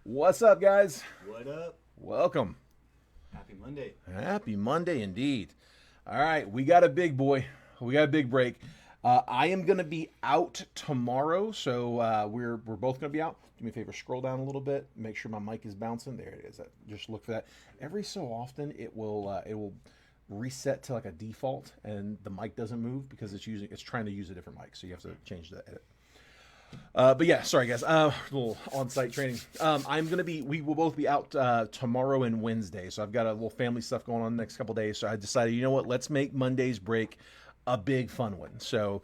What's up, guys? What up? Welcome. Happy Monday. Happy Monday indeed. All right, we got a big boy. We got a big break. I am going to be out tomorrow, so we're both going to be out. Do me a favor, scroll down a little bit, make sure my mic is bouncing. There it is. Just look for that. Every so often, it will reset to like a default, and the mic doesn't move because it's trying to use a different mic, so you have to change the edit. But yeah, sorry guys. Little on-site training. We will both be out tomorrow and Wednesday. So I've got a little family stuff going on the next couple days. So I decided, you know what? Let's make Monday's break a big fun one. So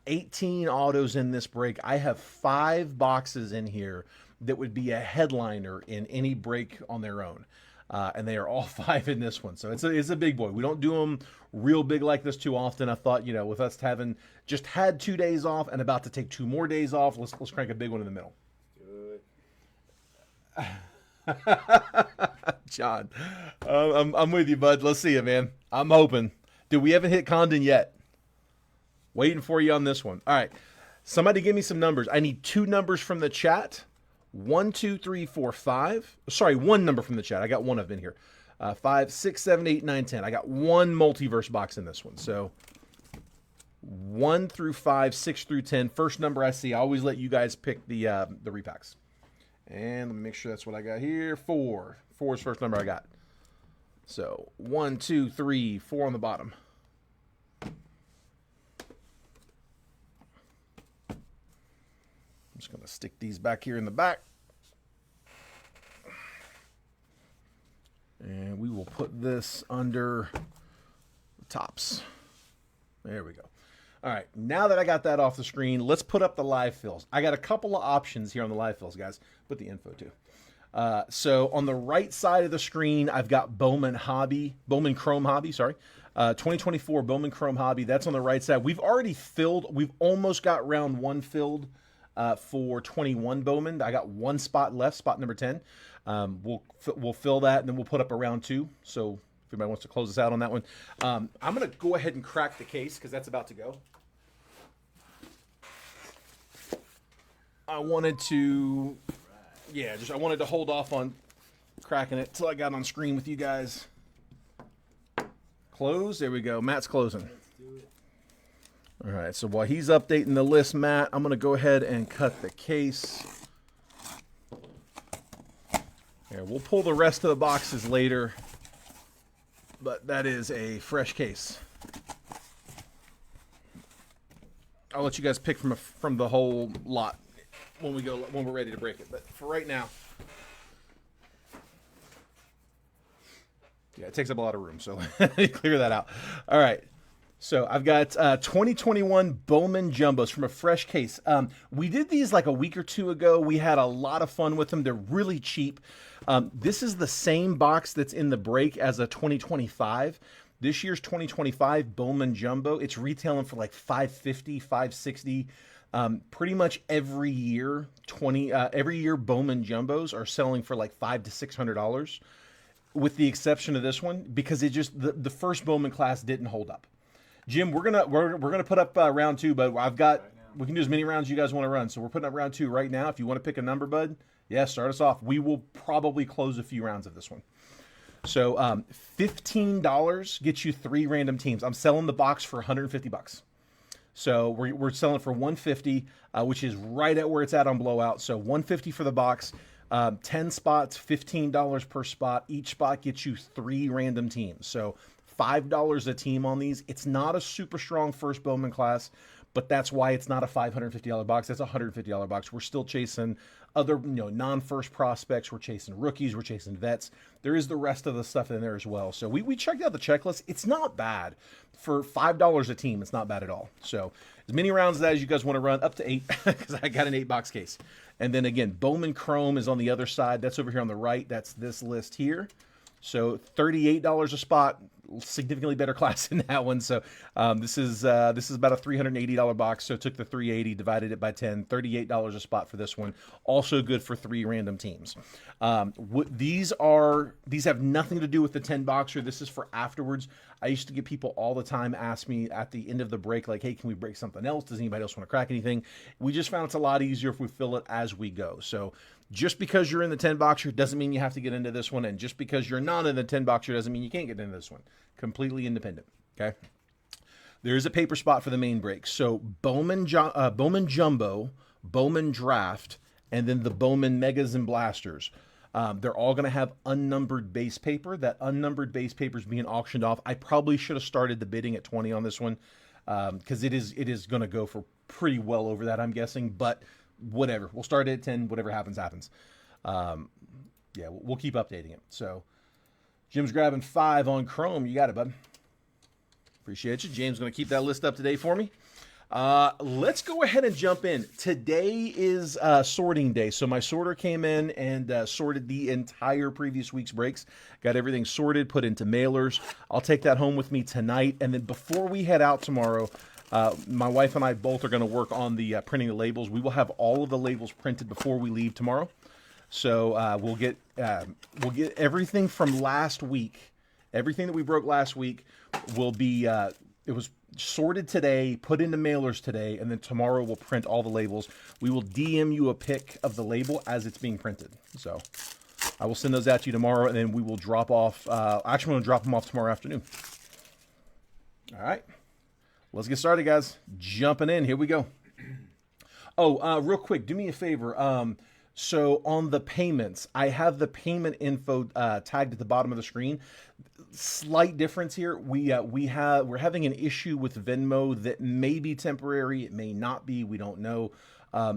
18 autos in this break. I have 5 boxes in here that would be a headliner in any break on their own. And they are all 5 in this one. So it's a big boy. We don't do them real big like this too often. I thought, with us having just had 2 days off and about to take 2 more days off, let's crank a big one in the middle. Good. John, I'm with you, bud. Let's see it, man. I'm hoping. Dude, we haven't hit Condon yet. Waiting for you on this one. All right. Somebody give me some numbers. I need 2 numbers from the chat. 1, 2, 3, 4, 5. Sorry, 1 number from the chat. I got 1 of them in here. 5, 6, 7, 8, 9, 10. I got 1 multiverse box in this one. So 1 through 5, 6 through 10. First number I see. I always let you guys pick the repacks. And let me make sure that's what I got here. 4. 4 is first number I got. So 1, 2, 3, 4 on the bottom. I'm just going to stick these back here in the back. And we will put this under the tops. There we go. All right, now that I got that off the screen, let's put up the live fills. I got a couple of options here on the live fills, guys. Put the info too. So on the right side of the screen, I've got Bowman Chrome Hobby, 2024 Bowman Chrome Hobby. That's on the right side. We've already filled. We've almost got round 1 filled for 21 Bowman. I got 1 spot left, spot number 10. We'll fill that, and then we'll put up a round 2. So if anybody wants to close us out on that one, I'm going to go ahead and crack the case because that's about to go. I wanted to hold off on cracking it till I got on screen with you guys. Close. There we go. Matt's closing. Let's do it. All right. So while he's updating the list, Matt, I'm going to go ahead and cut the case. Here, we'll pull the rest of the boxes later, but that is a fresh case. I'll let you guys pick from the whole lot when we're ready to break it. But for right now, yeah, it takes up a lot of room, so clear that out. All right. So I've got 2021 Bowman Jumbos from a fresh case. We did these like a week or 2 ago. We had a lot of fun with them. They're really cheap. This is the same box that's in the break as a 2025. This year's 2025 Bowman Jumbo. It's retailing for like $550, $560. Pretty much every year Bowman Jumbos are selling for like $500 to $600, with the exception of this one because it just the first Bowman class didn't hold up. Jim, we're gonna put up round 2, but we can do as many rounds you guys want to run. So we're putting up round 2 right now. If you want to pick a number, bud, yeah, start us off. We will probably close a few rounds of this one. So $15 gets you 3 random teams. I'm selling the box for $150. So we're selling for $150, which is right at where it's at on blowout. So $150 for the box. 10 spots, $15 per spot. Each spot gets you 3 random teams. So $5 a team on these. It's not a super strong first Bowman class, but that's why it's not a $550 box. That's a $150 box. We're still chasing other, non-first prospects. We're chasing rookies. We're chasing vets. There is the rest of the stuff in there as well. So we checked out the checklist. It's not bad. For $5 a team, it's not bad at all. So as many rounds as you guys want to run, up to 8, because I got an 8-box case. And then again, Bowman Chrome is on the other side. That's over here on the right. That's this list here. So $38 a spot, significantly better class in that one. So this is about a $380 box. So took the $380, divided it by 10, $38 a spot for this one. Also good for 3 random teams. These have nothing to do with the 10 boxer. This is for afterwards. I used to get people all the time ask me at the end of the break, like, hey, can we break something else? Does anybody else want to crack anything? We just found it's a lot easier if we fill it as we go. So just because you're in the 10 boxer doesn't mean you have to get into this one, and just because you're not in the 10 boxer doesn't mean you can't get into this one. Completely independent. Okay. There is a paper spot for the main break. So Bowman Jumbo, Bowman Draft, and then the Bowman Megas and Blasters. They're all going to have unnumbered base paper. That unnumbered base paper is being auctioned off. I probably should have started the bidding at 20 on this one because it is going to go for pretty well over that, I'm guessing. But whatever. We'll start it at 10. Whatever happens, happens. Yeah, we'll keep updating it. So Jim's grabbing 5 on Chrome. You got it, bud. Appreciate you. James is going to keep that list up to date for me. Let's go ahead and jump in. Today is sorting day. So my sorter came in and sorted the entire previous week's breaks. Got everything sorted, put into mailers. I'll take that home with me tonight. And then before we head out tomorrow, my wife and I both are going to work on the printing the labels. We will have all of the labels printed before we leave tomorrow. So we'll get everything from last week. Everything that we broke last week will be, it was sorted today, put into mailers today, and then tomorrow we'll print all the labels. We will DM you a pic of the label as it's being printed. So I will send those out to you tomorrow, and then we will drop off. Actually, I'm going to drop them off tomorrow afternoon. All right. Let's get started, guys. Jumping in. Here we go. Oh, real quick, do me a favor. So on the payments, I have the payment info tagged at the bottom of the screen. Slight difference here. We're having an issue with Venmo that may be temporary. It may not be. We don't know.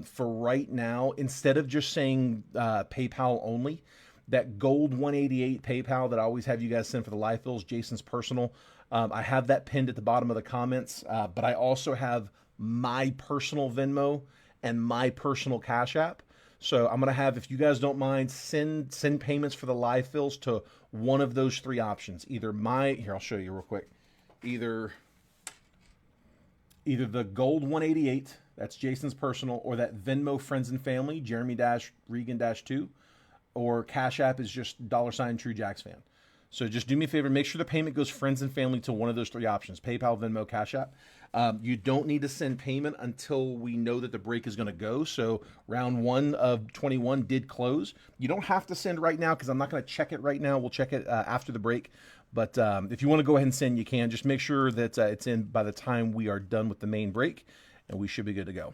For right now, instead of just saying PayPal only, that gold 188 PayPal that I always have you guys send for the live bills, Jason's personal. I have that pinned at the bottom of the comments, but I also have my personal Venmo and my personal Cash App. So I'm going to have, if you guys don't mind, send payments for the live fills to one of those 3 options. Either here, I'll show you real quick. Either the gold 188, that's Jason's personal, or that Venmo Friends and Family, Jeremy-Regan-2, or Cash App is just $ True Jacks fan. So just do me a favor, make sure the payment goes Friends and Family to one of those 3 options, PayPal, Venmo, Cash App. You don't need to send payment until we know that the break is going to go. So round 1 of 21 did close. You don't have to send right now because I'm not going to check it right now. We'll check it after the break. But if you want to go ahead and send, you can. Just make sure that it's in by the time we are done with the main break, and we should be good to go. All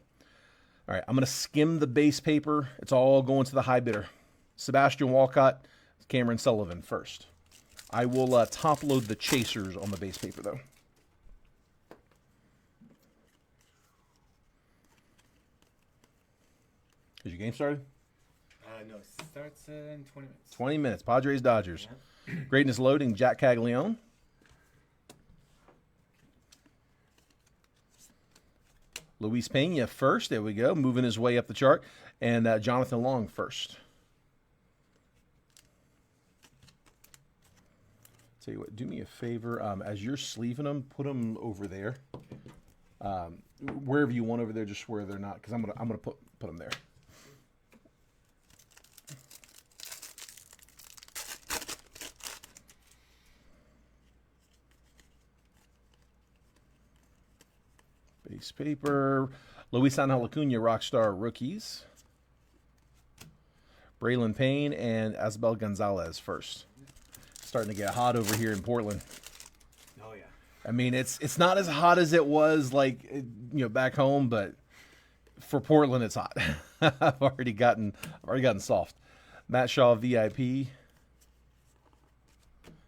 right, I'm going to skim the base paper. It's all going to the high bidder. Sebastian Walcott, Cameron Sullivan first. I will top load the chasers on the base paper, though. Is your game started? No, it starts in 20 minutes. 20 minutes. Padres, Dodgers. Yeah. Greatness loading, Jack Caglione. Luis Pena first. There we go. Moving his way up the chart. And Jonathan Long first. Tell you what, do me a favor. As you're sleeving them, put them over there. Wherever you want over there, just where they're not, because I'm gonna put them there. Base paper. Luis Angel Acuna, Rockstar rookies. Braylon Payne and Asbel Gonzalez first. Starting to get hot over here in Portland. Oh yeah. I mean, it's not as hot as it was back home, but for Portland, it's hot. I've already gotten soft. Matt Shaw VIP.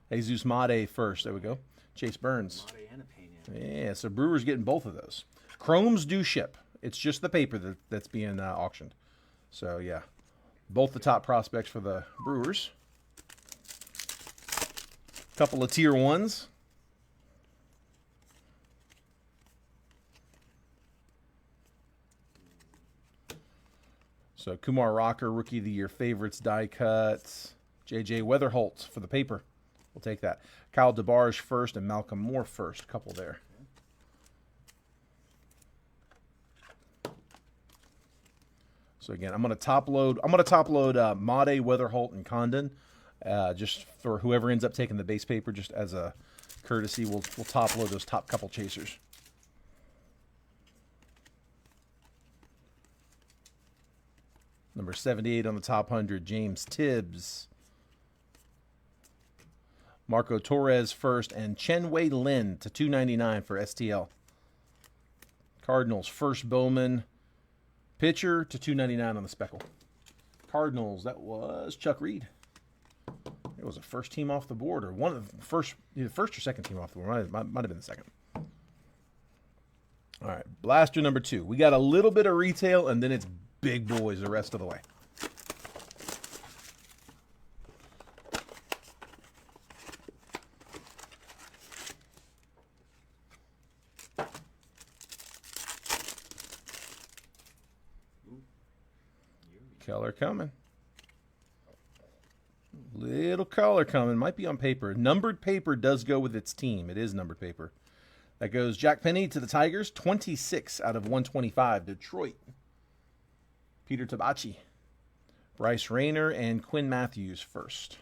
Jesus Made first. There we go. Chase Burns. Mate and a Pena. Yeah, so Brewers getting both of those. Chromes do ship. It's just the paper that's being auctioned. So yeah, both the top prospects for the Brewers. Couple of tier 1s. So Kumar Rocker, Rookie of the Year favorites, die cuts. J.J. Weatherholt for the paper. We'll take that. Kyle DeBarge first and Malcolm Moore first. Couple there. So again, I'm going to top load. Made, Weatherholt, and Condon. Just for whoever ends up taking the base paper, just as a courtesy, we'll top load those top couple chasers. Number 78 on the top 100, James Tibbs. Marco Torres first, and Chen Wei Lin to 299 for STL. Cardinals first Bowman pitcher to 299 on the speckle. Cardinals, that was Chuck Reed. It was a first team off the board, or one of the first, either first or second team off the board. Might have been the second. All right, blaster number 2. We got a little bit of retail, and then it's big boys the rest of the way. Color coming. Little color coming. Might be on paper. Numbered paper does go with its team. It is numbered paper. That goes Jack Penny to the Tigers. 26 out of 125. Detroit. Peter Tabachi. Bryce Rayner and Quinn Matthews first.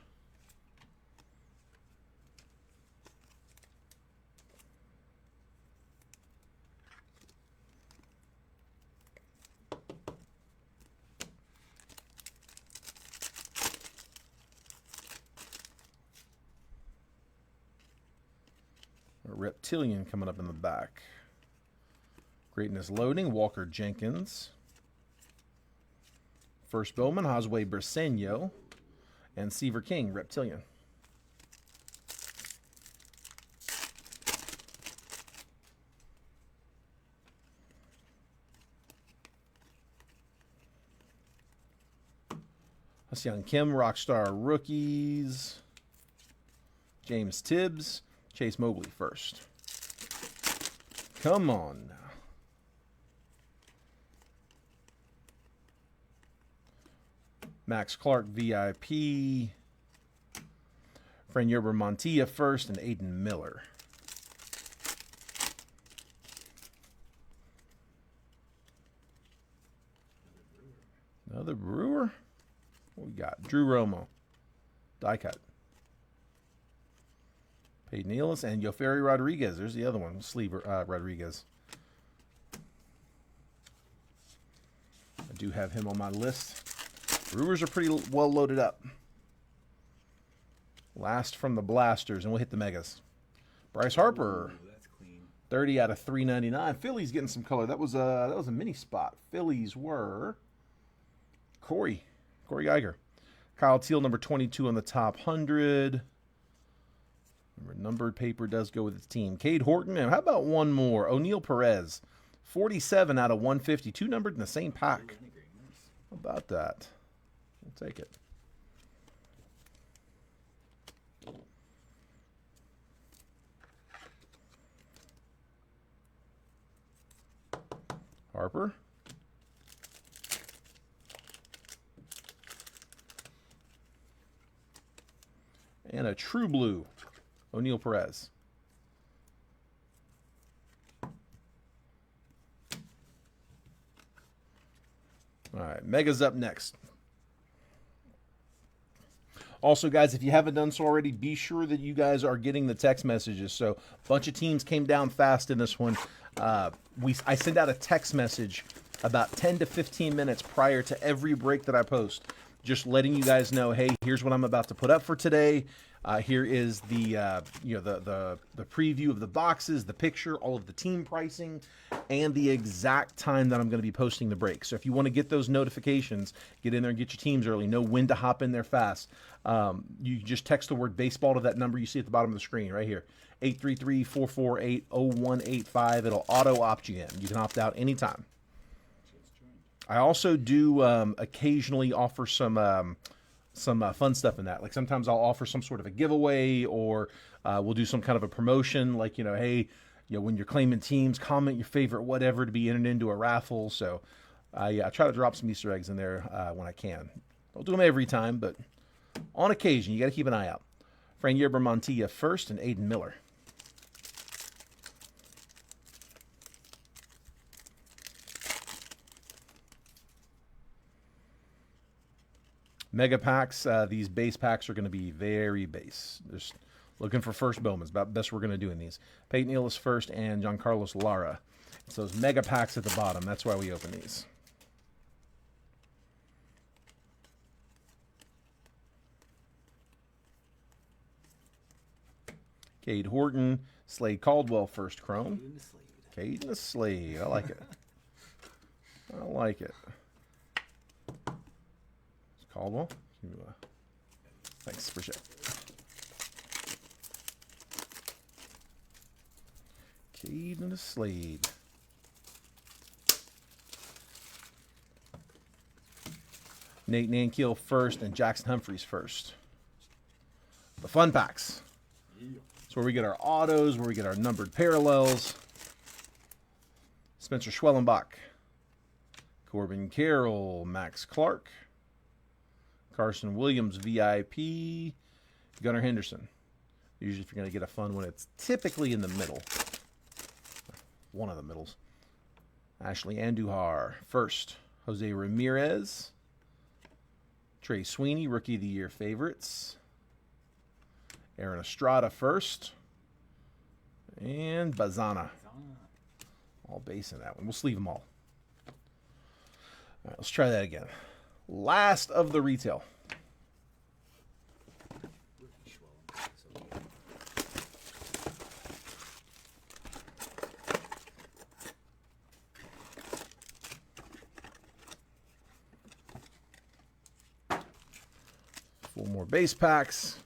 Reptilian coming up in the back. Greatness loading, Walker Jenkins. First Bowman, Josue Briseño. And Seaver King, Reptilian. Hyun Kim, Rockstar rookies. James Tibbs. Chase Mobley first. Come on now. Max Clark VIP. Yerber Montilla first and Aiden Miller. Another Brewer. What we got? Drew Romo. Die cut. Peyton Nealis and Yoferi Rodriguez. There's the other one, Sleeve Rodriguez. I do have him on my list. Brewers are pretty well loaded up. Last from the blasters, and we'll hit the megas. Bryce Harper. Ooh, that's clean. 30 out of 399. Phillies getting some color. That was a mini spot. Phillies were Corey Geiger. Kyle Teal, number 22 on the top 100. Numbered paper does go with its team. Cade Horton, and how about one more? O'Neal Perez, 47 out of 150. 2 numbered in the same pack. How about that? We'll take it. Harper. And a true blue. O'Neal Perez. All right, Mega's up next. Also, guys, if you haven't done so already, be sure that you guys are getting the text messages. So, a bunch of teams came down fast in this one. I send out a text message about 10 to 15 minutes prior to every break that I post, just letting you guys know, hey, here's what I'm about to put up for today. Here is the the preview of the boxes, the picture, all of the team pricing, and the exact time that I'm going to be posting the break. So if you want to get those notifications, get in there and get your teams early. Know when to hop in there fast. You just text the word baseball to that number you see at the bottom of the screen right here, 833-448-0185. It'll auto opt you in. You can opt out anytime. I also do occasionally offer some fun stuff in that. Like sometimes I'll offer some sort of a giveaway, or we'll do some kind of a promotion. Like, hey, when you're claiming teams, comment your favorite whatever to be entered into a raffle. So I try to drop some Easter eggs in there when I can. Don't do them every time, but on occasion, you got to keep an eye out. Yerber Montilla first and Aiden Miller. Mega packs, these base packs are going to be very base. Just looking for first Bowman's, about the best we're going to do in these. Peyton Nealis first and Giancarlos Lara. It's those mega packs at the bottom. That's why we open these. Cade Horton, Slade Caldwell, first chrome. Doing the Slade. Cade and the Slade. I like it. I like it. It's Caldwell. Thanks. Appreciate it. Cade and the Slade. Nate Nankiel first and Jackson Humphreys first. The fun packs. It's where we get our autos, where we get our numbered parallels. Spencer Schwellenbach. Corbin Carroll, Max Clark. Carson Williams, VIP. Gunnar Henderson. Usually if you're going to get a fun one, it's typically in the middle. One of the middles. Ashley Andujar, first. Jose Ramirez. Trey Sweeney, Rookie of the Year favorites. Aaron Estrada first. And Bazana. All base in that one. We'll sleeve them all. All right, let's try that again. Last of the retail. Four more base packs.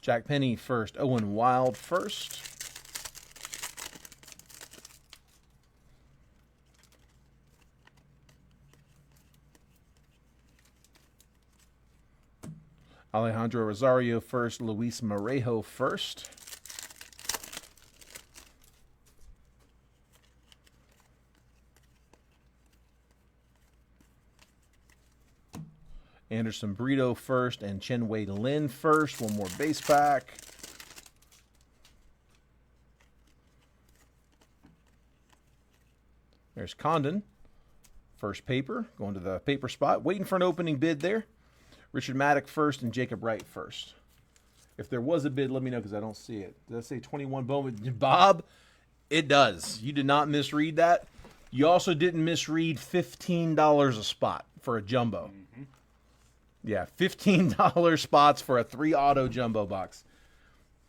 Jack Penny first. Owen Wild first. Alejandro Rosario first. Luis Morejo first. Anderson Brito first and Chen-Wei Lin first. One more base pack. There's Condon. First paper. Going to the paper spot. Waiting for an opening bid there. Richard Maddock first and Jacob Wright first. If there was a bid, let me know because I don't see it. Does that say 21 Bowman? Bob, it does. You did not misread that. You also didn't misread $15 a spot for a jumbo. Mm-hmm. Yeah, $15 spots for a 3-auto jumbo box.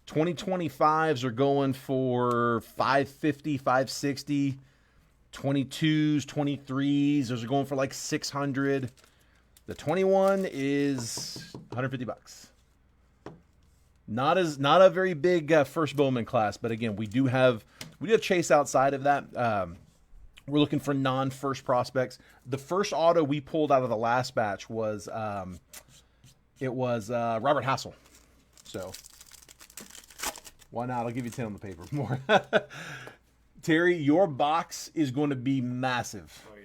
2025s are going for $550, $560. 22s, 23s, those are going for like $600. The 21 is $150. Not a very big first Bowman class, but again, we do have chase outside of that. We're looking for non-first prospects. The first auto we pulled out of the last batch was Robert Hassel. So why not? I'll give you 10 on the paper. More. Terry, your box is going to be massive. Oh,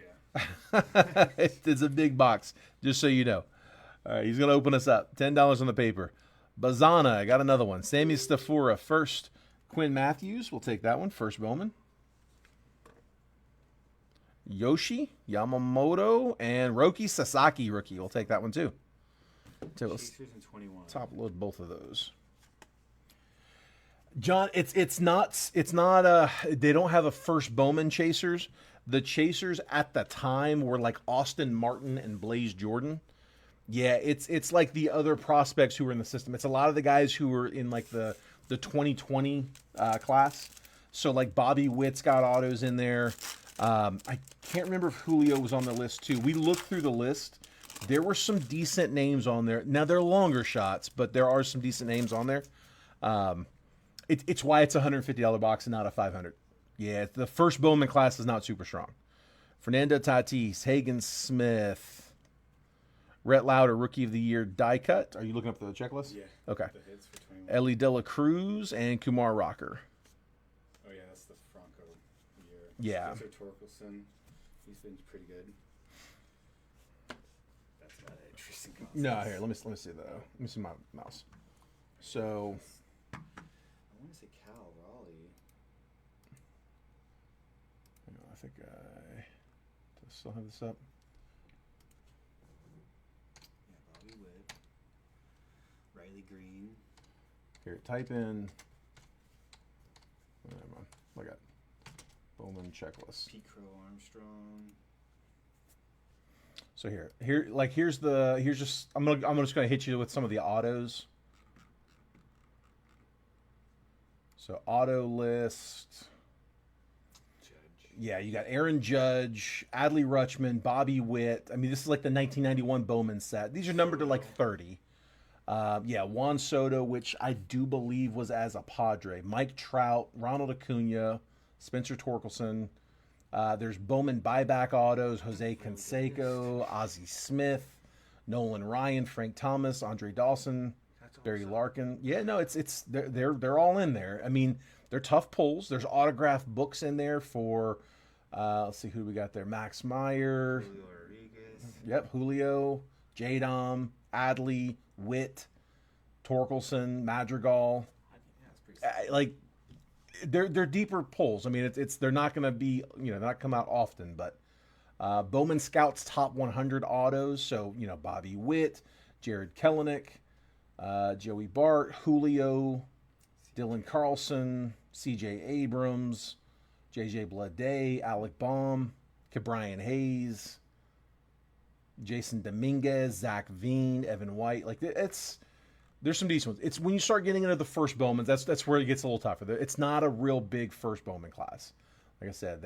yeah. It's a big box, just so you know. All right, he's going to open us up. $10 on the paper. Bazana, I got another one. Sammy Stafura first. Quinn Matthews, we'll take that one. First Bowman. Yoshi, Yamamoto, and Roki Sasaki rookie. We'll take that one too. So let's Chasers and 21. top load both of those. John, it's not they don't have a first Bowman chasers. The chasers at the time were like Austin Martin and Blaze Jordan. Yeah, it's like the other prospects who were in the system. It's a lot of the guys who were in like the 2020 class. So like Bobby Witt's got autos in there. I can't remember if Julio was on the list too. We looked through the list. There were some decent names on there. Now they're longer shots, but there are some decent names on there. It's why it's a $150 box and not a $500. Yeah, the first Bowman class is not super strong. Fernando Tatis, Hagen Smith, Rhett Lauder, Rookie of the Year die cut. Are you looking up the checklist? Yeah. Okay. The hits for 21. Ellie De La Cruz and Kumar Rocker. Oh, yeah, that's the Franco year. Yeah. Spencer Torkelson, he's been pretty good. That's not an interesting concept. No, here, let me see let me see my mouse. So I want to say Cal Raleigh. I think do I still have this up? Yeah, Bobby Witt. Riley Green. Here, type in. Never mind. I got Bowman checklist. Pete Crow Armstrong. So here's just I'm just gonna hit you with some of the autos. So auto list. Judge. Yeah, you got Aaron Judge, Adley Rutschman, Bobby Witt. I mean, this is like the 1991 Bowman set. These are numbered to like 30. Yeah, Juan Soto, which I do believe was as a Padre. Mike Trout, Ronald Acuna, Spencer Torkelson. There's Bowman buyback autos, Jose Canseco, Ozzie Smith, Nolan Ryan, Frank Thomas, Andre Dawson, Barry Larkin. Yeah, no, they're all in there. I mean, they're tough pulls. There's autographed books in there for let's see who we got there. Max Meyer. Julio Rodriguez. Yep, Julio, J-Dom, Adley, Witt, Torkelson, Madrigal. Yeah, it's pretty Like they're deeper pulls. I mean, they're not going to be, they're not come out often, but Bowman Scouts top 100 autos. So, Bobby Witt, Jared Kelenic, Joey Bart, Julio, Dylan Carlson, CJ Abrams, JJ Bleday, Alec Baum, Ke'Bryan Hayes, Jason Dominguez, Zach Veen, Evan White. Like there's some decent ones. It's when you start getting into the first Bowmans, that's where it gets a little tougher. It's not a real big first Bowman class. Like I said,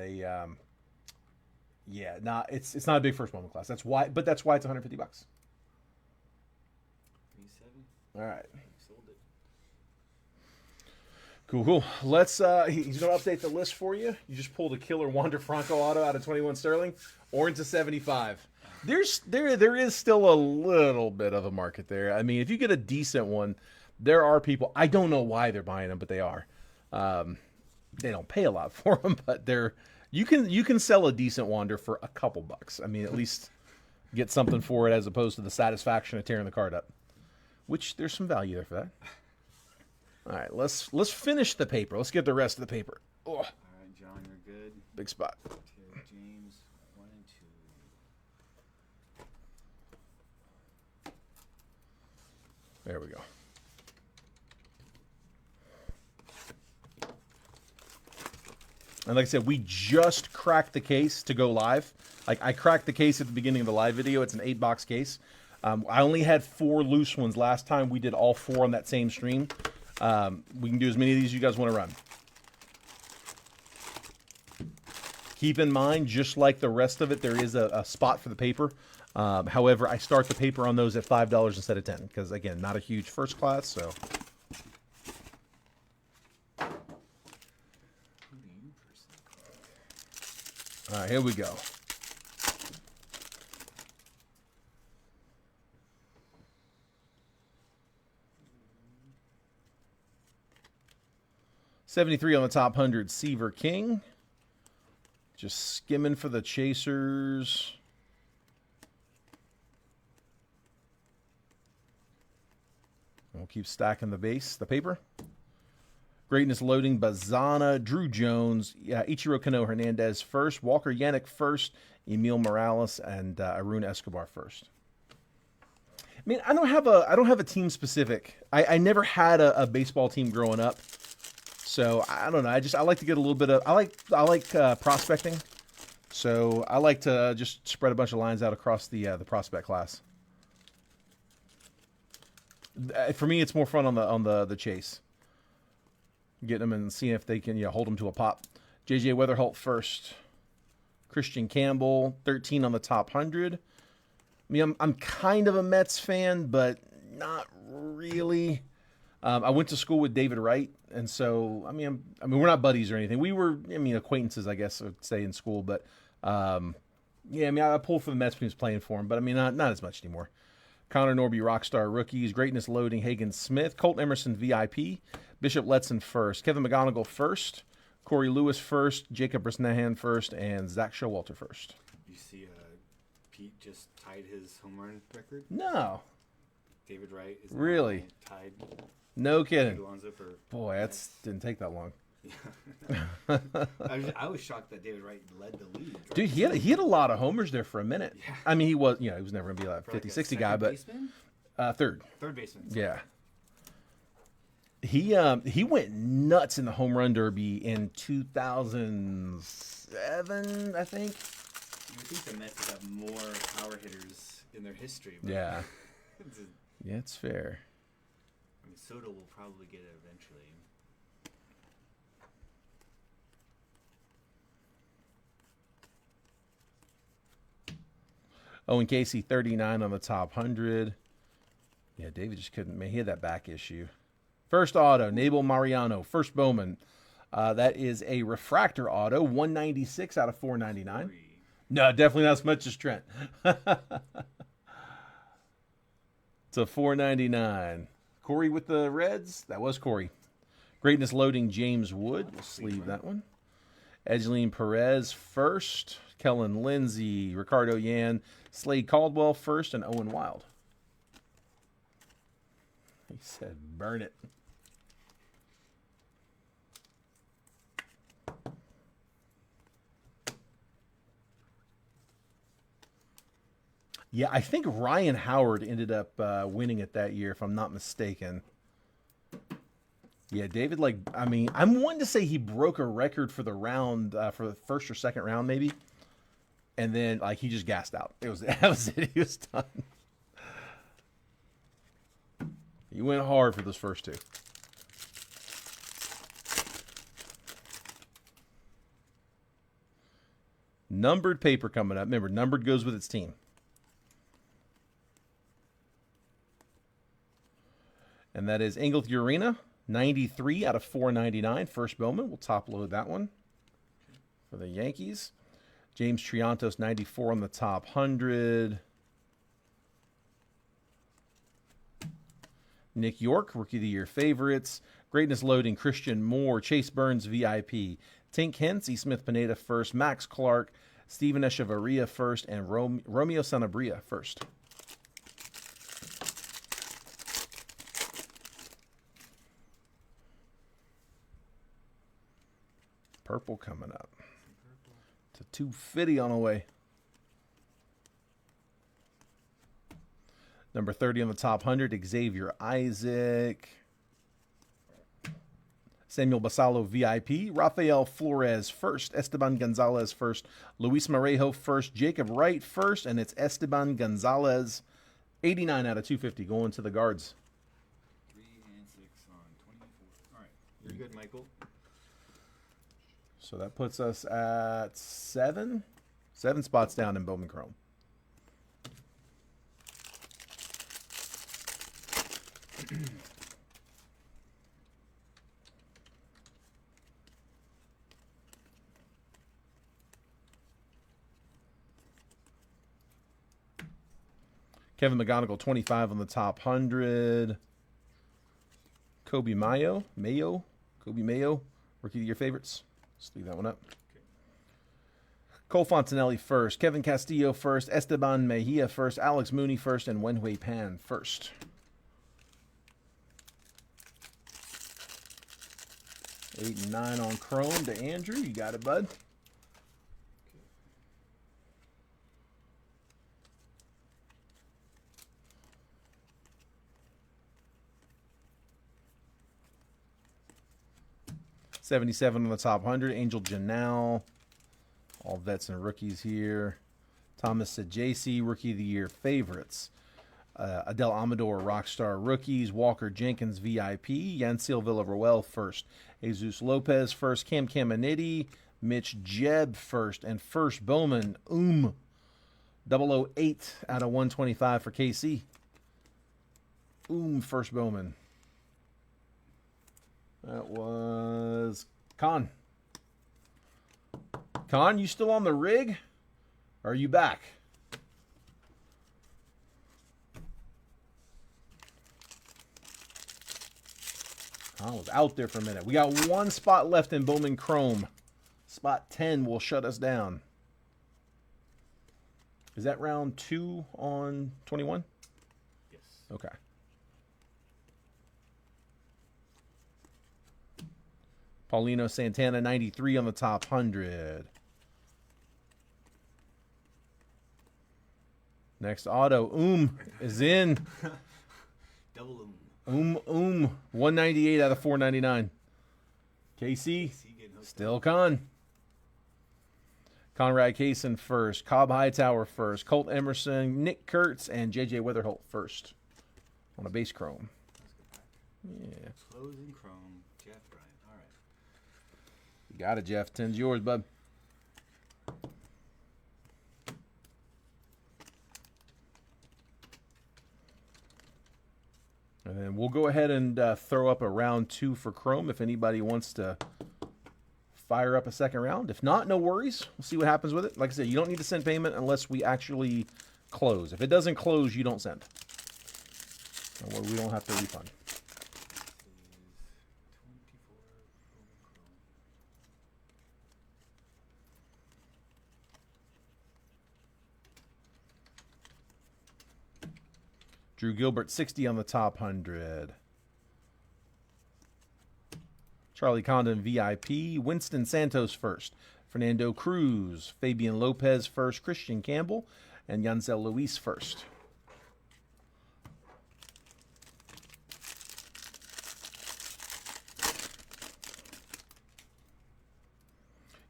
it's not a big first Bowman class. That's why it's $150. 37. All right. Sold it. Cool. Let's he's gonna update the list for you. You just pulled a killer Wander Franco auto out of 21 Sterling, orange to 75. There is still a little bit of a market there. I mean, if you get a decent one, there are people. I don't know why they're buying them, but they are. They don't pay a lot for them, but you can sell a decent Wander for a couple bucks. I mean, at least get something for it as opposed to the satisfaction of tearing the card up. Which there's some value there for that. All right, let's finish the paper. Let's get the rest of the paper. Oh, All right, John, you're good. big spot. Terry James, 1 and 2. There we go. And like I said, we just cracked the case to go live. Like I cracked the case at the beginning of the live video. It's an 8-box case. I only had 4 loose ones last time. We did all 4 on that same stream. We can do as many of these as you guys want to run. Keep in mind, just like the rest of it, there is a spot for the paper. However, I start the paper on those at $5 instead of $10 because, again, not a huge first class. So, Who do you personally call? all right, here we go. $73 on the top 100, Seaver King. Just skimming for the chasers. We'll keep stacking the paper. Greatness loading, Bazana, Drew Jones, Ichiro Kano Hernandez first, Walker Yannick first, Emil Morales, and Arun Escobar first. I mean, I don't have a team specific. I never had a baseball team growing up. So I don't know. I like to get a little bit of. I like prospecting. So I like to just spread a bunch of lines out across the prospect class. For me, it's more fun on the chase, getting them and seeing if they can hold them to a pop. JJ Weatherholt first, Christian Campbell 13 on the top 100. I mean, I'm kind of a Mets fan, but not really. I went to school with David Wright, and so I mean we're not buddies or anything. We were acquaintances, I guess, I would say, in school. But I pulled for the Mets when he was playing for him, but I mean not as much anymore. Connor Norby Rockstar rookies, Greatness loading, Hagen Smith, Colton Emerson VIP, Bishop Letson first, Kevin McGonigal first, Corey Lewis first, Jacob Brisnahan first, and Zach Showalter first. You see, Pete just tied his home run record. No, David Wright is really tied. No kidding. Alonso for Boy, that didn't take that long. I was shocked that David Wright led the league. Right? Dude, he had a lot of homers there for a minute. Yeah. I mean, he was never going to be like a For 50, like 60 a guy, second but baseman? third. Third baseman. Yeah. He went nuts in the home run derby in 2007, I think. You would think the Mets would have more power hitters in their history. But Yeah. it's Yeah, it's fair. I mean, Soto will probably get it eventually. Owen Casey, 39 on the top 100. Yeah, David just couldn't. Man, he had that back issue. First auto, Nabel Mariano. First Bowman. That is a refractor auto, 196 out of 499. No, definitely not as much as Trent. It's a 499. Corey with the Reds. That was Corey. Greatness loading, James Wood. We'll sleeve that one. Edgeline Perez first. Kellen Lindsey, Ricardo Yan, Slade Caldwell first, and Owen Wild. He said, burn it. Yeah, I think Ryan Howard ended up winning it that year, if I'm not mistaken. Yeah, David, I'm wanting to say he broke a record for the round, for the first or second round, maybe. And then, he just gassed out. That was it. He was done. He went hard for those first two. Numbered paper coming up. Remember, numbered goes with its team. And that is Engel Urena, 93 out of 499. First Bowman. We'll top load that one for the Yankees. James Triantos, 94 on the top 100. Nick York, Rookie of the Year favorites. Greatness loading, Christian Moore, Chase Burns, VIP. Tink Hence, E. Smith Pineda first. Max Clark, Steven Echeverria first. And Romeo Sanabria first. Purple coming up. To 250 on the way. Number 30 on the top 100, Xavier Isaac. Samuel Basalo, VIP. Rafael Flores first. Esteban Gonzalez first. Luis Morejo first. Jacob Wright first. And it's Esteban Gonzalez, 89 out of 250, going to the guards. 3 and 6 on 24. All right. You're good, Michael. So that puts us at 7 spots down in Bowman Chrome. Kevin McGonigal, 25 on the top 100. Kobe Mayo, Rookie of the Year favorites. Let's leave that one up. Okay. Cole Fontanelli first. Kevin Castillo first. Esteban Mejia first. Alex Mooney first. And Wenhui Pan first. Eight and 9 on Chrome to Andrew. You got it, bud. $77 on the top 100. Angel Janelle. All vets and rookies here. Thomas Sajasi, Rookie of the Year favorites. Adele Amador, Rockstar rookies. Walker Jenkins, VIP. Yansil Villaruel first. Jesus Lopez first. Cam Caminiti. Mitch Jebb first. And first Bowman, 008 out of 125 for KC. First Bowman. That was Con. Con, you still on the rig? Or are you back? I was out there for a minute. We got one spot left in Bowman Chrome. Spot 10 will shut us down. Is that round 2 on 21? Yes. Okay. Paulino Santana, 93 on the top 100. Next auto, is in. Double 198 out of 499. KC, still Con. Conrad Kaysen first. Cobb Hightower first. Colt Emerson, Nick Kurtz, and J.J. Weatherholt first on a base chrome. Yeah. Closing chrome, Jeff Bryant. All right. You got it, Jeff. 10's yours, bud. And then we'll go ahead and throw up a round 2 for chrome if anybody wants to fire up a second round. If not, no worries. We'll see what happens with it. Like I said, you don't need to send payment unless we actually close. If it doesn't close, you don't send. We don't have to refund. Drew Gilbert, 60 on the top 100. Charlie Condon, VIP. Winston Santos first. Fernando Cruz. Fabian Lopez first. Christian Campbell. And Yansel Luis first.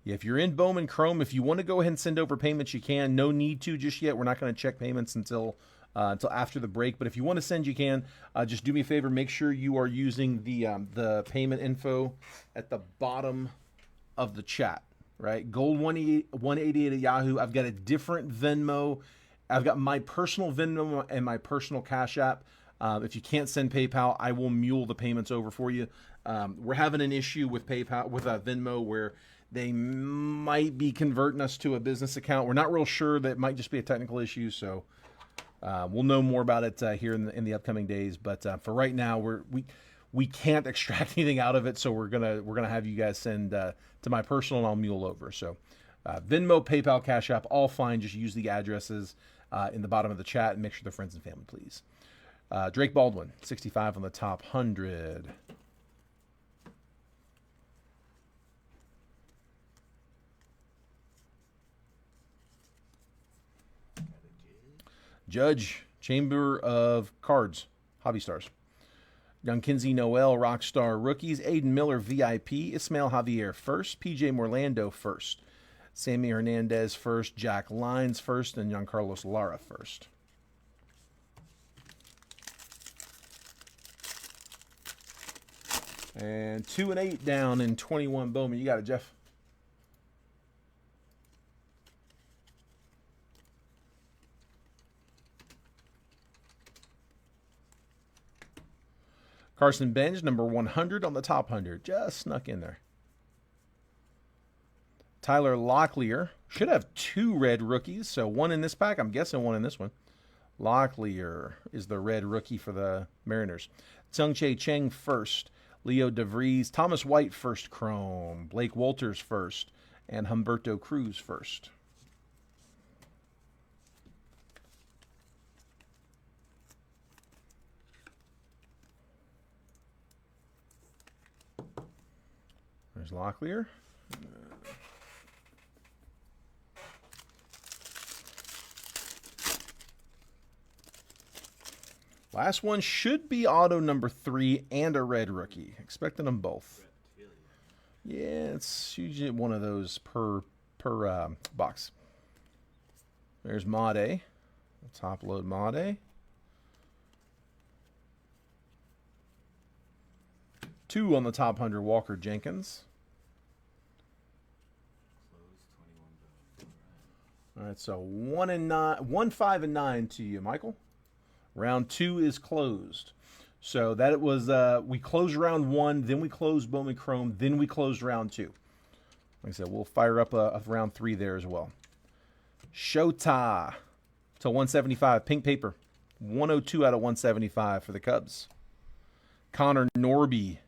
Yeah, if you're in Bowman Chrome, if you want to go ahead and send over payments, you can. No need to just yet. We're not going to check payments until after the break. But if you want to send, you can. Just do me a favor. Make sure you are using the payment info at the bottom of the chat, right? Gold 188 at Yahoo. I've got a different Venmo. I've got my personal Venmo and my personal Cash App. If you can't send PayPal, I will mule the payments over for you. We're having an issue with PayPal, with Venmo, where they might be converting us to a business account. We're not real sure. That might just be a technical issue, so we'll know more about it here in the upcoming days. But for right now, we can't extract anything out of it, so we're gonna have you guys send to my personal, and I'll mule over. So Venmo, PayPal, Cash App, all fine. Just use the addresses in the bottom of the chat, and make sure they're friends and family, please. Drake Baldwin, 65 on the top 100. Judge, Chamber of Cards, Hobby Stars. Young Kinsey Noel, Rockstar Rookies. Aiden Miller, VIP. Ismael Javier first. PJ Morlando first. Sammy Hernandez first. Jack Lyons first. And Giancarlos Lara first. And 2 and 8 down in 21 Bowman. You got it, Jeff. Carson Benj, number 100 on the top 100. Just snuck in there. Tyler Locklear. Should have 2 red rookies. So 1 in this pack. I'm guessing 1 in this one. Locklear is the red rookie for the Mariners. Tsung-Che Cheng first. Leo DeVries. Thomas White first chrome. Blake Walters first. And Humberto Cruz first. There's Locklear. Last one should be auto number 3 and a red rookie. Expecting them both. Yeah, it's usually one of those per box. There's Made. Top load Made. 2 on the top 100, Walker Jenkins. All right, so 1 and 9, 1, 5 and 9 to you, Michael. Round 2 is closed. So that it was we closed round 1, then we closed Bowman Chrome, then we closed round 2. Like I said, we'll fire up a round 3 there as well. Shota to 175, pink paper. 102 out of 175 for the Cubs. Connor Norby.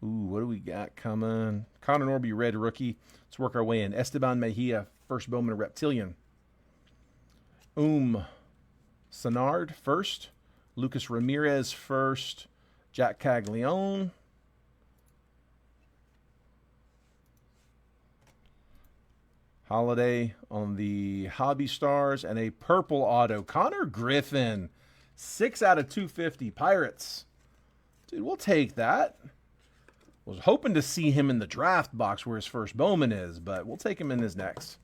Ooh, what do we got coming? Connor Norby, red rookie. Let's work our way in. Esteban Mejia, first Bowman Reptilian. Sonard, first. Lucas Ramirez, first. Jack Caglione. Holiday on the Hobby Stars. And a purple auto. Connor Griffin, 6 out of 250. Pirates. Dude, we'll take that. Was hoping to see him in the draft box where his first Bowman is, but we'll take him in his next.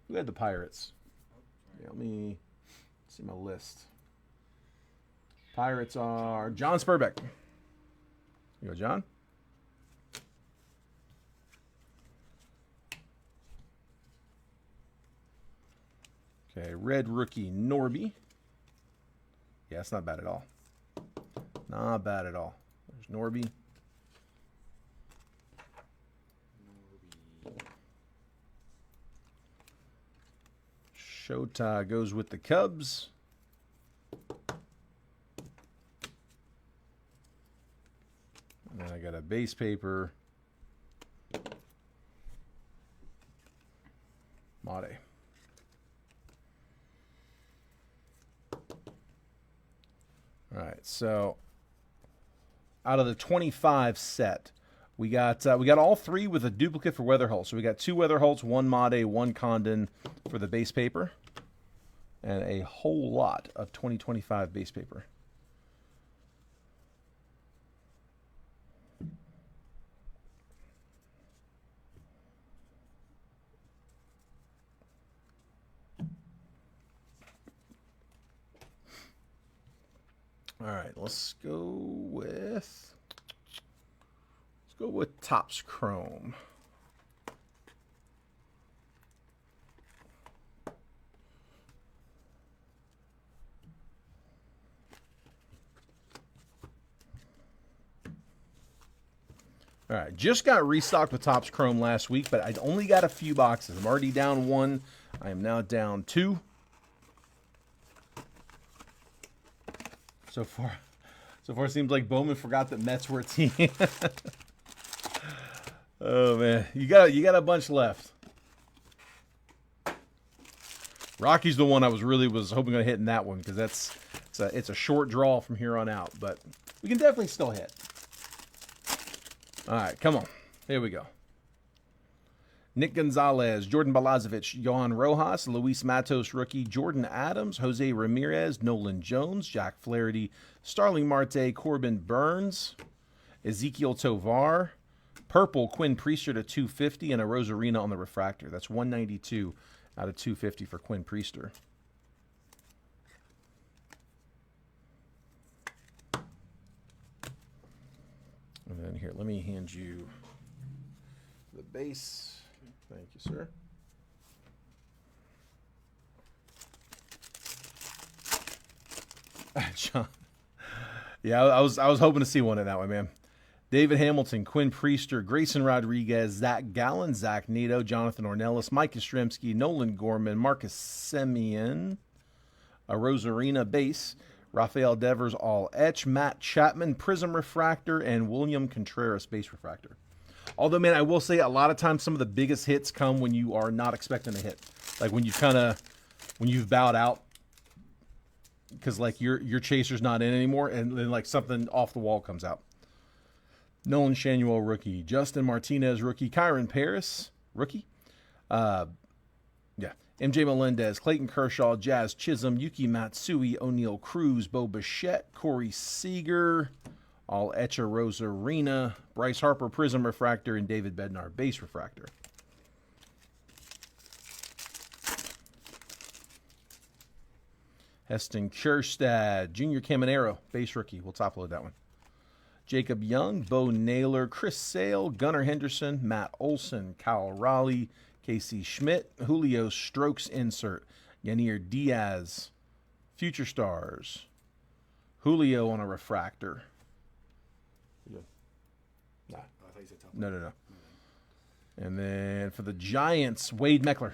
Who had the Pirates? Yeah, let me see my list. Pirates are John Spurbeck. You go, John. Okay, red rookie Norby. Yeah, it's not bad at all. Not bad at all. There's Norby. Shota goes with the Cubs. And then I got a base paper. Mate. All right, so out of the 25 set, we got all three with a duplicate for Weatherholt. So we got 2 Weatherholts, 1 Made, 1 Condon for the base paper, and a whole lot of 2025 base paper. All right, let's go with Topps Chrome. All right, just got restocked with Topps Chrome last week, but I only got a few boxes. I'm already down 1. I am now down 2. So far it seems like Bowman forgot that Mets were a team. Oh man, you got a bunch left. Rocky's the one I was hoping to hit in that one because it's a short draw from here on out, but we can definitely still hit. All right, come on, here we go. Nick Gonzalez, Jordan Balazovic, Johan Rojas, Luis Matos rookie, Jordan Adams, Jose Ramirez, Nolan Jones, Jack Flaherty, Starling Marte, Corbin Burns, Ezekiel Tovar, purple Quinn Priester to 250, and a Rosarina on the refractor. That's 192 out of 250 for Quinn Priester. And then here, let me hand you the base. Thank you, sir. John. Yeah, I was hoping to see one in that one, man. David Hamilton, Quinn Priester, Grayson Rodriguez, Zach Gallen, Zach Neto, Jonathan Ornelas, Mike Yastrzemski, Nolan Gorman, Marcus Semien, a Rosarina base, Rafael Devers all etch, Matt Chapman Prism refractor, and William Contreras base refractor. Although, man, I will say a lot of times some of the biggest hits come when you are not expecting a hit. Like when you've bowed out because like your chaser's not in anymore, and then like something off the wall comes out. Nolan Shanuel, rookie. Justin Martinez, rookie. Kyron Paris, rookie. MJ Melendez, Clayton Kershaw, Jazz Chisholm, Yuki Matsui, O'Neal Cruz, Bo Bichette, Corey Seager, all Etcha Rosarina, Bryce Harper, Prism refractor, and David Bednar, base refractor. Heston Kjerstad, Junior Caminero, base rookie. We'll top load that one. Jacob Young, Bo Naylor, Chris Sale, Gunnar Henderson, Matt Olson, Kyle Raleigh, Casey Schmidt, Julio Strokes insert, Yanir Diaz, Future Stars, Julio on a refractor. Nah. Oh, I thought you said top. No. And then for the Giants, Wade Meckler.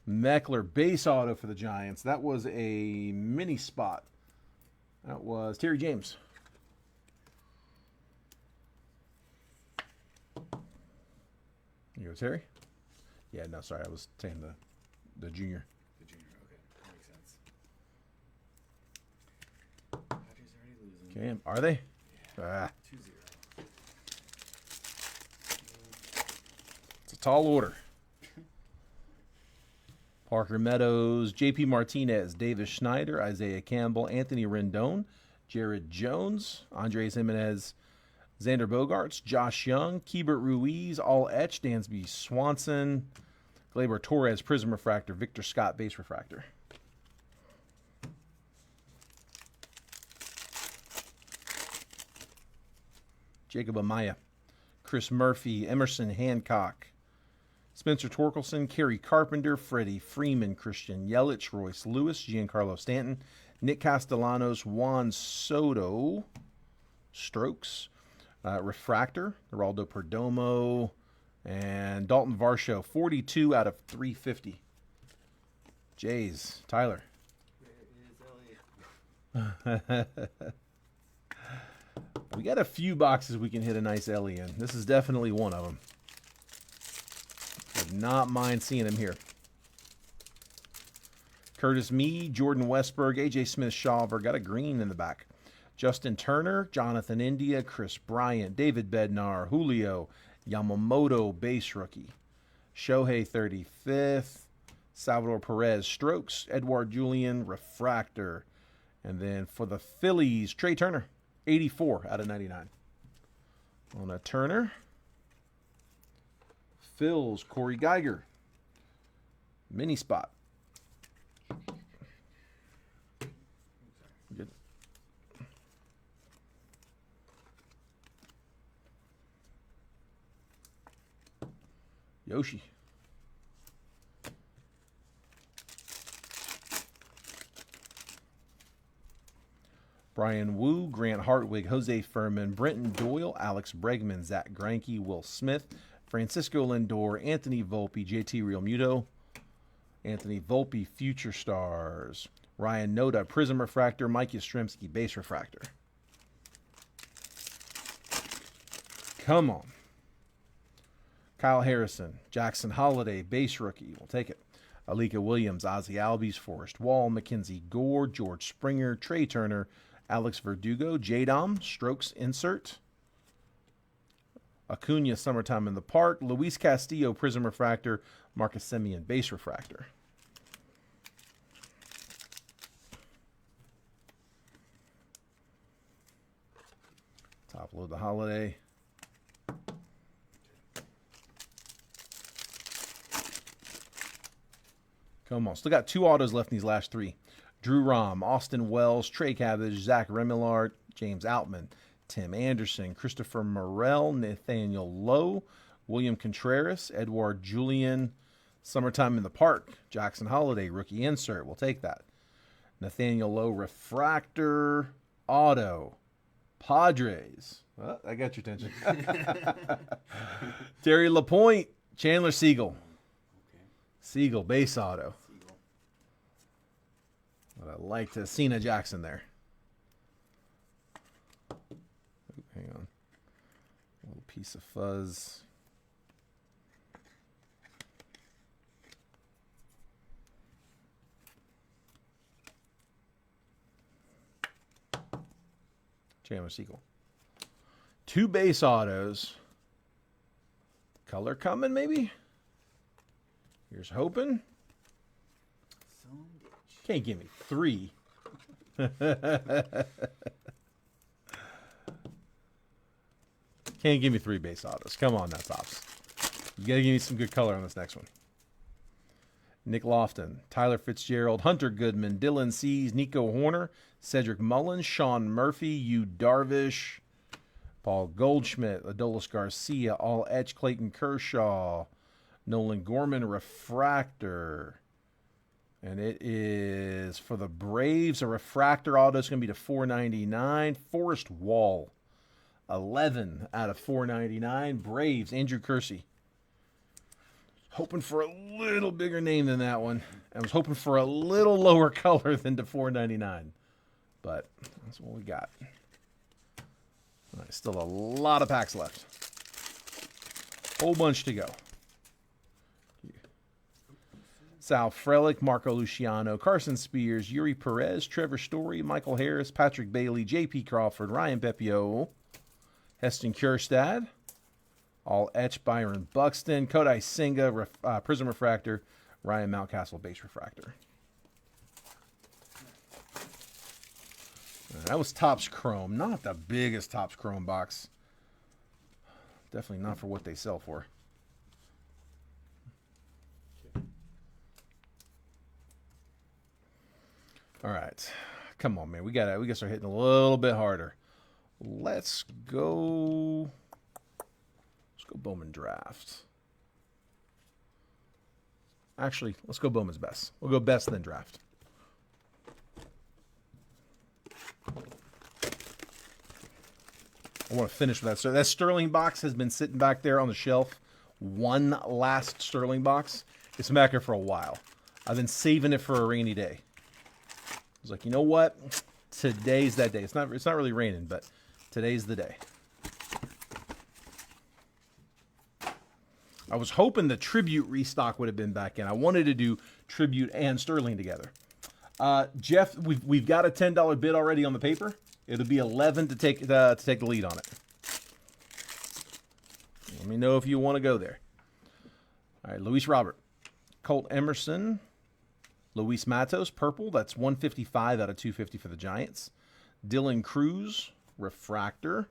Meckler, base auto for the Giants. That was a mini spot. That was Terry James. You go, Terry? Yeah, no, sorry. I was saying the junior. The junior, okay. That makes sense. Padres already losing. Okay, are they? Yeah. 2-0. It's a tall order. Parker Meadows, JP Martinez, Davis Schneider, Isaiah Campbell, Anthony Rendon, Jared Jones, Andres Jimenez, Xander Bogaerts, Josh Young, Keibert Ruiz, all etched, Dansby Swanson, Gleyber Torres, Prism Refractor, Victor Scott, Base Refractor. Jacob Amaya, Chris Murphy, Emerson Hancock, Spencer Torkelson, Kerry Carpenter, Freddie Freeman, Christian Yelich, Royce Lewis, Giancarlo Stanton, Nick Castellanos, Juan Soto, Strokes, Refractor, Geraldo Perdomo, and Dalton Varsho, 42 out of 350. Jays, Tyler. Where is Elliot? We got a few boxes we can hit a nice Ellie in. This is definitely one of them. Would not mind seeing him here. Curtis Mead, Jordan Westberg, AJ Smith-Shawver, got a green in the back. Justin Turner, Jonathan India, Chris Bryant, David Bednar, Julio, Yamamoto, base rookie. Shohei, 35th. Salvador Perez, Strokes. Edouard Julian, refractor. And then for the Phillies, Trey Turner, 84 out of 99. On a Turner. Phil's, Corey Geiger. Mini spot. Good. Yoshi. Brian Wu, Grant Hartwig, Jose Furman, Brenton Doyle, Alex Bregman, Zach Greinke, Will Smith, Francisco Lindor, Anthony Volpe, JT Realmuto, Anthony Volpe, Future Stars, Ryan Noda, Prism Refractor, Mike Yastrzemski, Base Refractor. Come on. Kyle Harrison, Jackson Holiday, Base Rookie. We'll take it. Alika Williams, Ozzie Albies, Forrest Wall, Mackenzie Gore, George Springer, Trey Turner, Alex Verdugo, J-Dom, Strokes insert. Acuna, Summertime in the Park, Luis Castillo, Prism Refractor, Marcus Semien, Base Refractor. Top load the Holiday. Come on. Still got 2 autos left in these last 3. Drew Rom, Austin Wells, Trey Cabbage, Zach Remillard, James Outman, Tim Anderson, Christopher Morel, Nathaniel Lowe, William Contreras, Edouard Julian, Summertime in the Park, Jackson Holiday, rookie insert. We'll take that. Nathaniel Lowe, refractor, auto, Padres. Well, I got your attention. Terry LaPointe, Chandler Siegel. Okay. Siegel, base auto. Siegel. But I like to Cena Jackson there. Ooh, hang on. A little piece of fuzz. Chandler Siegel. 2 base autos. Color coming, maybe? Here's hoping. Some ditch. Can't give me 3. Can't give me 3 base autos. Come on now, Tops. You got to give me some good color on this next one. Nick Lofton, Tyler Fitzgerald, Hunter Goodman, Dylan Cease, Nico Horner, Cedric Mullins, Sean Murphy, Yu Darvish, Paul Goldschmidt, Adolis Garcia, all etch, Clayton Kershaw, Nolan Gorman, refractor. And it is for the Braves, a refractor auto is going to be to 499. Forrest Wall, 11 out of 499. Braves, Andrew Kersey. Hoping for a little bigger name than that one. I was hoping for a little lower color than to 499. But that's what we got. All right, still a lot of packs left. Whole bunch to go. Sal Frelick, Marco Luciano, Carson Spears, Yuri Perez, Trevor Story, Michael Harris, Patrick Bailey, J.P. Crawford, Ryan Pepio, Heston Kjerstad, all etched, Byron Buxton, Kodai Senga, Prism Refractor, Ryan Mountcastle, Base Refractor. That was Topps Chrome. Not the biggest Topps Chrome box. Definitely not for what they sell for. All right. Come on, man. We gotta start hitting a little bit harder. Let's go Bowman draft. Actually, let's go Bowman's best. We'll go best then draft. I want to finish with that. So that Sterling box has been sitting back there on the shelf. One last Sterling box. It's been back here for a while. I've been saving it for a rainy day. I was like, you know what? Today's that day. It's not really raining, but today's the day. I was hoping the Tribute restock would have been back in. I wanted to do Tribute and Sterling together. Jeff, we've got a $10 bid already on the paper. It'll be 11 to take the lead on it. Let me know if you want to go there. All right, Luis Robert, Colt Emerson, Luis Matos, purple. That's 155 out of 250 for the Giants. Dylan Cruz, refractor.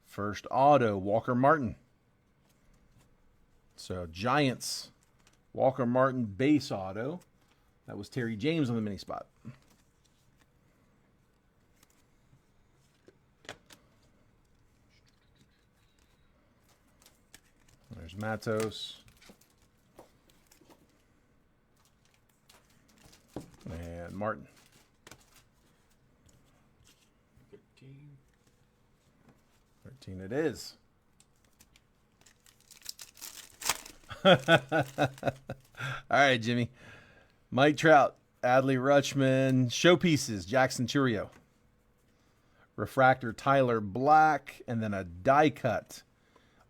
First auto, Walker Martin. So Giants, Walker Martin base auto. That was Terry James on the mini spot. There's Matos. And Martin. 13 it is. All right, Jimmy. Mike Trout, Adley Rutschman, showpieces, Jackson Churio. Refractor, Tyler Black, and then a die cut.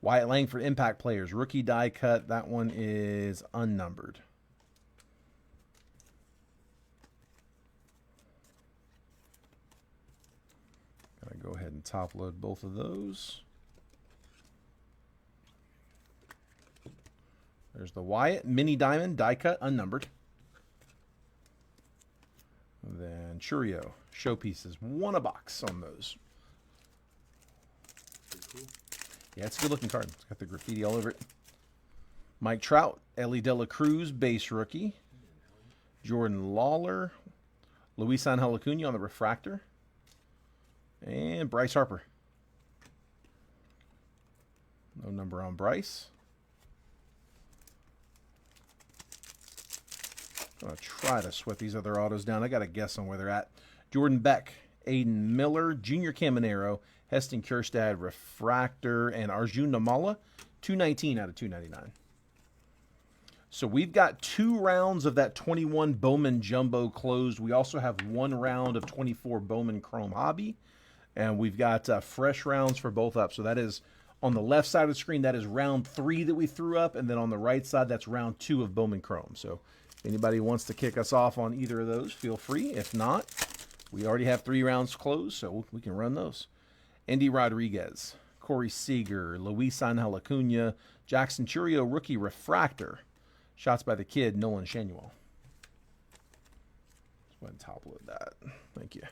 Wyatt Langford, Impact Players, rookie die cut. That one is unnumbered. Gotta go ahead and top load both of those. There's the Wyatt Mini Diamond die cut, unnumbered. And then Churio showpieces, one a box on those. Pretty cool. Yeah, it's a good looking card. It's got the graffiti all over it. Mike Trout, Ellie De La Cruz base rookie. Jordan Lawler, Luis Angel Acuna on the refractor, and Bryce Harper. No number on Bryce. I'm going to try to sweat these other autos down. I got a guess on where they're at. Jordan Beck, Aiden Miller, Junior Caminero, Heston Kjerstad, refractor, and Arjun Namala, 219 out of 299. So we've got 2 rounds of that 21 Bowman Jumbo closed. We also have 1 round of 24 Bowman Chrome Hobby. And we've got fresh rounds for both up. So that is on the left side of the screen, that is round 3 that we threw up. And then on the right side, that's round 2 of Bowman Chrome. So if anybody wants to kick us off on either of those, feel free. If not, we already have 3 rounds closed, so we can run those. Andy Rodriguez, Corey Seager, Luis Angel Acuna, Jackson Churio, rookie refractor. Shots by the kid, Nolan Shanuel. Let's go ahead and top load that. Thank you. That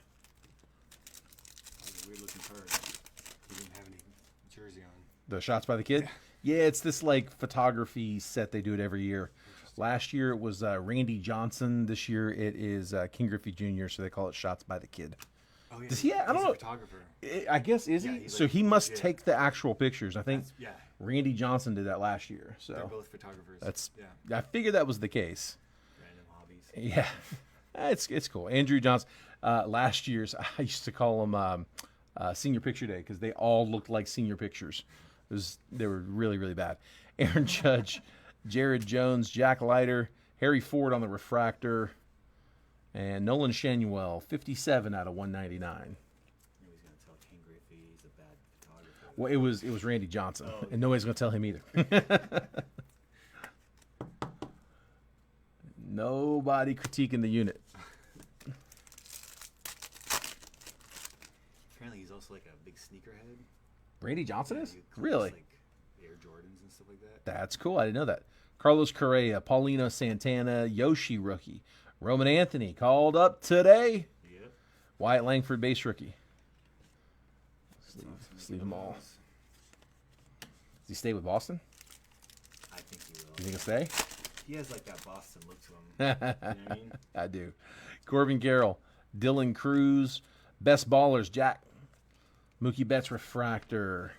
was a weird looking card. He didn't have any jersey on. The Shots by the Kid? Yeah, it's this like photography set. They do it every year. Last year it was Randy Johnson. This year it is King Griffey Jr., so they call it Shots by the Kid. Oh, yeah, Does he? I don't know. A photographer. I guess is Yeah, he? he's So like he must legit. take the actual pictures. I think Yeah, Randy Johnson did that last year. they're So both photographers. that's. yeah, I figured that was the case. random hobbies. Yeah, it's cool. Andrew Johnson. Last year's I used to call them Senior Picture Day because they all looked like senior pictures. They were really really bad. Aaron Judge, Jared Jones, Jack Leiter, Harry Ford on the refractor, and Nolan Shanuel, 57 out of 199. Nobody's gonna tell King Griffey he's a bad photographer. Well, it was Randy Johnson, and nobody's gonna tell him either. Nobody critiquing the unit. Apparently, he's also like a big sneakerhead. Randy Johnson Yeah, is he collects, really. like Air Jordans and stuff like that. That's cool. I didn't know that. Carlos Correa, Paulino Santana, Yoshi rookie, Roman Anthony called up today. Yep. Wyatt Langford, base rookie. Let's leave them all. Does he stay with Boston? I think he will. You think he'll stay? He has like that Boston look to him. You know what I mean? I do. Corbin Carroll, Dylan Cruz, best ballers, Jack. Mookie Betts refractor.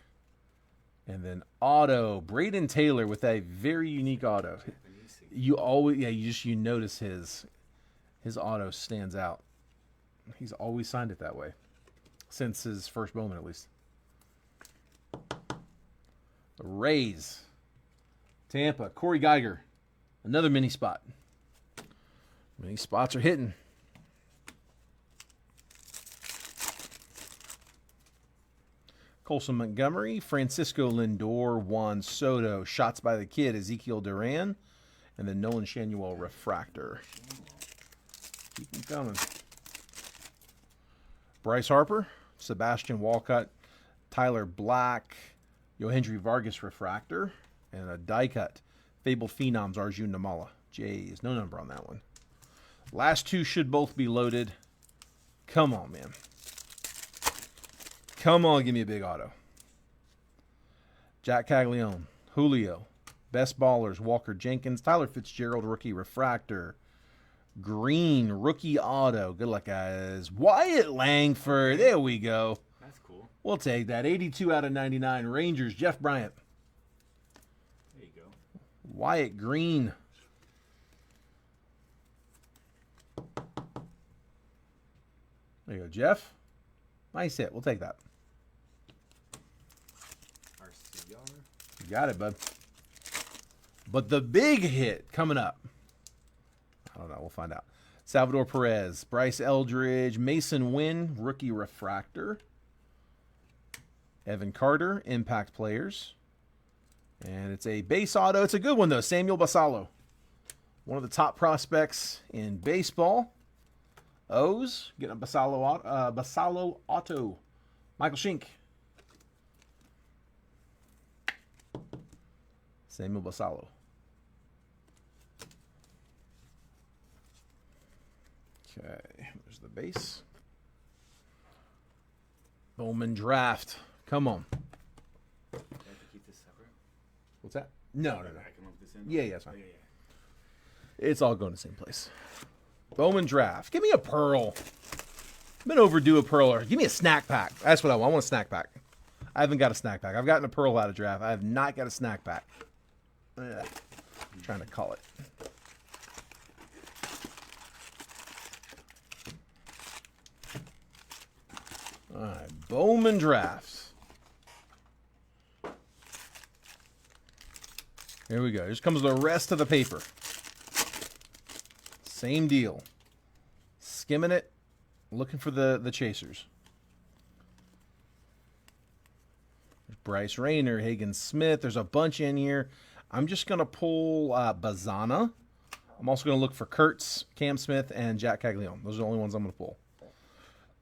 And then auto, Braden Taylor with a very unique auto. You always, you notice his auto stands out. He's always signed it that way. Since his first Bowman, at least. The Rays. Tampa, Corey Geiger. Another mini spot. Mini spots are hitting. Colson Montgomery, Francisco Lindor, Juan Soto, shots by the kid, Ezekiel Duran, and then Nolan Shanuel refractor. Keep them coming. Bryce Harper, Sebastian Walcott, Tyler Black, Yohendry Vargas refractor, and a die cut. Fable Phenoms, Arjun Namala. Jays, no number on that one. Last two should both be loaded. Come on, man. Come on, give me a big auto. Jack Caglione, Julio, best ballers, Walker Jenkins, Tyler Fitzgerald, rookie refractor. Green, rookie auto. Good luck, guys. Wyatt Langford. There we go. That's cool. We'll take that. 82 out of 99. Rangers, Jeff Bryant. There you go. Wyatt Green. There you go, Jeff. Nice hit. We'll take that. RCR. You got it, bud. But the big hit coming up. I don't know. We'll find out. Salvador Perez, Bryce Eldridge, Mason Wynn, rookie refractor. Evan Carter, impact players. And it's a base auto. It's a good one, though. Samuel Basallo. One of the top prospects in baseball. O's, getting a Basallo auto. Michael Shink. Samuel Basallo. Okay, there's the base. Bowman draft. Come on. Do I have to keep this separate? What's that? No. I can lump this in? Yeah, it's fine. Yeah. It's all going to the same place. Bowman draft. Give me a pearl. I've been overdue a pearl. Or give me a snack pack. That's what I want. I want a snack pack. I haven't got a snack pack. I've gotten a pearl out of draft. I have not got a snack pack. Ugh. I'm trying to call it. All right, Bowman drafts. Here we go. Here comes the rest of the paper. Same deal. Skimming it, looking for the chasers. There's Bryce Rayner, Hagen Smith. There's a bunch in here. I'm just going to pull Bazana. I'm also going to look for Kurtz, Cam Smith, and Jack Caglione. Those are the only ones I'm going to pull.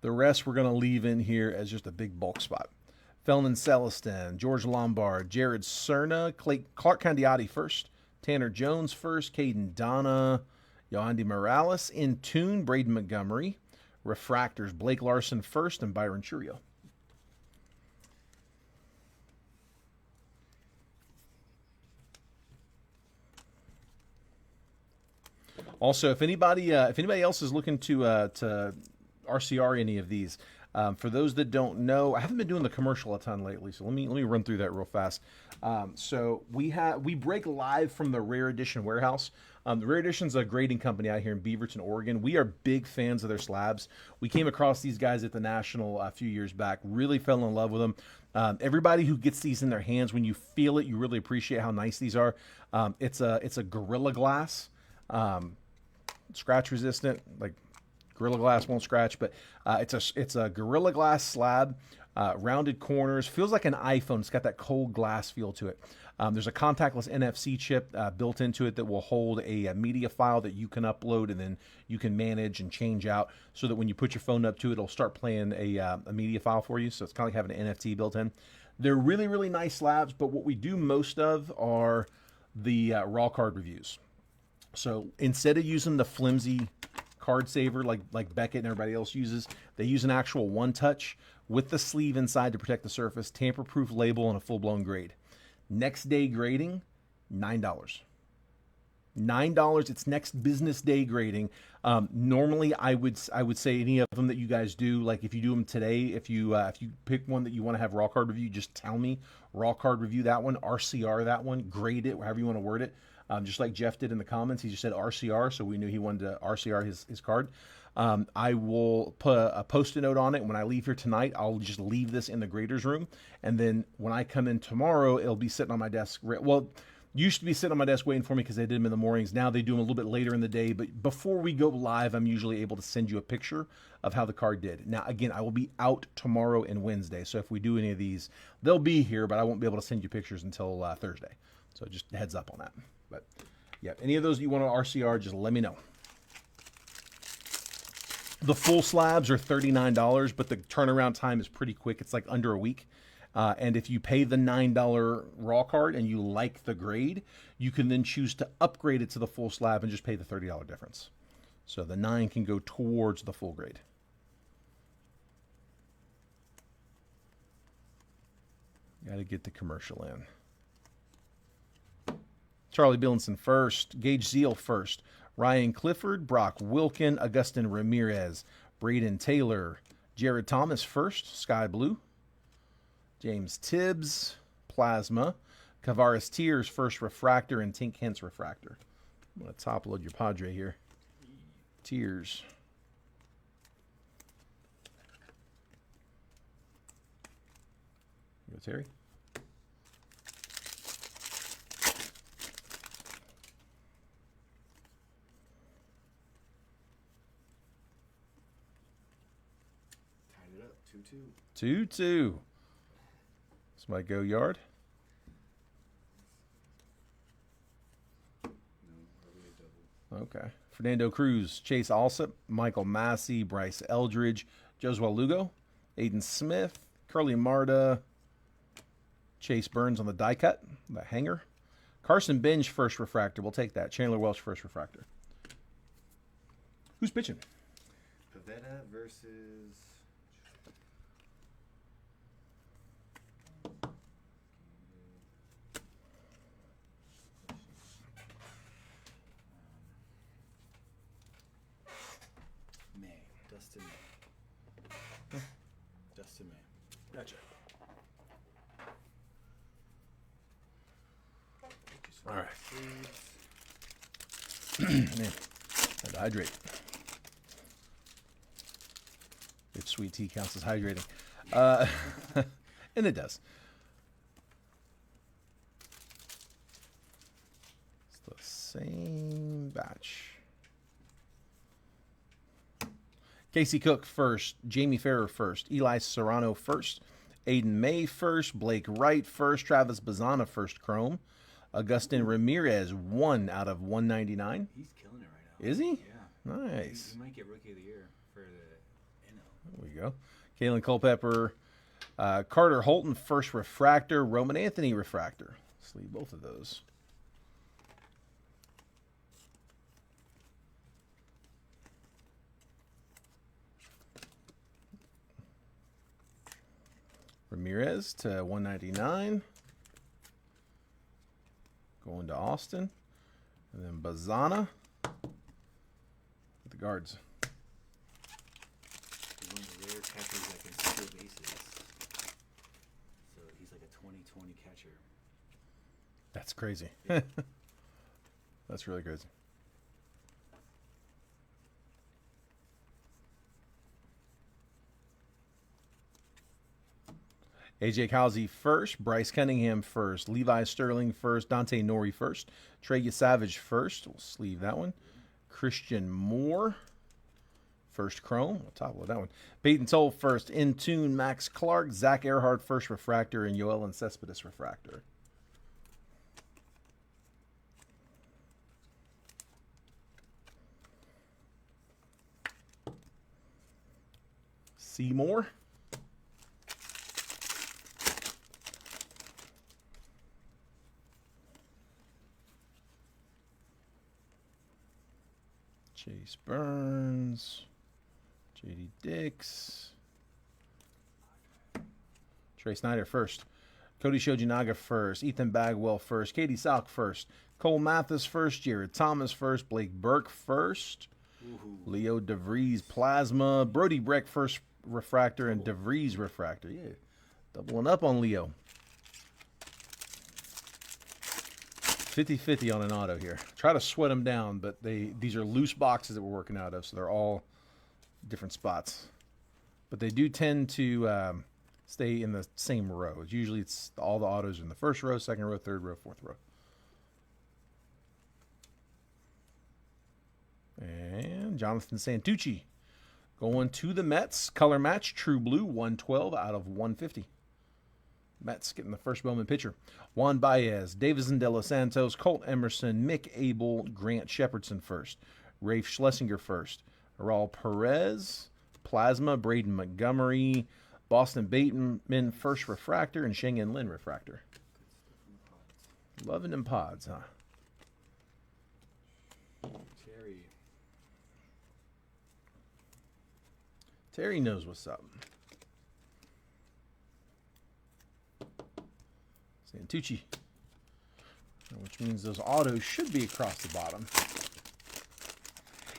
The rest we're going to leave in here as just a big bulk spot. Felton Celestin, George Lombard, Jared Cerna, Clark Candiati first, Tanner Jones first, Caden Donna, Yohandy Morales, in tune, Braden Montgomery, refractors, Blake Larson first, and Byron Churio. Also, if anybody else is looking to RCR any of these, for those that don't know, I haven't been doing the commercial a ton lately, so let me run through that real fast. So we break live from the Rare Edition warehouse. The Rare Edition's a grading company out here in Beaverton, Oregon. We are big fans of their slabs. We came across these guys at the National a few years back. Really fell in love with them. Everybody who gets these in their hands, when you feel it, you really appreciate how nice these are. It's a Gorilla Glass, scratch resistant, like Gorilla Glass won't scratch, but it's a Gorilla Glass slab, rounded corners, feels like an iPhone. It's got that cold glass feel to it. There's a contactless NFC chip built into it that will hold a media file that you can upload and then you can manage and change out so that when you put your phone up to it, it'll start playing a media file for you. So it's kind of like having an NFT built in. They're really, really nice slabs, but what we do most of are the raw card reviews. So instead of using the flimsy card saver like Beckett and everybody else uses. They use an actual one touch with the sleeve inside to protect the surface, tamper proof label, and a full blown grade. Next day grading, $9. $9. It's next business day grading. Normally, I would say any of them that you guys do, like if you do them today, if you pick one that you want to have raw card review, just tell me. Raw card review that one, RCR that one, grade it, however you want to word it. Just like Jeff did in the comments, he just said RCR, so we knew he wanted to RCR his card. I will put a post-it note on it. When I leave here tonight, I'll just leave this in the graders room, and then when I come in tomorrow, it'll be sitting on my desk. Well, used to be sitting on my desk waiting for me because they did them in the mornings. Now they do them a little bit later in the day. But before we go live, I'm usually able to send you a picture of how the card did. Now, again, I will be out tomorrow and Wednesday. So if we do any of these, they'll be here, but I won't be able to send you pictures until Thursday. So just heads up on that. But yeah, any of those you want to RCR, just let me know. The full slabs are $39, but the turnaround time is pretty quick. It's like under a week. And if you pay the $9 raw card and you like the grade, you can then choose to upgrade it to the full slab and just pay the $30 difference. So the $9 can go towards the full grade. Got to get the commercial in. Charlie Billinson first, Gage Zeal first, Ryan Clifford, Brock Wilkin, Augustin Ramirez, Braden Taylor, Jared Thomas first, Sky Blue, James Tibbs, Plasma, Kavaris Tears, first refractor, and Tink Hintz refractor. I'm going to top load your Padre here. Tears. You go, Terry. Tied it up, 2-2. 2-2. Somebody go yard. No, probably a double. Okay. Fernando Cruz, Chase Alsop, Michael Massey, Bryce Eldridge, Josué Lugo, Aiden Smith, Curly Marta, Chase Burns on the die cut, the hanger. Carson Benj, first refractor. We'll take that. Chandler Welsh, first refractor. Who's pitching? Pavetta versus... Dustin May. Dustin May. Gotcha. All right. Man, had to hydrate. If sweet tea counts as hydrating. And it does. It's the same batch. Casey Cook first, Jamie Farrer first, Eli Serrano first, Aiden May first, Blake Wright first, Travis Bazana first chrome, Augustin Ramirez 1 out of 199. He's killing it right now. Is he? Yeah. Nice. He might get Rookie of the Year for the NL. There we go. Kalen Culpepper, Carter Holton first refractor, Roman Anthony refractor. Let's leave both of those. Ramirez to 199. Going to Austin. And then Bazana with the guards. He's one of the rare catchers that can steal bases. So he's like a 2020 catcher. That's crazy. Yeah. That's really crazy. AJ Cowsey first, Bryce Cunningham first, Levi Sterling first, Dante Nori first, Trey Savage first. We'll sleeve that one. Christian Moore first chrome. We'll top load that one. Peyton Toll first, Intune Max Clark, Zach Earhart first refractor, and Yoel and Cespedes refractor. Seymour. Chase Burns. J.D. Dix. Trey Snyder first. Cody Shojinaga first. Ethan Bagwell first. Katie Salk first. Cole Mathis first. Jared Thomas first. Blake Burke first. Leo DeVries Plasma. Brody Breck first refractor and DeVries refractor. Yeah, doubling up on Leo. 50-50 on an auto here. Try to sweat them down, but these are loose boxes that we're working out of, so they're all different spots. But they do tend to stay in the same row. Usually it's all the autos in the first row, second row, third row, fourth row. And Jonathan Santucci going to the Mets. Color match, True Blue, 112 out of 150. Mets getting the first Bowman pitcher. Juan Baez, Davison De Los Santos, Colt Emerson, Mick Abel, Grant Shepardson first. Rafe Schlesinger first. Raul Perez, Plasma, Braden Montgomery, Boston Bateman first refractor, and Shengen Lin refractor. Loving them pods, huh? Terry knows what's up. Santucci. Which means those autos should be across the bottom.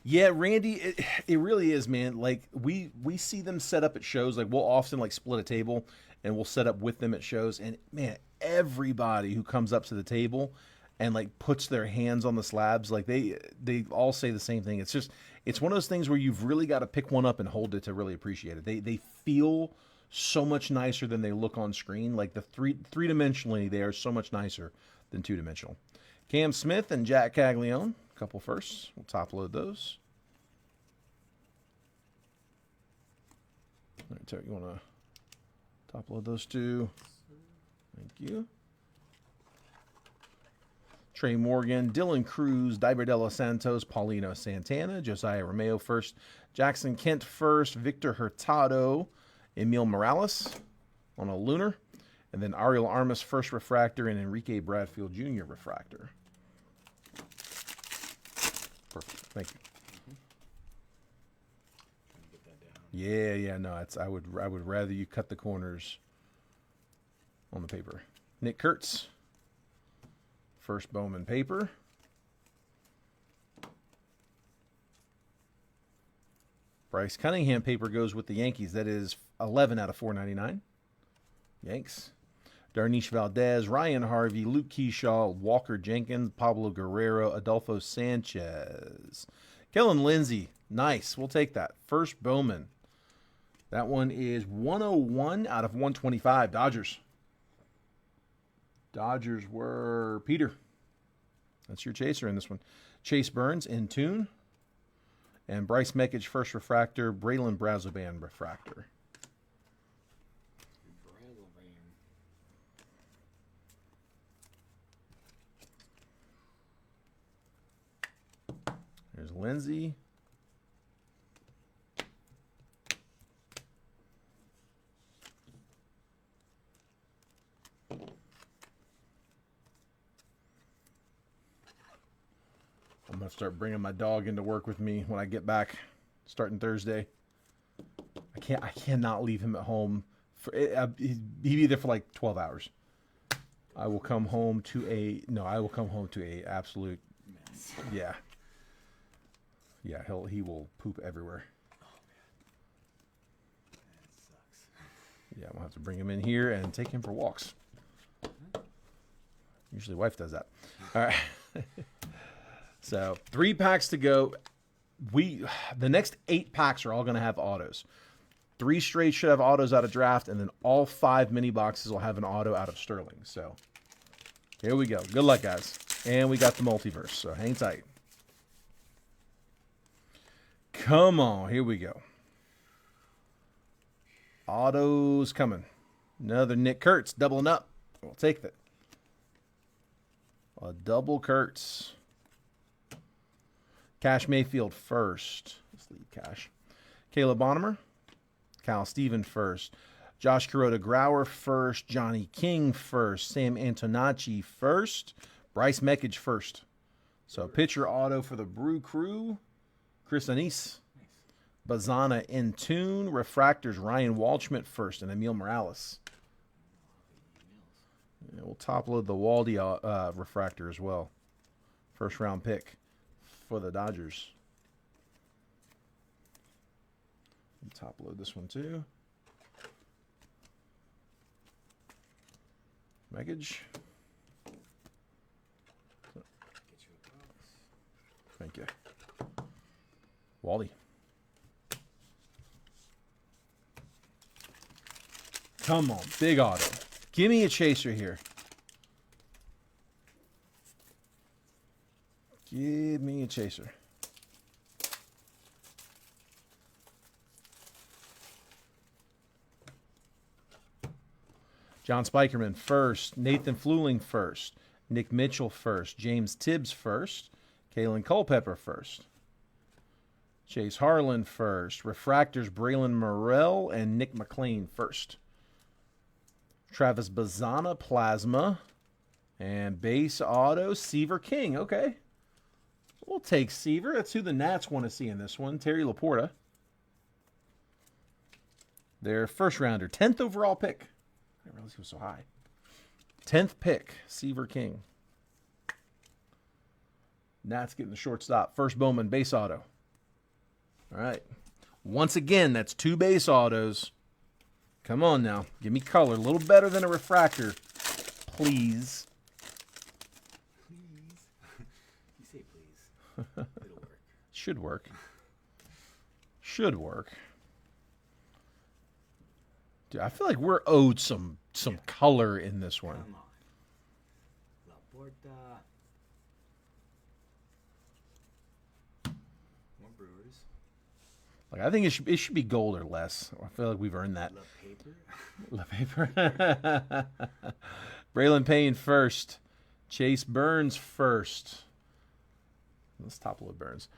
Yeah, Randy, it really is, man. Like, we see them set up at shows. Like, we'll often, like, split a table, and we'll set up with them at shows. And, man, everybody who comes up to the table and, like, puts their hands on the slabs, like, they all say the same thing. It's just, it's one of those things where you've really got to pick one up and hold it to really appreciate it. They feel so much nicer than they look on screen. Like, the three-dimensionally, they are so much nicer than two-dimensional. Cam Smith and Jack Caglione, a couple firsts. We'll top load those. All right, Terry, you want to top load those two? Thank you. Trey Morgan, Dylan Cruz, Diver De Los Santos, Paulino Santana, Josiah Romeo first, Jackson Kent first, Victor Hurtado, Emil Morales on a lunar, and then Ariel Armas first refractor and Enrique Bradfield Jr. refractor. Perfect. Thank you. Get that down. Yeah, no, I would rather you cut the corners on the paper. Nick Kurtz, first Bowman paper. Bryce Cunningham paper goes with the Yankees. That is 11 out of 499. Yanks. Darnish Valdez, Ryan Harvey, Luke Keyshaw, Walker Jenkins, Pablo Guerrero, Adolfo Sanchez. Kellen Lindsey, nice. We'll take that. First Bowman. That one is 101 out of 125. Dodgers. Dodgers were Peter. That's your chaser in this one. Chase Burns in tune. And Bryce Mekich first refractor. Braylon Brazoban refractor. There's Lindsay. I'm going to start bringing my dog into work with me when I get back starting Thursday. I cannot leave him at home. He'd be there for like 12 hours. I will come home to a absolute Mess. yeah. Yeah, he will poop everywhere. Oh man, that sucks. Yeah, we'll have to bring him in here and take him for walks. Usually wife does that. All right. So 3 packs to go. The next 8 packs are all going to have autos. 3 straight should have autos out of draft, and then all 5 mini boxes will have an auto out of Sterling. So here we go. Good luck, guys. And we got the multiverse, so hang tight. Come on, here we go. Autos coming. Another Nick Kurtz doubling up. We'll take that. A double Kurtz. Cash Mayfield first. Let's leave Cash. Caleb Bonnemer. Cal Steven first. Josh Kuroda Grauer first. Johnny King first. Sam Antonacci first. Bryce Mekich first. So pitcher auto for the Brew Crew. Chris Anise. Nice. Bazana in tune. Refractors Ryan Walshman first and Emil Morales. Yeah, we'll top load the Waldy refractor as well. First round pick for the Dodgers. Top load this one too. Meggage. Get you a box. Thank you. Waldy. Come on, big auto. Give me a chaser here. Give me a chaser. John Spikerman first. Nathan Fluling first. Nick Mitchell first. James Tibbs first. Kalen Culpepper first. Chase Harlan first. Refractors Braylon Morrell and Nick McLean first. Travis Bazana Plasma. And base auto Seaver King. Okay. We'll take Seaver. That's who the Nats want to see in this one. Terry Laporta. Their first rounder. 10th overall pick. I didn't realize he was so high. 10th pick, Seaver King. Nats getting the shortstop. First Bowman, base auto. All right. Once again, that's 2 base autos. Come on now. Give me color. A little better than a refractor. Please. Please. You say please. It'll work. Should work. Should work. Dude, I feel like we're owed some color in this one. Come on. Laporta. More Brewers. Like I think it should be gold or less. I feel like we've earned that. La La Paper. paper. Braylon Payne first. Chase Burns first. Let's top load Burns.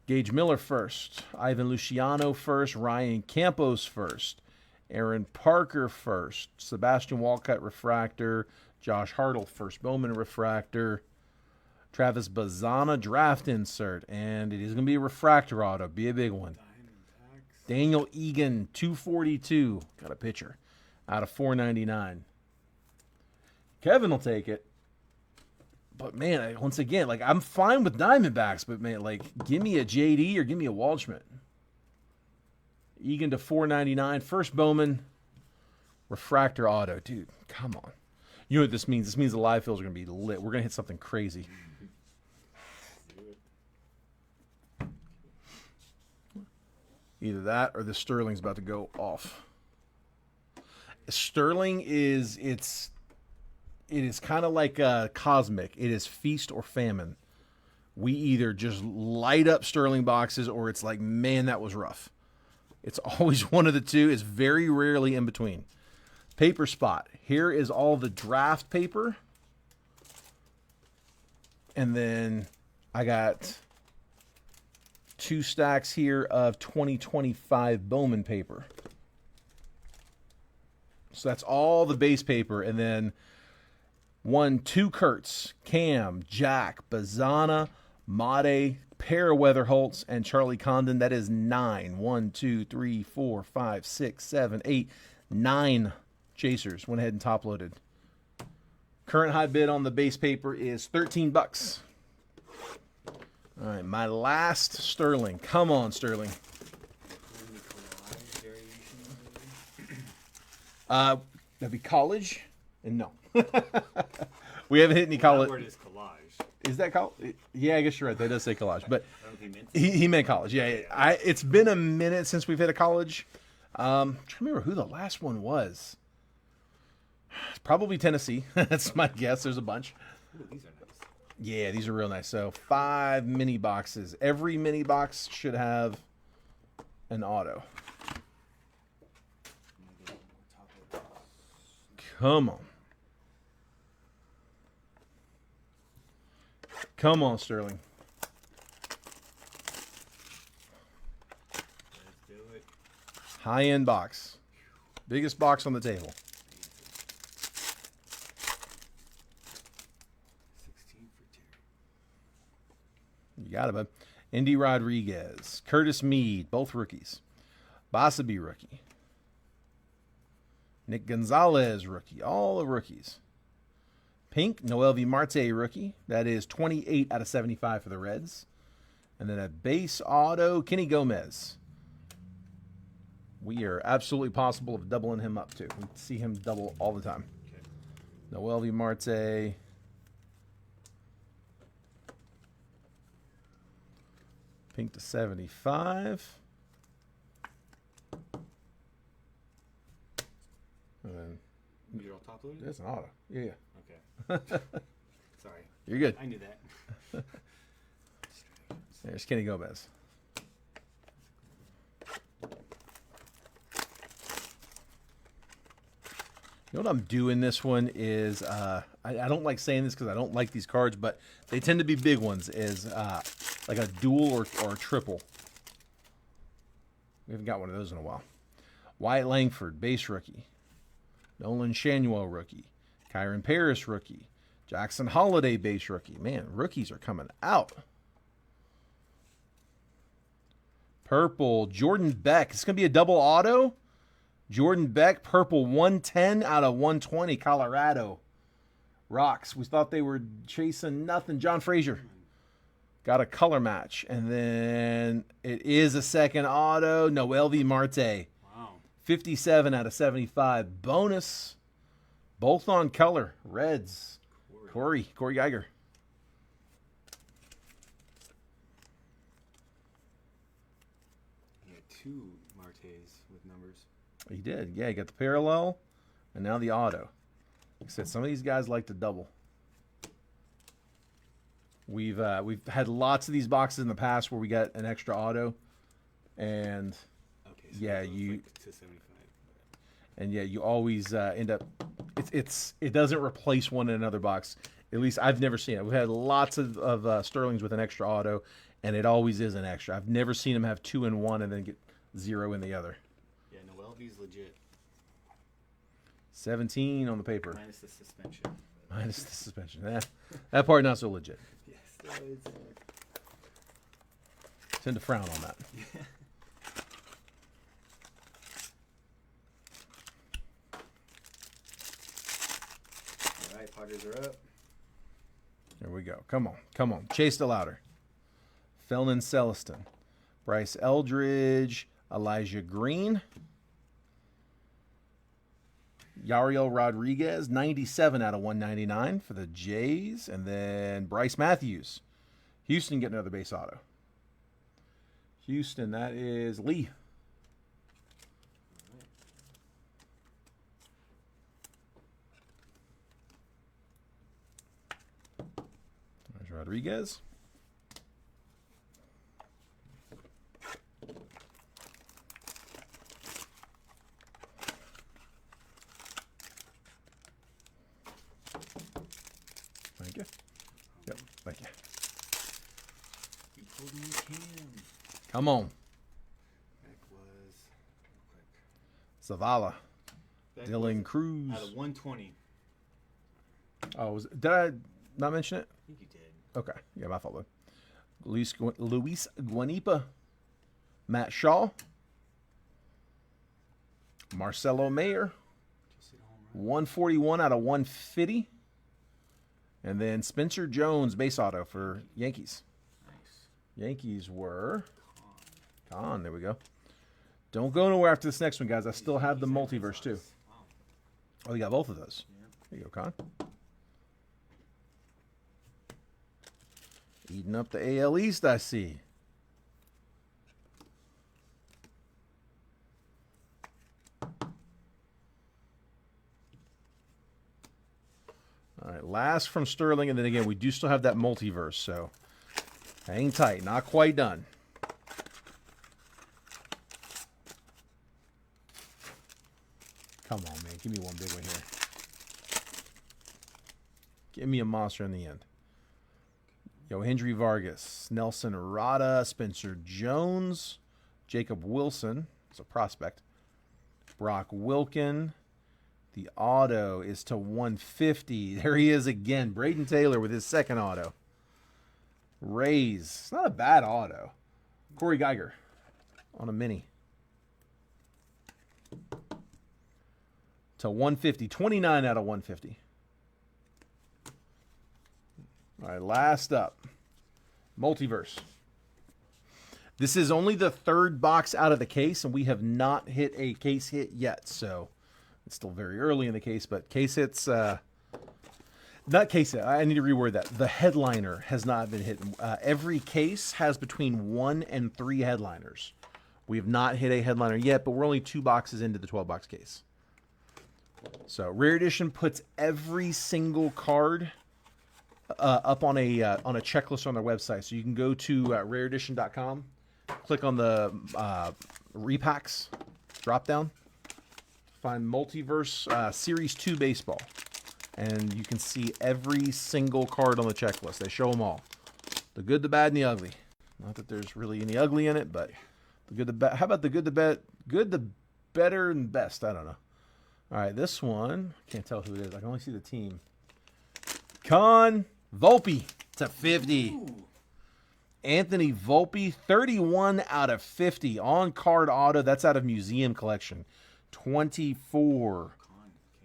Gage Miller first. Ivan Luciano first. Ryan Campos first. Aaron Parker first. Sebastian Walcott refractor. Josh Hartle first Bowman refractor. Travis Bazana draft insert. And it is going to be a refractor auto. Be a big one. Diamondbacks. Daniel Egan 242. Got a pitcher out of 499. Kevin will take it. But man, once again, like I'm fine with Diamondbacks, but man, like give me a JD or give me a Waldschmidt. Egan to 499. First Bowman. Refractor auto. Dude, come on. You know what this means? This means the live fields are going to be lit. We're going to hit something crazy. Either that or the Sterling's about to go off. Sterling it is kind of like cosmic. It is feast or famine. We either just light up Sterling boxes or it's like, man, that was rough. It's always one of the two. It's very rarely in between. Paper spot. Here is all the draft paper. And then I got 2 stacks here of 2025 Bowman paper. So that's all the base paper. And then 2 Kurtz, Cam, Jack, Bazana, Made, pair of Weatherholtz, and Charlie Condon. That is 9. 1, 2, 3, 4, 5, 6, 7, 8, 9 chasers. Went ahead and top loaded. Current high bid on the base paper is $13. All right, my last Sterling. Come on, Sterling. That'd be college, and no. We haven't hit any college. That word is collage. Is that college? Yeah, I guess you're right. That does say college, but I don't think he meant he meant college. Yeah, it's been a minute since we've hit a college. I'm trying to remember who the last one was. It's probably Tennessee. That's my guess. There's a bunch. Ooh, these are nice. Yeah, these are real nice. So 5 mini boxes. Every mini box should have an auto. Come on. Come on, Sterling. Let's do it. High-end box. Biggest box on the table. 16 for Terry. You got it, bud. Indy Rodriguez, Curtis Mead, both rookies. Basabe, rookie. Nick Gonzalez, rookie. All the rookies. Pink, Noel V. Marte, rookie. That is 28 out of 75 for the Reds. And then a base auto, Kenny Gomez. We are absolutely possible of doubling him up, too. We see him double all the time. Okay. Noel V. Marte. Pink to 75. And then You're all top loaded? there's an auto. Yeah. Okay. Sorry. You're good. I knew that. There's Kenny Gomez. You know what I'm doing this one is, I don't like saying this because I don't like these cards, but they tend to be big ones, is like a dual or a triple. We haven't got one of those in a while. Wyatt Langford, base rookie. Nolan Shanuel, rookie. Kyron Paris, rookie. Jackson Holiday, base rookie. Man, rookies are coming out. Purple, Jordan Beck. It's going to be a double auto. Jordan Beck, purple, 110 out of 120, Colorado. Rocks. We thought they were chasing nothing. John Frazier got a color match. And then it is a second auto. Noel V. Marte. Wow. 57 out of 75. Bonus. Both on color. Reds. Corey Geiger. He had 2 Martes with numbers. He did. Yeah, he got the parallel and now the auto. Like I said, some of these guys like to double. We've had lots of these boxes in the past where we got an extra auto, and Okay. So yeah, it goes, you like, to 75. and yeah, you always end up. It doesn't replace one in another box. At least I've never seen it. We've had lots of Sterlings with an extra auto, and it always is an extra. I've never seen them have 2 in one and then get 0 in the other. Yeah, Noel V's legit. 17 on the paper. Minus the suspension. Minus the suspension. That part not so legit. Yes, that is. Tend to frown on that. All right, Padres are up. There we go. Come on. Chase the louder. Felton Celestin. Bryce Eldridge. Elijah Green. Yariel Rodriguez, 97 out of 199 for the Jays. And then Bryce Matthews. Houston getting another base auto. Houston, that is Lee. There's Rodriguez. Thank you. Yep, thank you. You told me you can. Come on. Beck was real quick. Zavala. Beck Dylan was Cruz. out of 120. Oh, did I not mention it? I think you did. Okay. Yeah, my fault. Bud. Luis Guanipa. Matt Shaw. Marcelo Mayer. Just hit a home run. 141 out of 150. And then Spencer Jones, base auto for Yankees. Nice. Yankees were Con. There we go. Don't go nowhere after this next one, guys. I still have the multiverse, too. Wow. Oh, you got both of those. Yeah. There you go, Con. Eating up the AL East, I see. All right, last from Sterling, and then again, we do still have that multiverse, so hang tight. Not quite done. Come on, man. Give me one big one here. Give me a monster in the end. Yohendry Vargas, Nelson Rada, Spencer Jones, Jacob Wilson. It's a prospect. Brock Wilkin. The auto is to 150. There he is again. Braden Taylor with his second auto. Rays. It's not a bad auto. Corey Geiger on a mini. To 150. 29 out of 150. All right, last up. Multiverse. This is only the third box out of the case, and we have not hit a case hit yet. So it's still very early in the case, but case hits... not case hit. I need to reword that. The headliner has not been hit. Every case has between 1 and 3 headliners. We have not hit a headliner yet, but we're only 2 boxes into the 12-box case. So Rare Edition puts every single card up on a checklist on their website. So you can go to rareedition.com, click on the repacks drop down, find Multiverse Series 2 Baseball, and you can see every single card on the checklist. They show them all. The good, the bad, and the ugly. Not that there's really any ugly in it, but the good, the bad. How about the good, the bad, good, the better, and best? I don't know. All right, this one, can't tell who it is. I can only see the team. Con Volpe to 50. Ooh. Anthony Volpe, 31 out of 50. On-card auto. That's out of Museum Collection. 24.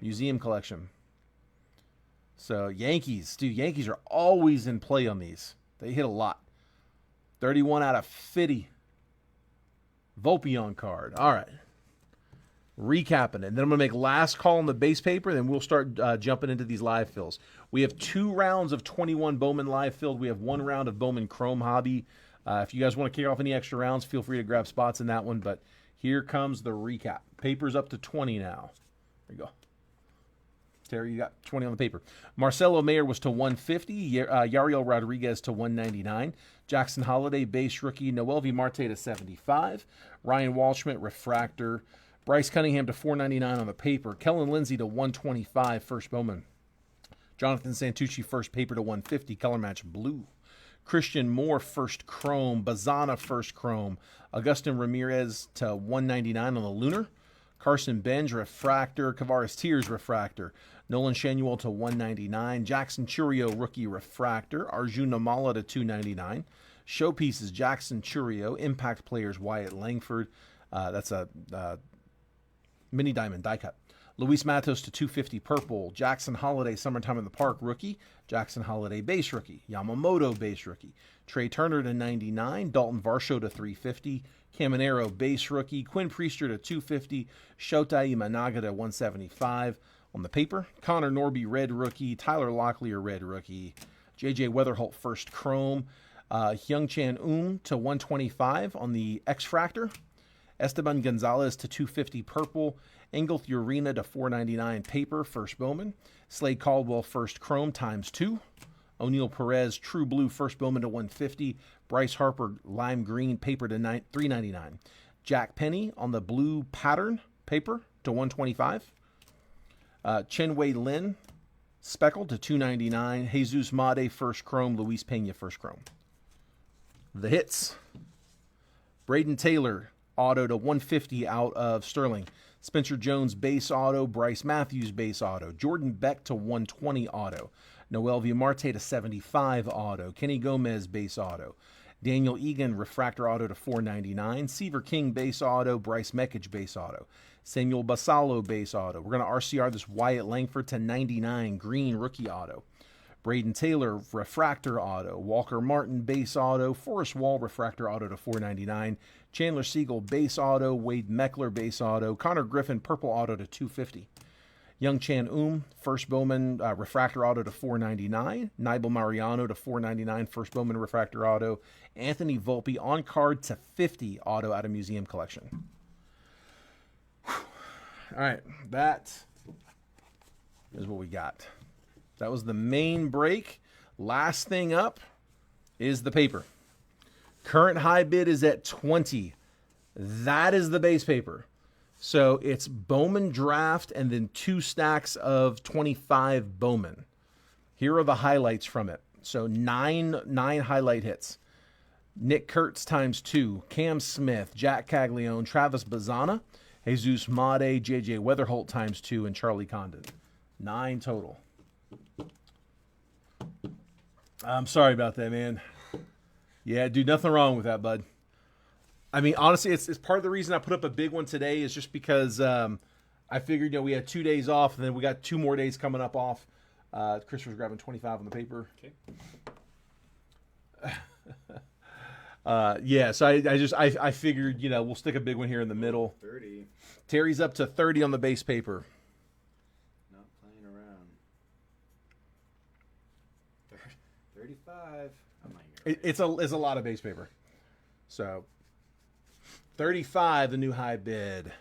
Museum Collection. So, Yankees. Dude, Yankees are always in play on these. They hit a lot. 31 out of 50. Volpe on card. All right. Recapping it. And then I'm going to make last call on the base paper, then we'll start jumping into these live fills. We have 2 rounds of 21 Bowman live filled. We have 1 round of Bowman Chrome Hobby. If you guys want to kick off any extra rounds, feel free to grab spots in that one. But here comes the recap. Paper's up to 20 now. There you go. Terry, you got 20 on the paper. Marcelo Mayer was to 150. Yariel Rodriguez to 199. Jackson Holiday, base rookie. Noel V. Marte to 75. Ryan Walschmidt, refractor. Bryce Cunningham to 499 on the paper. Kellen Lindsey to 125, first Bowman. Jonathan Santucci, first paper to 150, color match blue. Christian Moore, first chrome. Bazana, first chrome. Augustin Ramirez to 199 on the lunar. Carson Benj, refractor. Kavaris Tears, refractor. Nolan Shanuel to 199. Jackson Churio, rookie, refractor. Arjun Namala to 299. Showpieces, Jackson Churio. Impact players, Wyatt Langford. That's a mini diamond die cut. Luis Matos to 250 purple. Jackson Holiday, Summertime in the Park rookie. Jackson Holiday base rookie. Yamamoto base rookie. Trey Turner to 99. Dalton Varsho to 350. Caminero base rookie. Quinn Priester to 250. Shota Imanaga to 175 on the paper. Connor Norby red rookie. Tyler Locklear red rookie. JJ Weatherholt first chrome. Hyung Chan to 125 on the X-Fractor. Esteban Gonzalez to 250 purple. Engel Urena to 499 paper, first Bowman. Slade Caldwell, first chrome, ×2. O'Neill Perez, true blue, first Bowman to 150. Bryce Harper, lime green, paper to 399. Jack Penny on the blue pattern, paper to 125. Chen Wei Lin, speckled to 299. Jesus Made, first chrome. Luis Pena, first chrome. The hits. Braden Taylor, auto to 150 out of Sterling. Spencer Jones, base auto. Bryce Matthews, base auto. Jordan Beck to 120 auto. Noel Villamarte to 75 auto. Kenny Gomez, base auto. Daniel Egan, refractor auto to 499. Seaver King, base auto. Bryce Mekich, base auto. Samuel Basalo, base auto. We're going to RCR this Wyatt Langford to 99, green rookie auto. Braden Taylor, refractor auto. Walker Martin, base auto. Forrest Wall, refractor auto to 499. Chandler Siegel, base auto. Wade Meckler, base auto. Connor Griffin, purple auto to 250. Young Chan first Bowman, refractor auto to 499. Nibel Mariano to 499, first Bowman, refractor auto. Anthony Volpe, on card to 50, auto out of Museum Collection. Whew. All right, that is what we got. That was the main break. Last thing up is the paper. Current high bid is at 20. That is the base paper. So it's Bowman draft and then 2 stacks of 25 Bowman. Here are the highlights from it. So nine highlight hits. Nick Kurtz ×2. Cam Smith, Jack Caglione, Travis Bazana, Jesus Made, JJ Weatherholt ×2, and Charlie Condon. 9 total. I'm sorry about that, man. Yeah, dude, nothing wrong with that, bud. I mean, honestly, it's part of the reason I put up a big one today is just because I figured, we had 2 days off, and then we got 2 more days coming up off. Christopher's grabbing 25 on the paper. Okay. Yeah, so I figured, we'll stick a big one here in the middle. 30. Terry's up to 30 on the base paper. Not playing around. 35. I'm not even It's a lot of base paper. So 35, the new high bid.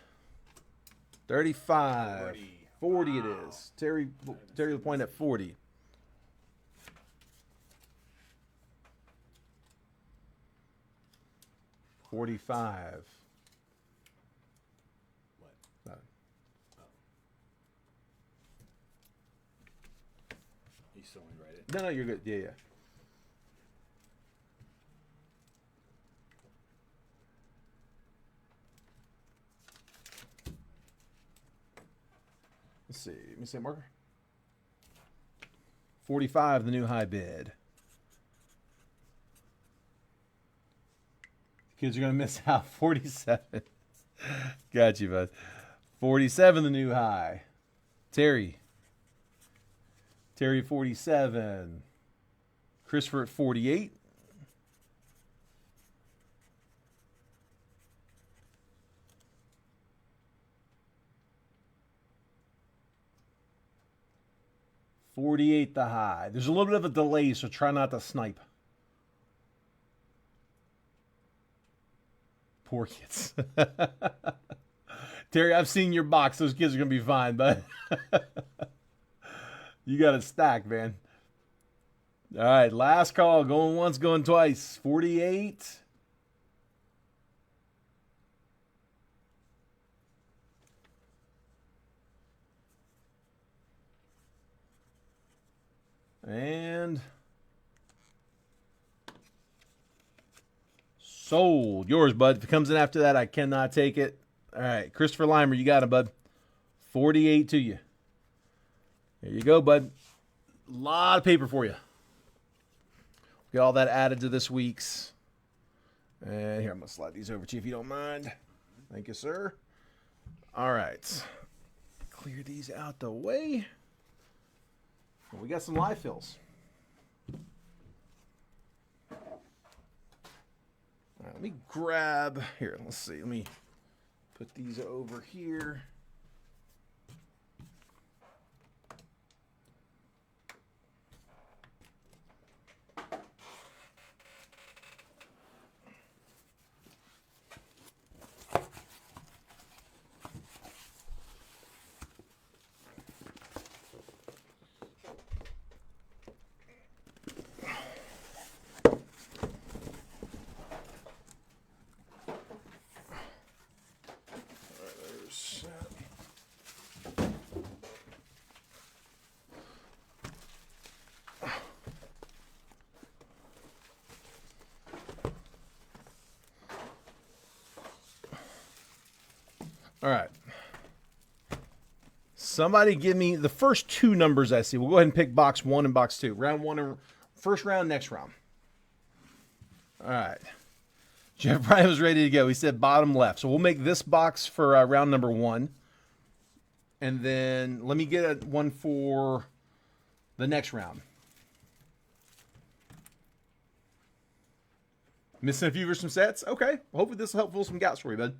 35. 40 it is. Terry the point at 40. $45. What? No. Oh. You still want to write it? No, you're good. Yeah. Let's see. Let me see a marker. 45, the new high bid. Kids are going to miss out. 47. Got you, bud. 47, the new high. Terry 47. Christopher at 48. $48 the high. There's a little bit of a delay, so try not to snipe. Poor kids. Terry, I've seen your box. Those kids are going to be fine, bud. You got it stacked, man. All right, last call. Going once, going twice. 48. And sold. Yours, bud. If it comes in after that, I cannot take it. All right, Christopher Limer, you got it, bud. 48 to you. There you go, bud. A lot of paper for you. Get all that added to this week's. And here, I'm going to slide these over to you if you don't mind. Thank you, sir. All right. Clear these out the way. We got some live fills. All right, let me grab here. Let's see. Let me put these over here. All right. Somebody give me the first 2 numbers I see. We'll go ahead and pick box 1 and box 2. Round 1 and first round, next round. All right. Jeff Bryan was ready to go. He said bottom left. So we'll make this box for round number 1. And then let me get one for the next round. Missing a few for some sets? Okay. Well, hopefully this will help fill some gaps for you, bud.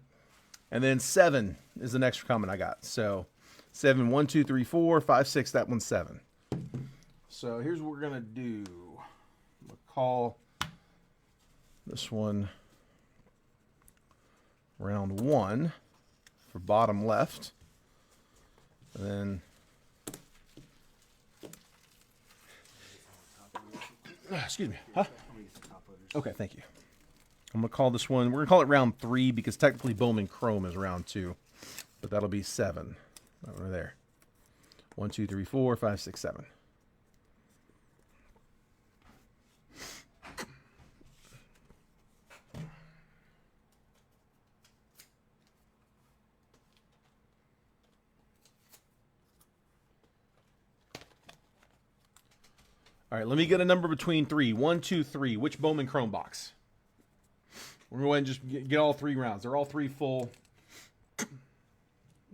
And then 7 is the next comment I got. So 7, 1, 2, 3, 4, 5, 6. That one's 7. So here's what we're going to do. I'm going to call this one round 1 for bottom left. And then, excuse me. Huh? Okay, thank you. I'm going to call this one, we're going to call it round 3 because technically Bowman Chrome is round 2. But that'll be 7 over there. 1, 2, 3, 4, 5, 6, 7. All right, let me get a number between 3. 1, 2, 3. Which Bowman Chrome box? We're going to go ahead and just get all 3 rounds. They're all 3 full.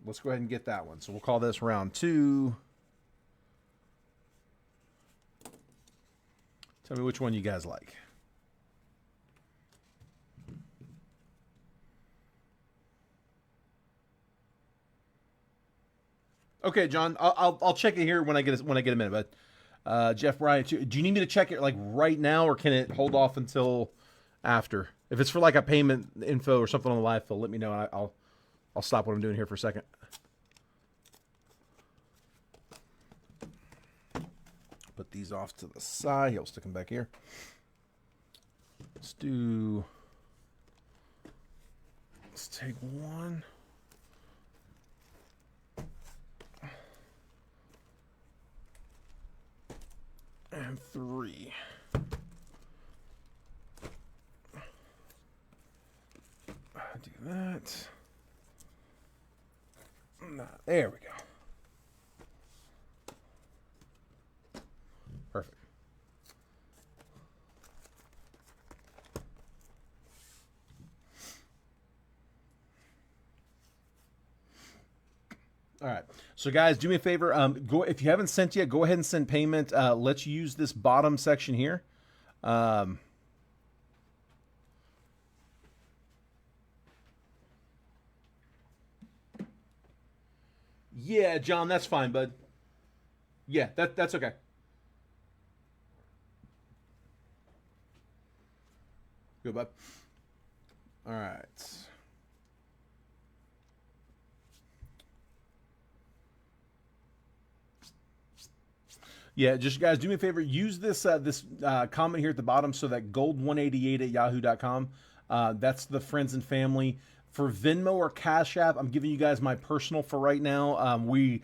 Let's go ahead and get that one. So we'll call this round 2. Tell me which one you guys like. Okay, John, I'll check it here when I get a minute. But Jeff Bryant, do you need me to check it like right now, or can it hold off until after? If it's for like a payment info or something on the live fill, let me know. And I'll stop what I'm doing here for a second. Put these off to the side. He'll stick them back here. Let's take 1. And 3. Do that. There we go. Perfect. All right. So, guys, do me a favor. Go if you haven't sent yet, go ahead and send payment. Let's use this bottom section here. Yeah, John, that's fine, bud. Yeah, that's okay. Good, bud. All right. Yeah, just guys, do me a favor. Use this comment here at the bottom, so that gold188 at yahoo.com. That's the friends and family. For Venmo or Cash App, I'm giving you guys my personal for right now. We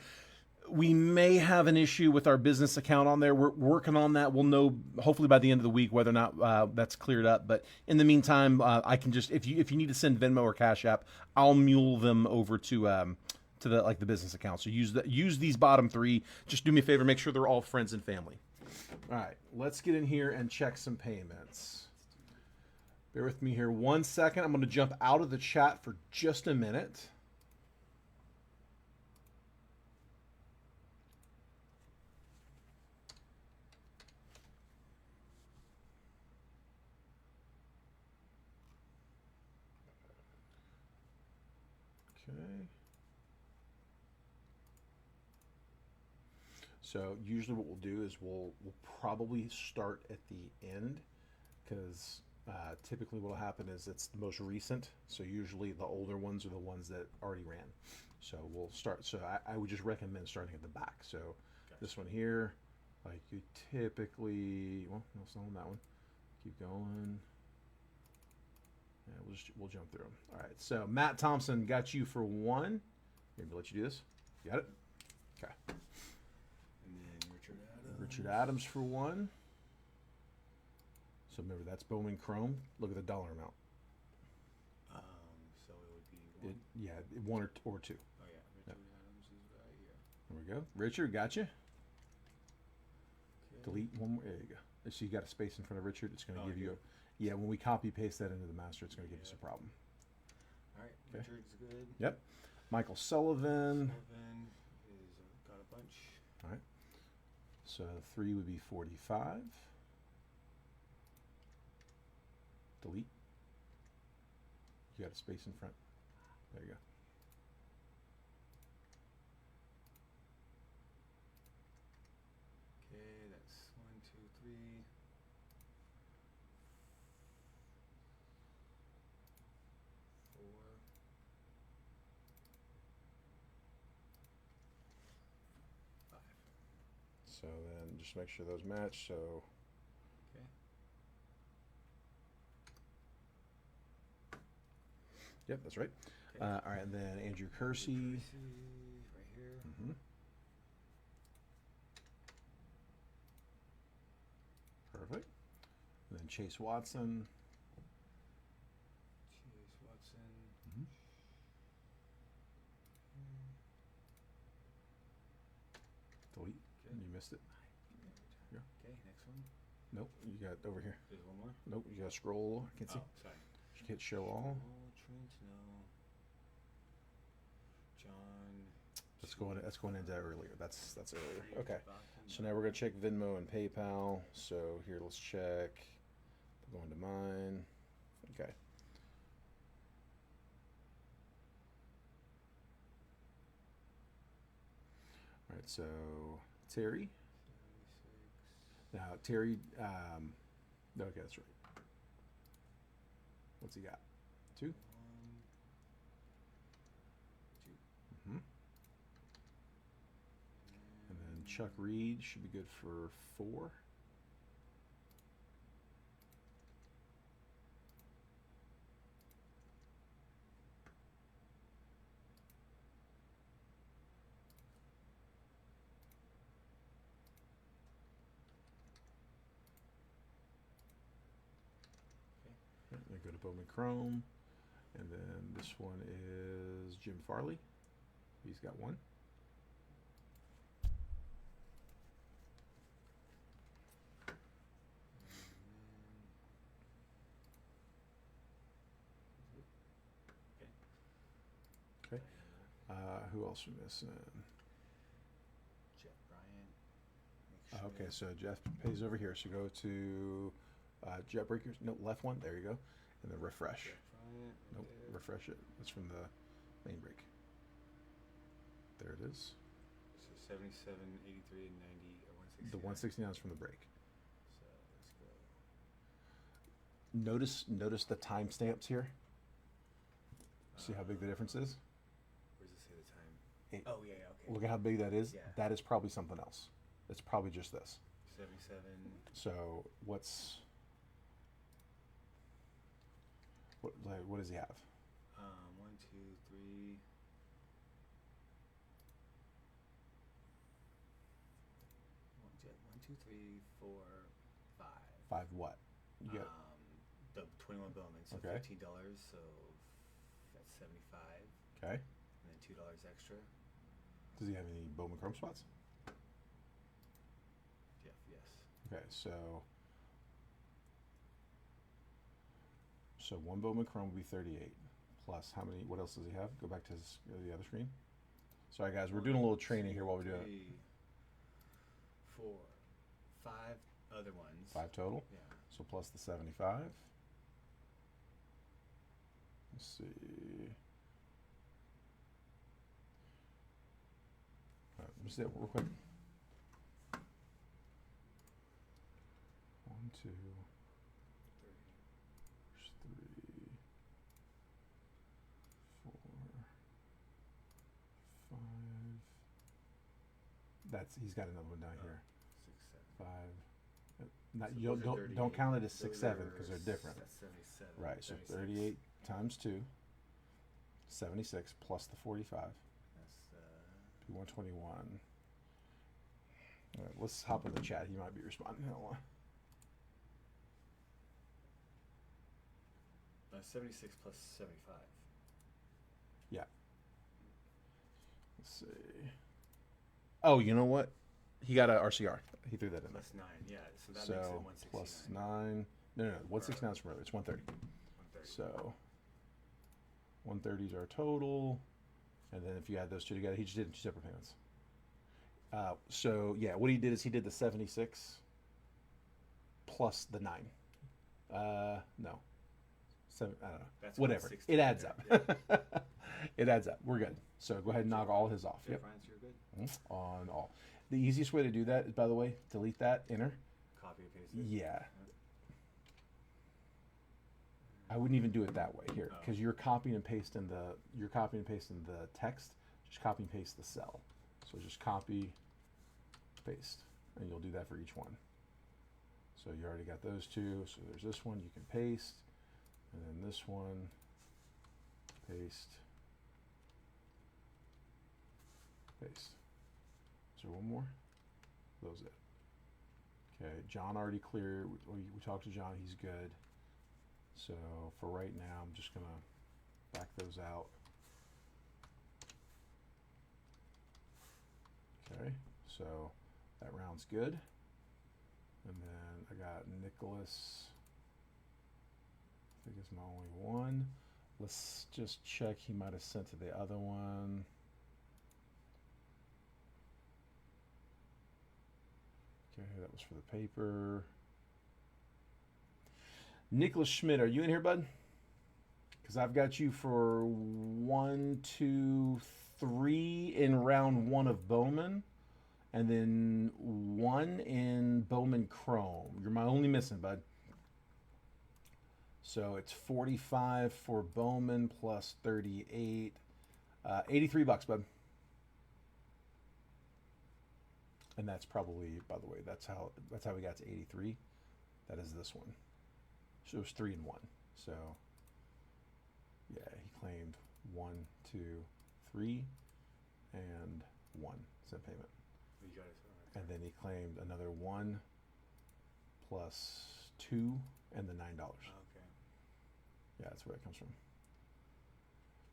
may have an issue with our business account on there. We're working on that. We'll know hopefully by the end of the week whether or not that's cleared up. But in the meantime, I can just if you need to send Venmo or Cash App, I'll mule them over to the business account. So use these bottom 3. Just do me a favor, make sure they're all friends and family. All right, let's get in here and check some payments. Bear with me here 1 second. I'm going to jump out of the chat for just a minute. Okay. So usually what we'll do is we'll probably start at the end, because typically what will happen is it's the most recent. So usually the older ones are the ones that already ran. So we'll start. So I would just recommend starting at the back. So this one here, like you typically, well, no, it's not on that one. Keep going. Yeah, we'll jump through them. All right. So Matt Thompson got you for 1. Maybe let you do this. You got it? Okay. And then Richard Adams for 1. So remember, that's Bowman Chrome. Look at the dollar amount. So it would be 1. 1 or 2. Oh yeah, Richard Adams is right here. There we go. Richard, got you. Okay. Delete one more. There you go. So you got a space in front of Richard. It's going to give here. you yeah, when we copy paste that into the master, it's going to give us a problem. All right, Okay. Richard's good. Yep. Michael Sullivan. Sullivan is got a bunch. All right. So 3 would be 45. Delete. You got a space in front. There you go. Okay, that's 1, 2, 3. 4. So then just make sure those match. So Okay. yep, that's right. Okay. All right, and then Andrew Kersey. Right here. Mm-hmm. Perfect. And then Chase Watson. Chase Watson. Mm-hmm. Delete. Okay. You missed it. Yeah. Okay, next one. Nope. You got over here. There's one more. Nope. You got to scroll. I can't see. Oh, sorry. hit show all. Trent, no. John. That's going into earlier. That's earlier. Steve Okay. Bachman, So now we're gonna check Venmo and PayPal. So here, let's check. Going to mine. Okay. All right. So Terry. 76. Now Terry. Okay, that's right. What's he got? 2. 1, 2. Mm-hmm. And then Chuck Reed should be good for 4. Then go to Bowman Chrome. And then this one is Jim Farley. He's got 1. Okay. Who else are we missing? Jeff Bryant. Okay, so Jeff pays over here. So go to Jet Breakers. No, left one. There you go. And then refresh. Jeff Bryant. Nope, there. refresh it. That's from the main break. There it is. So 77, 83, and 90, or 169. The 169 is from the break. So let's go. Notice the timestamps here. See how big the difference is? Where does it say the time? It- Oh, yeah, okay. Look at how big that is. Yeah. That is probably something else. It's probably just this. 77. So what does he have? 1, 2, 3. 1, 2, 3, 4, 5. 5 what? You get The 21 Bowman, so Okay. $15, so that's 75, okay. and then $2 extra. Does he have any Bowman Chrome spots? Jeff, yes. Okay, so 1 Bowman Chrome would be 38. Plus how many? What else does he have? Go back to the other screen. Sorry guys, we're doing a little training here while we're doing it. 3, 4, 5 other ones. 5 total. Yeah. So plus the 75. Let's see. All right, let me see that real quick. 1, 2, 3, 4, 5. He's got another one down here. 6, 7. 5. Not, So you those are don't 38. count it as Those 6, 7 because are they're different. That's 77. Right. So 76. 38 times 2, 76 plus the 45, That's be 121. All right, let's hop in the chat. He might be responding. Hold on. 76 plus 75. Yeah. Let's see. Oh, you know what? He got a RCR. He threw that in there. Plus 9, yeah. So that makes it So 169. plus 9. No, 169 is from earlier. It's 130. 130. So 130 is our total. And then if you add those two together, he just did it in 2 separate payments. So yeah, what he did is he did the 76 plus the 9. No. 7, I don't know. That's Whatever. 160 It adds there, up. It adds up. We're good. So go ahead and knock all his off. Jeff Yep. Bryant's, you're good. On all. The easiest way to do that is, by the way, delete that, enter. Copy and paste it. Yeah. I wouldn't even do it that way here, because you're copying and pasting the text. Just copy and paste the cell. So just copy, paste, and you'll do that for each one. So you already got those two. So there's this one you can paste, and then this one, paste, paste. Is there one more? That was it. Okay, John already cleared. We talked to John. He's good. So for right now, I'm just gonna back those out. Okay, so that round's good. And then I got Nicholas think it's my only one. Let's just check. He might have sent to the other one. Okay, that was for the paper. Nicholas Schmidt, are you in here, bud? Because I've got you for 1, 2, 3 in round 1 of Bowman, and then 1 in Bowman Chrome. You're my only missing, bud. So it's 45 for Bowman plus 38. $83, bud. And that's probably, by the way, that's how we got to 83. That is this one. So it was 3 and 1. So yeah, he claimed 1, 2, 3, and 1 cent payment. You got it. Right. And then he claimed another 1 plus 2 and the $9. Okay. Yeah, that's where it comes from.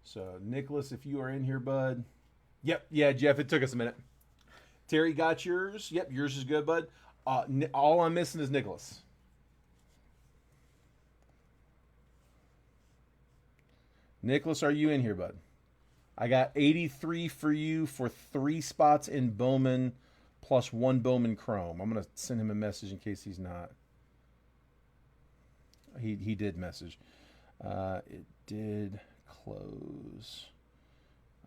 So Nicholas, if you are in here, bud. Yep, yeah, Jeff, it took us a minute. Terry got yours. Yep, yours is good, bud. All I'm missing is Nicholas. Nicholas, are you in here, bud? I got 83 for you for 3 spots in Bowman plus 1 Bowman Chrome. I'm going to send him a message in case he's not. He did message. It did close.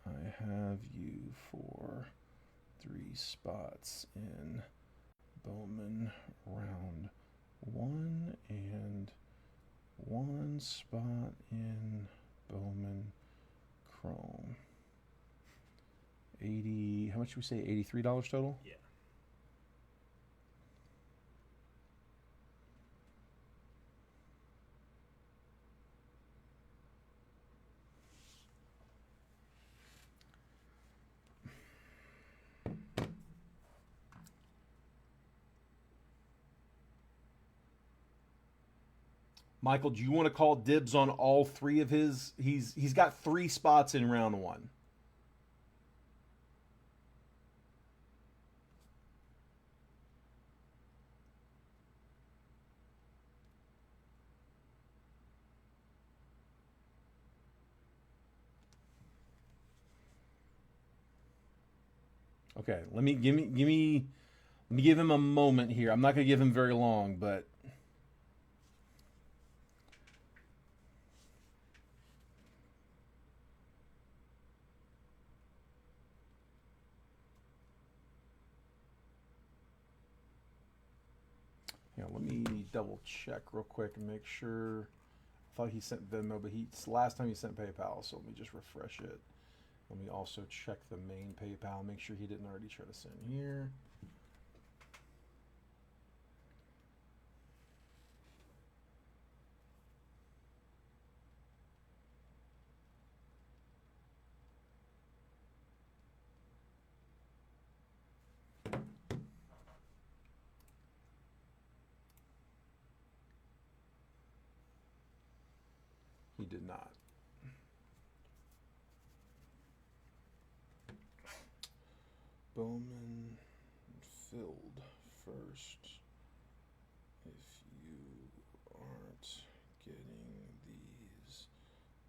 I have you for 3 spots in Bowman round 1 and 1 spot in Bowman Chrome. 80, how much did we say? $83 total? Yeah. Michael, do you want to call dibs on all 3 of his? He's got 3 spots in round 1. Okay, let me give him a moment here. I'm not going to give him very long, but let me double check real quick and make sure. I thought he sent Venmo, but last time he sent PayPal, so let me just refresh it. Let me also check the main PayPal, make sure he didn't already try to send here. He did not. Bowman filled first. If you aren't getting these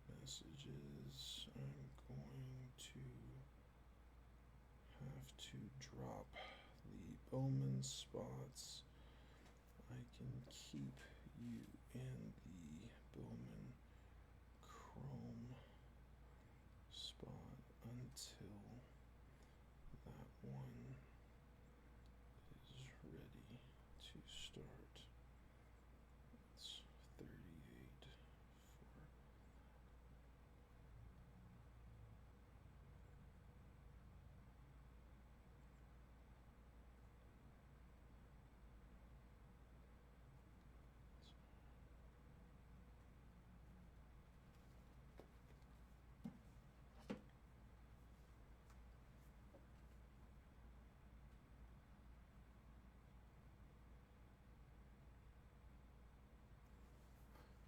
messages, I'm going to have to drop the Bowman spots. I can keep you in the Bowman Chrome spot until that one is ready to start. It's 38 for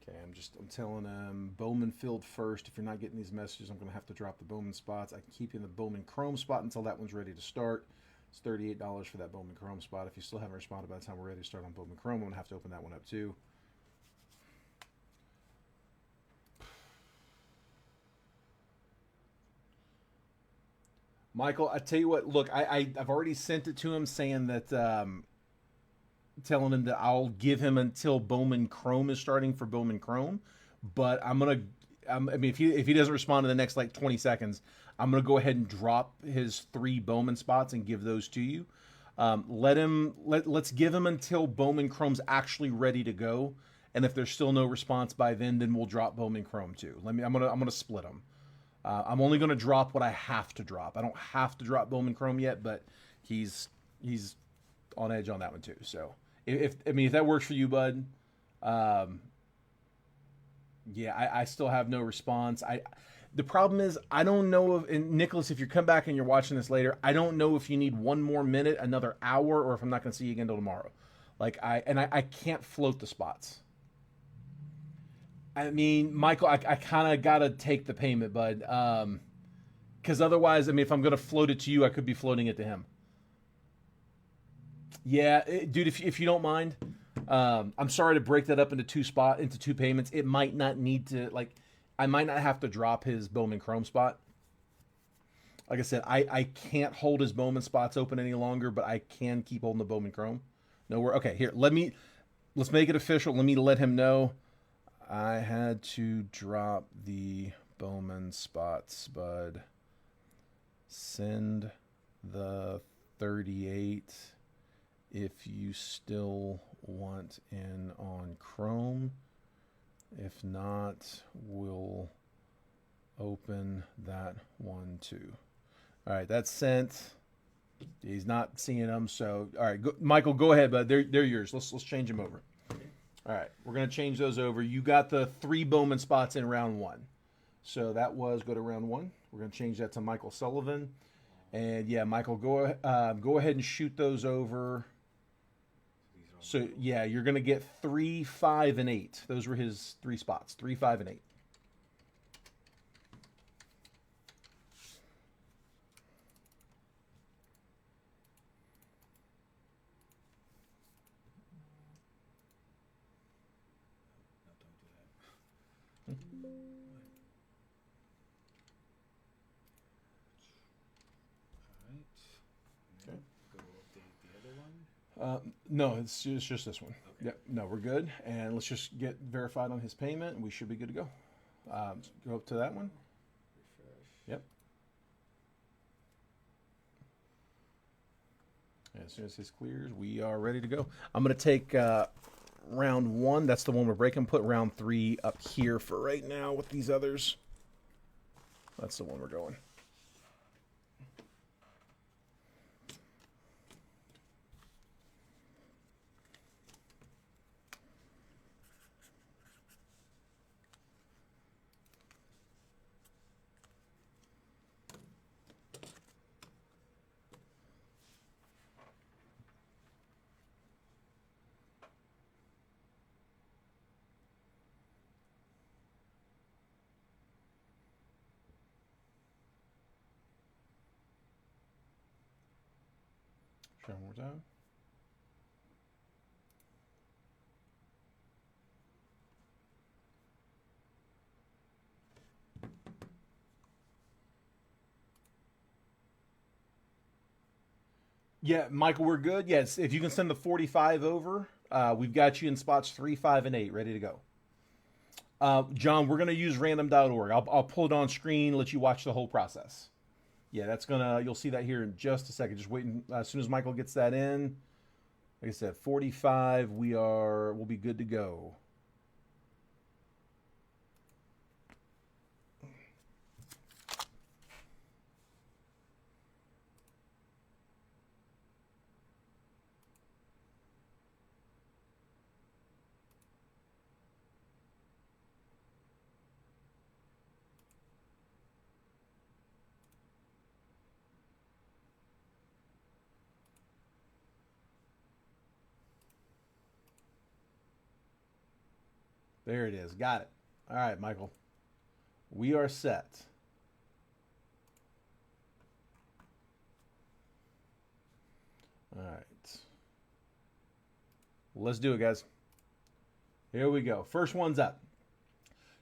Okay, I'm telling him Bowman filled first. If you're not getting these messages, I'm going to have to drop the Bowman spots. I can keep you in the Bowman Chrome spot until that one's ready to start. It's $38 for that Bowman Chrome spot. If you still haven't responded by the time we're ready to start on Bowman Chrome, I'm going to have to open that one up too. Michael, I tell you what. Look, I've already sent it to him saying that, telling him that I'll give him until Bowman Chrome is starting for Bowman Chrome, but I mean, if he doesn't respond in the next like 20 seconds, I'm gonna go ahead and drop his 3 Bowman spots and give those to you. Let's give him until Bowman Chrome's actually ready to go, and if there's still no response by then we'll drop Bowman Chrome too. I'm gonna split them. I'm only gonna drop what I have to drop. I don't have to drop Bowman Chrome yet, but he's on edge on that one too. So if I mean if that works for you, bud, um, yeah, I still have no response. The problem is I don't know if, and Nicholas, if you come back and you're watching this later, I don't know if you need 1 more minute, another hour, or if I'm not going to see you again until tomorrow. Like I can't float the spots. I mean, Michael, I kind of got to take the payment, bud. Because otherwise, I mean, if I'm going to float it to you, I could be floating it to him. Yeah, dude, if you don't mind, I'm sorry to break that up into into 2 payments. It might not need to like, I might not have to drop his Bowman Chrome spot. Like I said, I can't hold his Bowman spots open any longer, but I can keep holding the Bowman Chrome. No, we're okay. Here, let's make it official. Let me let him know I had to drop the Bowman spots, bud. Send the 38 if you still want in on Chrome. If not, we'll open that one too. All right, that's sent. He's not seeing them, so all right, Michael, go ahead, bud. They're yours. Let's change them over. All right, we're gonna change those over. You got the 3 Bowman spots in round 1, so that was go to round 1. We're gonna change that to Michael Sullivan, and yeah, Michael, go ahead and shoot those over. So yeah, you're gonna get 3, 5, and 8. Those were his 3 spots. 3, 5, and 8. No, don't do that. Alright. Okay. Go update the other one. No, it's just this one. Okay. Yep. No, we're good. And let's just get verified on his payment, and we should be good to go. Go up to that one. Refresh. Yep. And as soon as his clears, we are ready to go. I'm going to take round 1. That's the one we're breaking. Put round 3 up here for right now with these others. That's the one we're going. Try one more time. Yeah, Michael, we're good. Yes, if you can send the 45 over, we've got you in spots 3, 5, and 8, ready to go. John, we're gonna use random.org. I'll pull it on screen, let you watch the whole process. Yeah, you'll see that here in just a second. Just waiting. As soon as Michael gets that in, like I said, 45. We'll be good to go. There it is. Got it. All right, Michael. We are set. All right. Let's do it, guys. Here we go. First one's up.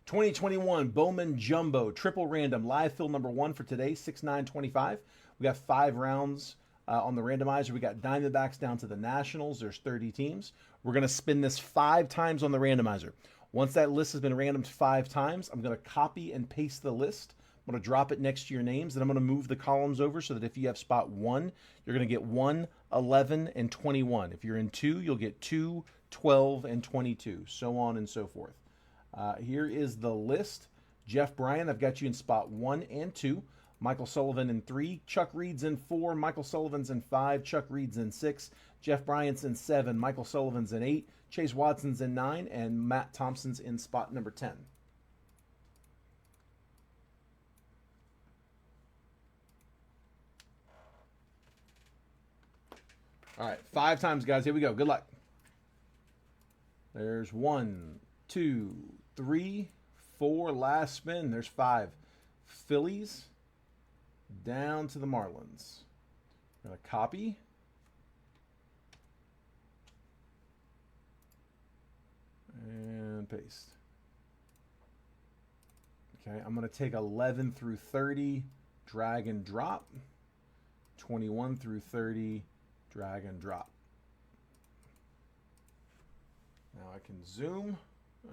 2021 Bowman Jumbo Triple Random Live Fill number 1 for today, 6/9/25. We got 5 rounds on the randomizer. We got Diamondbacks down to the Nationals. There's 30 teams. We're going to spin this 5 times on the randomizer. Once that list has been randomed 5 times, I'm going to copy and paste the list. I'm going to drop it next to your names, and I'm going to move the columns over so that if you have spot 1, you're going to get 1, 11, and 21. If you're in 2, you'll get 2, 12, and 22, so on and so forth. Here is the list. Jeff Bryan, I've got you in spot 1 and 2. Michael Sullivan in 3. Chuck Reed's in 4. Michael Sullivan's in 5. Chuck Reed's in 6. Jeff Bryant's in 7. Michael Sullivan's in 8. Chase Watson's in 9. And Matt Thompson's in spot number 10. All right, 5 times, guys. Here we go. Good luck. There's 1, 2, 3, 4. Last spin. There's 5. Phillies down to the Marlins. I'm going to copy. And paste. Okay, I'm going to take 11 through 30, drag and drop. 21 through 30, drag and drop. Now I can zoom,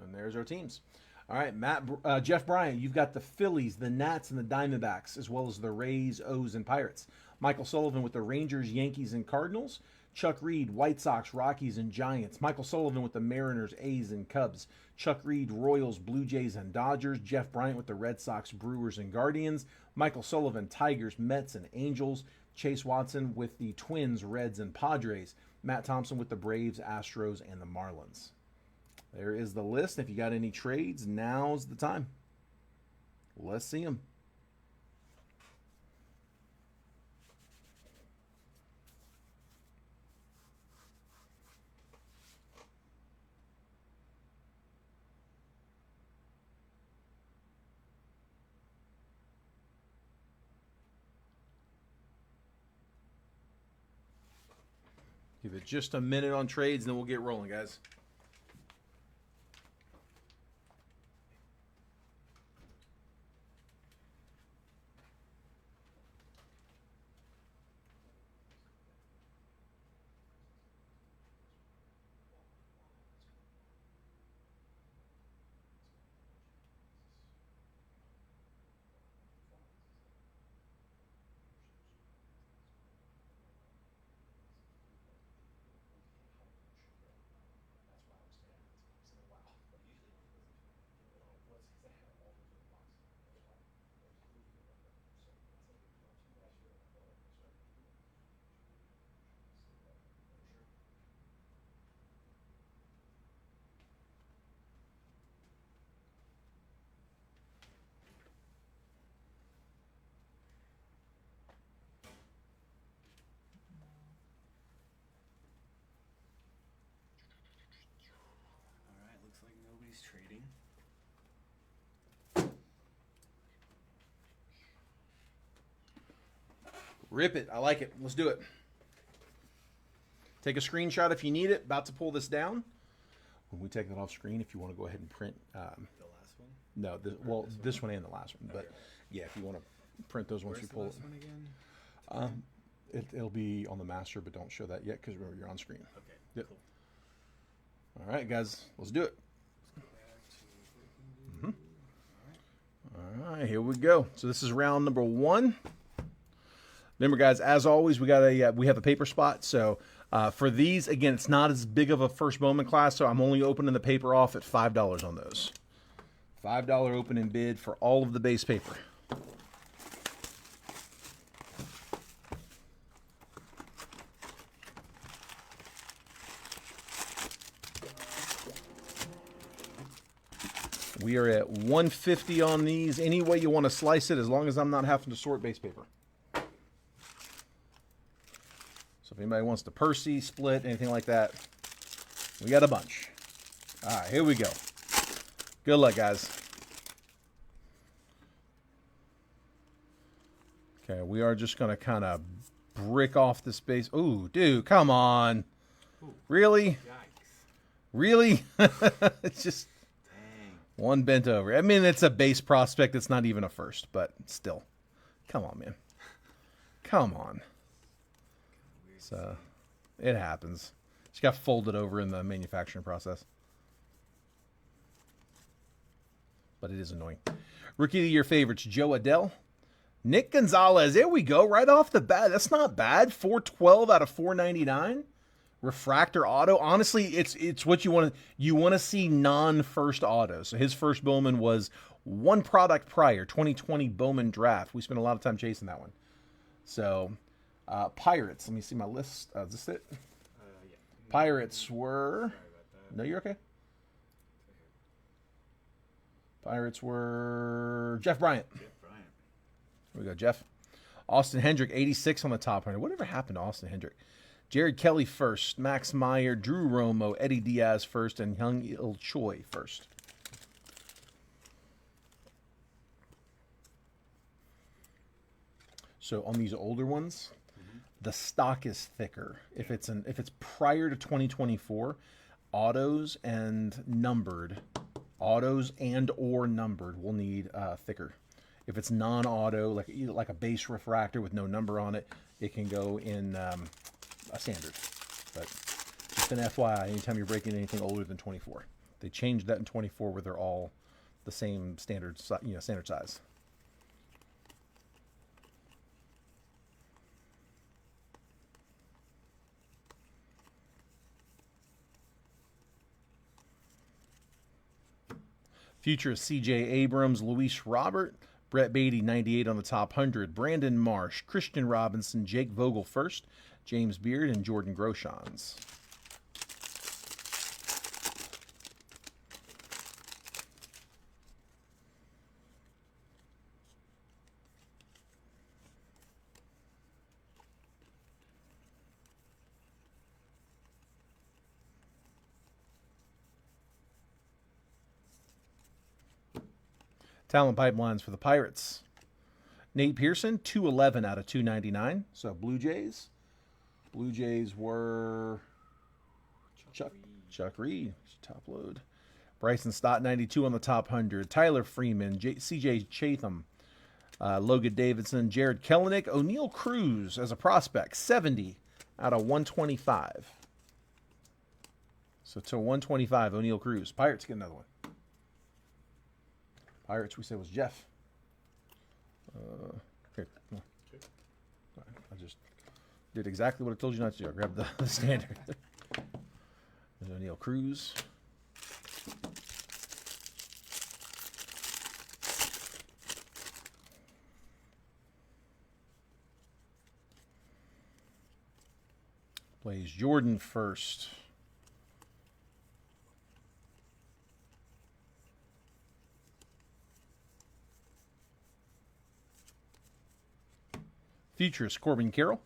and there's our teams. All right, Jeff Bryant, you've got the Phillies, the Nats, and the Diamondbacks, as well as the Rays, O's, and Pirates. Michael Sullivan with the Rangers, Yankees, and Cardinals. Chuck Reed, White Sox, Rockies, and Giants. Michael Sullivan with the Mariners, A's, and Cubs. Chuck Reed, Royals, Blue Jays, and Dodgers. Jeff Bryant with the Red Sox, Brewers, and Guardians. Michael Sullivan, Tigers, Mets, and Angels. Chase Watson with the Twins, Reds, and Padres. Matt Thompson with the Braves, Astros, and the Marlins. There is the list. If you got any trades, now's the time. Let's see them. Give it just a minute on trades, and then we'll get rolling, guys. Looks like nobody's trading. Rip it. I like it. Let's do it. Take a screenshot if you need it. About to pull this down. When we take that off screen, if you want to go ahead and print. The last one? No, this one and the last one. But Okay. yeah, if you want to print those once Where's you the pull last it. one again? It'll be on the master, but don't show that yet because remember, you're on screen. Okay, Yep. cool. All right, guys. Let's do it. All right, here we go. So this is round number 1. Remember, guys, as always, we have a paper spot. So for these, again, it's not as big of a first Bowman class, so I'm only opening the paper off at $5 on those. $5 opening bid for all of the base paper. We are at $150 on these. Any way you want to slice it, as long as I'm not having to sort base paper. So if anybody wants to Percy, split, anything like that, we got a bunch. All right, here we go. Good luck, guys. Okay, we are just going to kind of brick off the space. Ooh, dude, come on. Ooh. Really? Yikes. Really? It's just... Dang. One bent over. I mean, it's a base prospect. It's not even a first, but still. Come on, man. Come on. So, it happens. She got folded over in the manufacturing process. But it is annoying. Rookie of the Year favorites, Joe Adell. Nick Gonzalez. There we go. Right off the bat. That's not bad. 412 out of 499. Refractor auto. Honestly, it's what you want to. You want to see non-first autos. So his first Bowman was one product prior, 2020 Bowman draft. We spent a lot of time chasing that one. So, Pirates. Let me see my list. Is this it? Yeah. Pirates were. Sorry about that. No, you're okay. Pirates were Jeff Bryant. Jeff Bryant. Here we go, Jeff. Austin Hendrick, 86 on the top 100. Whatever happened to Austin Hendrick? Jared Kelly first, Max Meyer, Drew Romo, Eddie Diaz first, and Young Il Choi first. So on these older ones, the stock is thicker. If it's prior to 2024, autos and or numbered will need thicker. If it's non-auto, like a base refractor with no number on it, it can go in a standard. But just an FYI, anytime you're breaking anything older than 24, they changed that in 24 where they're all the same standard size. Future C.J. Abrams, Luis Robert, Brett Beatty, 98 on the top 100, Brandon Marsh, Christian Robinson, Jake Vogel first, James Beard, and Jordan Groshans. Talent pipelines for the Pirates. Nate Pearson, 211 out of 299. So Blue Jays. Blue Jays were Chuck Reed, top load. Bryson Stott, 92 on the top 100. Tyler Freeman, C.J. Chatham, Logan Davidson, Jared Kelenic, O'Neal Cruz as a prospect, 70 out of 125. So to 125, O'Neal Cruz. Pirates get another one. Pirates, we said, was Jeff. Here. Right, I just did exactly what I told you not to do. I grabbed the standard. There's O'Neal Cruz. Plays Jordan first. Futurist, Corbin Carroll.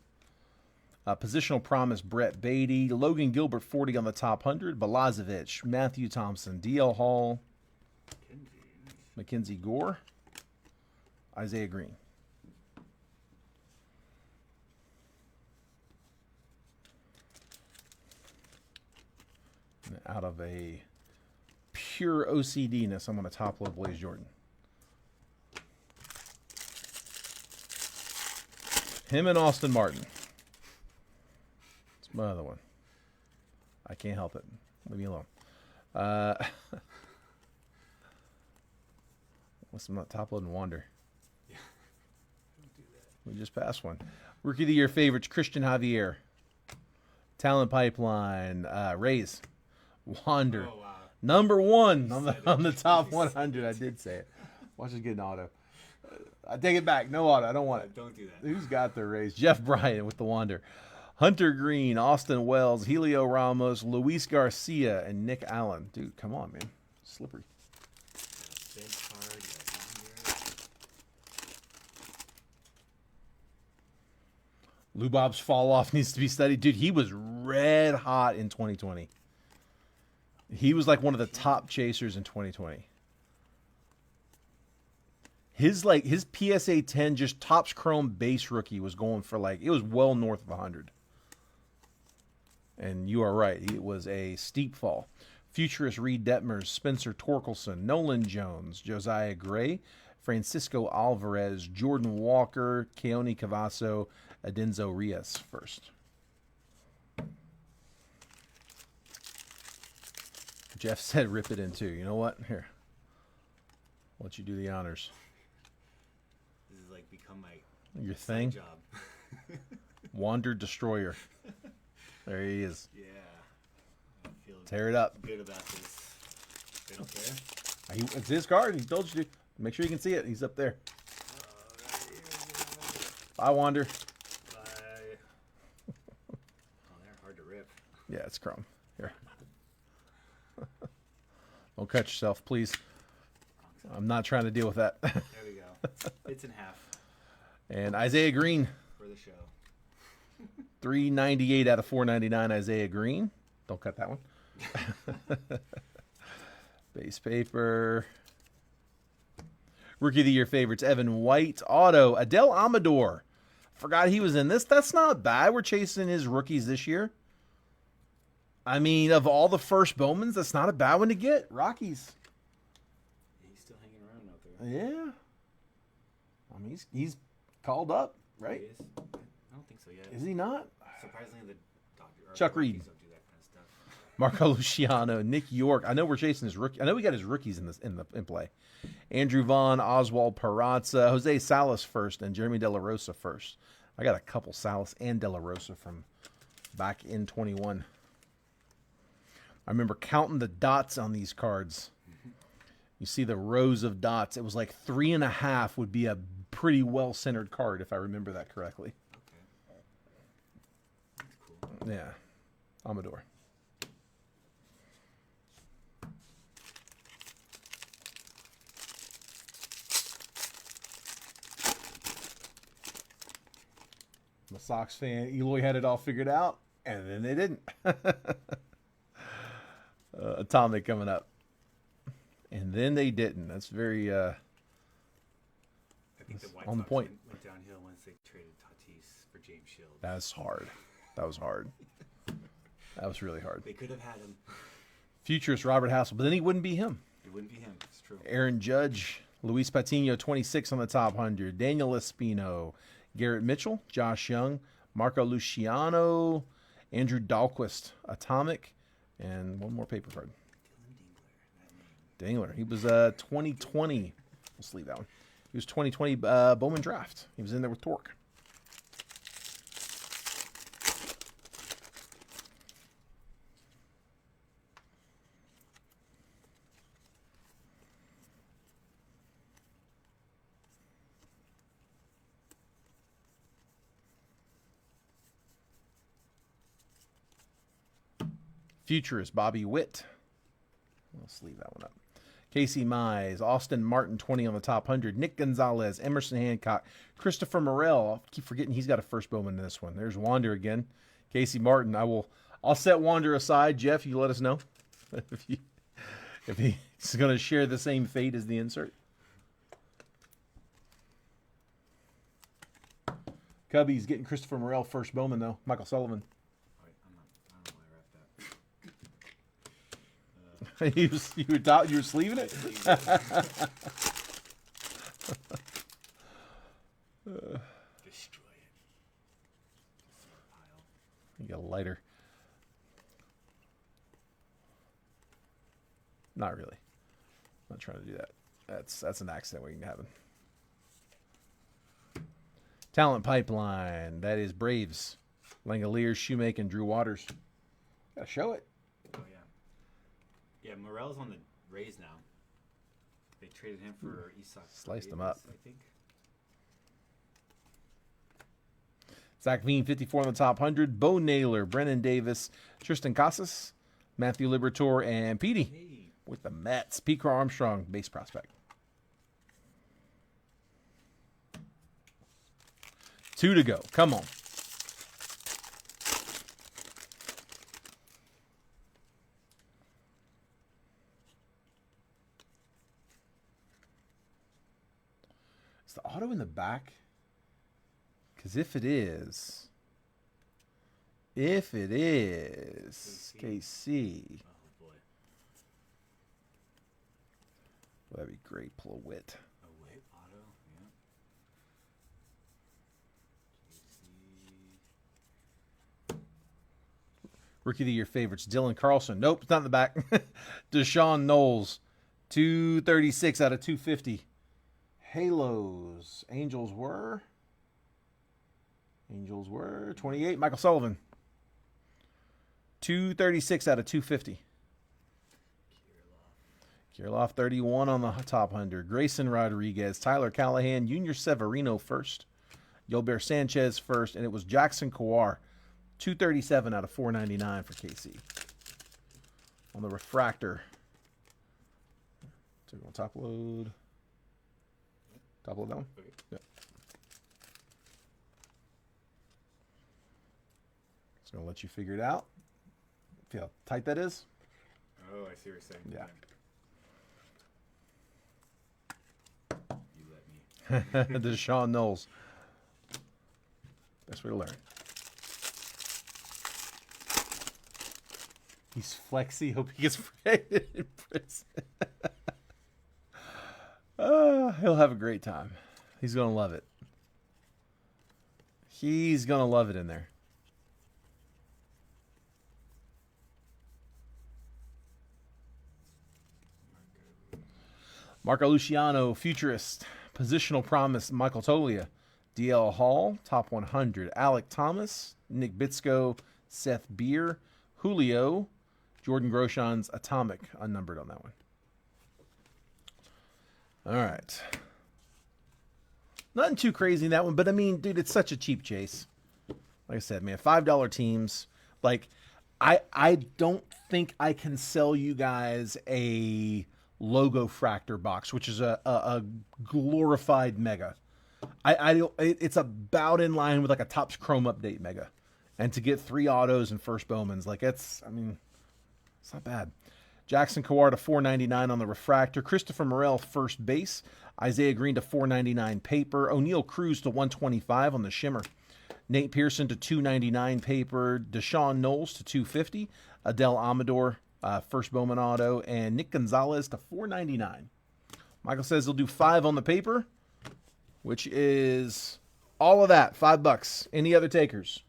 Positional promise, Brett Beatty. Logan Gilbert, 40 on the top 100. Balazovic, Matthew Thompson, D.L. Hall. Mackenzie Gore. Isaiah Green. And out of a pure OCD-ness, I'm going to top load Blaze Jordan. Him and Austin Martin. It's my other one. I can't help it. Leave me alone. What's my top load and Wander? Yeah. Don't do that. We just passed one. Rookie of the Year favorites, Christian Javier. Talent pipeline, Rays. Wander. Oh, wow. Number one on the top 100. I did say it. Watch us get an auto. I take it back. No auto. I don't want it. Don't do that. Who's got the Rays? Jeff Bryant with the Wander. Hunter Green, Austin Wells, Helio Ramos, Luis Garcia, and Nick Allen. Dude, come on, man. Slippery. Lou Bob's fall off needs to be studied. Dude, he was red hot in 2020. He was like one of the top chasers in 2020. His PSA 10 just Topps Chrome base rookie was going for it was well north of 100. And you are right, it was a steep fall. Futurist Reed Detmers, Spencer Torkelson, Nolan Jones, Josiah Gray, Francisco Alvarez, Jordan Walker, Keone Cavasso, Adenzo Rios first. Jeff said rip it in two. You know what? Here. I'll let you do the honors. This is like become my Your thing? job. Wander Destroyer. There he is. Yeah. I feel Tear it up. good about this. They don't care. It's his card. He told you to. Make sure you can see it. He's up there. Bye, Wander. Bye. Oh, they're hard to rip. Yeah, it's chrome. Here. Don't cut yourself, please. I'm not trying to deal with that. There we go. It's in half And Isaiah Green. for the show. 398 out of 499, Isaiah Green. Don't cut that one. Base paper. Rookie of the Year favorites, Evan White. Auto, Adele Amador. Forgot he was in this. That's not bad. We're chasing his rookies this year. I mean, of all the first Bowmans, that's not a bad one to get. Rockies. He's still hanging around out there. Yeah. I mean, he's called up, right? He is? I don't think so yet. Is he not? Surprisingly, the Dodgers, Chuck Reed. Rockies don't do that kind of stuff. Marco Luciano, Nick York. I know we're chasing his rookie. I know we got his rookies in play. Andrew Vaughn, Oswald Peraza, Jose Salas first, and Jeremy De La Rosa first. I got a couple Salas and De La Rosa from back in 21. I remember counting the dots on these cards. You see the rows of dots. It was like 3.5 would be a pretty well-centered card, if I remember that correctly. Okay. That's cool. Yeah. Amador. I'm a Sox fan. Eloy had it all figured out, and then they didn't. Atomic coming up. And then they didn't. That's very I think the White on the Sox point. Went downhill once they traded Tatis for James Shields. That's hard. That was hard. That was really hard. They could have had him. Futurist Robert Hassel, but then he wouldn't be him. It wouldn't be him. It's true. Aaron Judge, Luis Patino, 26 on the top 100. Daniel Espino, Garrett Mitchell, Josh Young, Marco Luciano, Andrew Dahlquist, Atomic, and one more paper card. Dingler. He was 2020. We'll sleeve that one. He was 2020 Bowman draft. He was in there with Torque. Futurist Bobby Witt. Let's leave that one up. Casey Mize, Austin Martin, 20 on the top 100. Nick Gonzalez, Emerson Hancock, Christopher Morel. I keep forgetting he's got a first Bowman in this one. There's Wander again. Casey Martin. I'll set Wander aside. Jeff, you let us know if he's going to share the same fate as the insert. Cubbies getting Christopher Morel first Bowman though. Michael Sullivan. All right, I don't know why I wrapped that. You were sleeving it? Destroy it. Pile. You got a lighter. Not really. I'm not trying to do that. That's an accident waiting to happen. Talent pipeline. That is Braves. Langoliers, Shoemaker, and Drew Waters. Gotta show it. Oh yeah. Yeah, Morel's on the Rays now. They traded him for Isak. Sliced him up. I think. Zach Veen, 54 on the top 100. Bo Naylor, Brennan Davis, Tristan Casas, Matthew Liberatore, and Petey Hey. with the Mets. Pete Crow Armstrong, base prospect. 2 to go. Come on. Is the auto in the back? Because if it is, KC. Oh boy. That'd be great. Pull a wit. A wit auto. Yeah. KC. Rookie of the Year favorites. Dylan Carlson. Nope, it's not in the back. Deshaun Knowles. 236 out of 250. Halos. Angels were 28. Michael Sullivan. 236 out of 250. Kirilloff 31 on the top 100. Grayson Rodriguez. Tyler Callahan. Junior Severino first. Yolber Sanchez first. And it was Jackson Kowar. 237 out of 499 for KC. On the refractor. So we're going to top load. Top load down? Okay. Yep. It's going to let you figure it out. See how tight that is? Oh, I see what you're saying. Yeah. You let me. Deshaun Knowles. Best way to learn. He's flexy. Hope he gets rated in prison. He'll have a great time. He's going to love it. He's going to love it in there. Marco Luciano, Futurist. Positional Promise, Michael Tolia. DL Hall, Top 100. Alec Thomas, Nick Bitsko, Seth Beer, Julio, Jordan Groshon's Atomic, unnumbered on that one. All right. Nothing too crazy in that one, but I mean, dude, it's such a cheap chase. Like I said, man, $5 teams. Like, I don't think I can sell you guys a logo fractor box, which is a glorified mega. It's about in line with like a Topps Chrome Update mega. And to get 3 autos and first Bowmans, like it's not bad. Jackson Kowar to $4.99 on the refractor. Christopher Morel, first base. Isaiah Green to $4.99 paper. O'Neal Cruz to $125 on the shimmer. Nate Pearson to $2.99 paper. Deshaun Knowles to $2.50. Adele Amador, first Bowman auto. And Nick Gonzalez to $4.99. Michael says he'll do 5 on the paper, which is all of that, $5. Any other takers?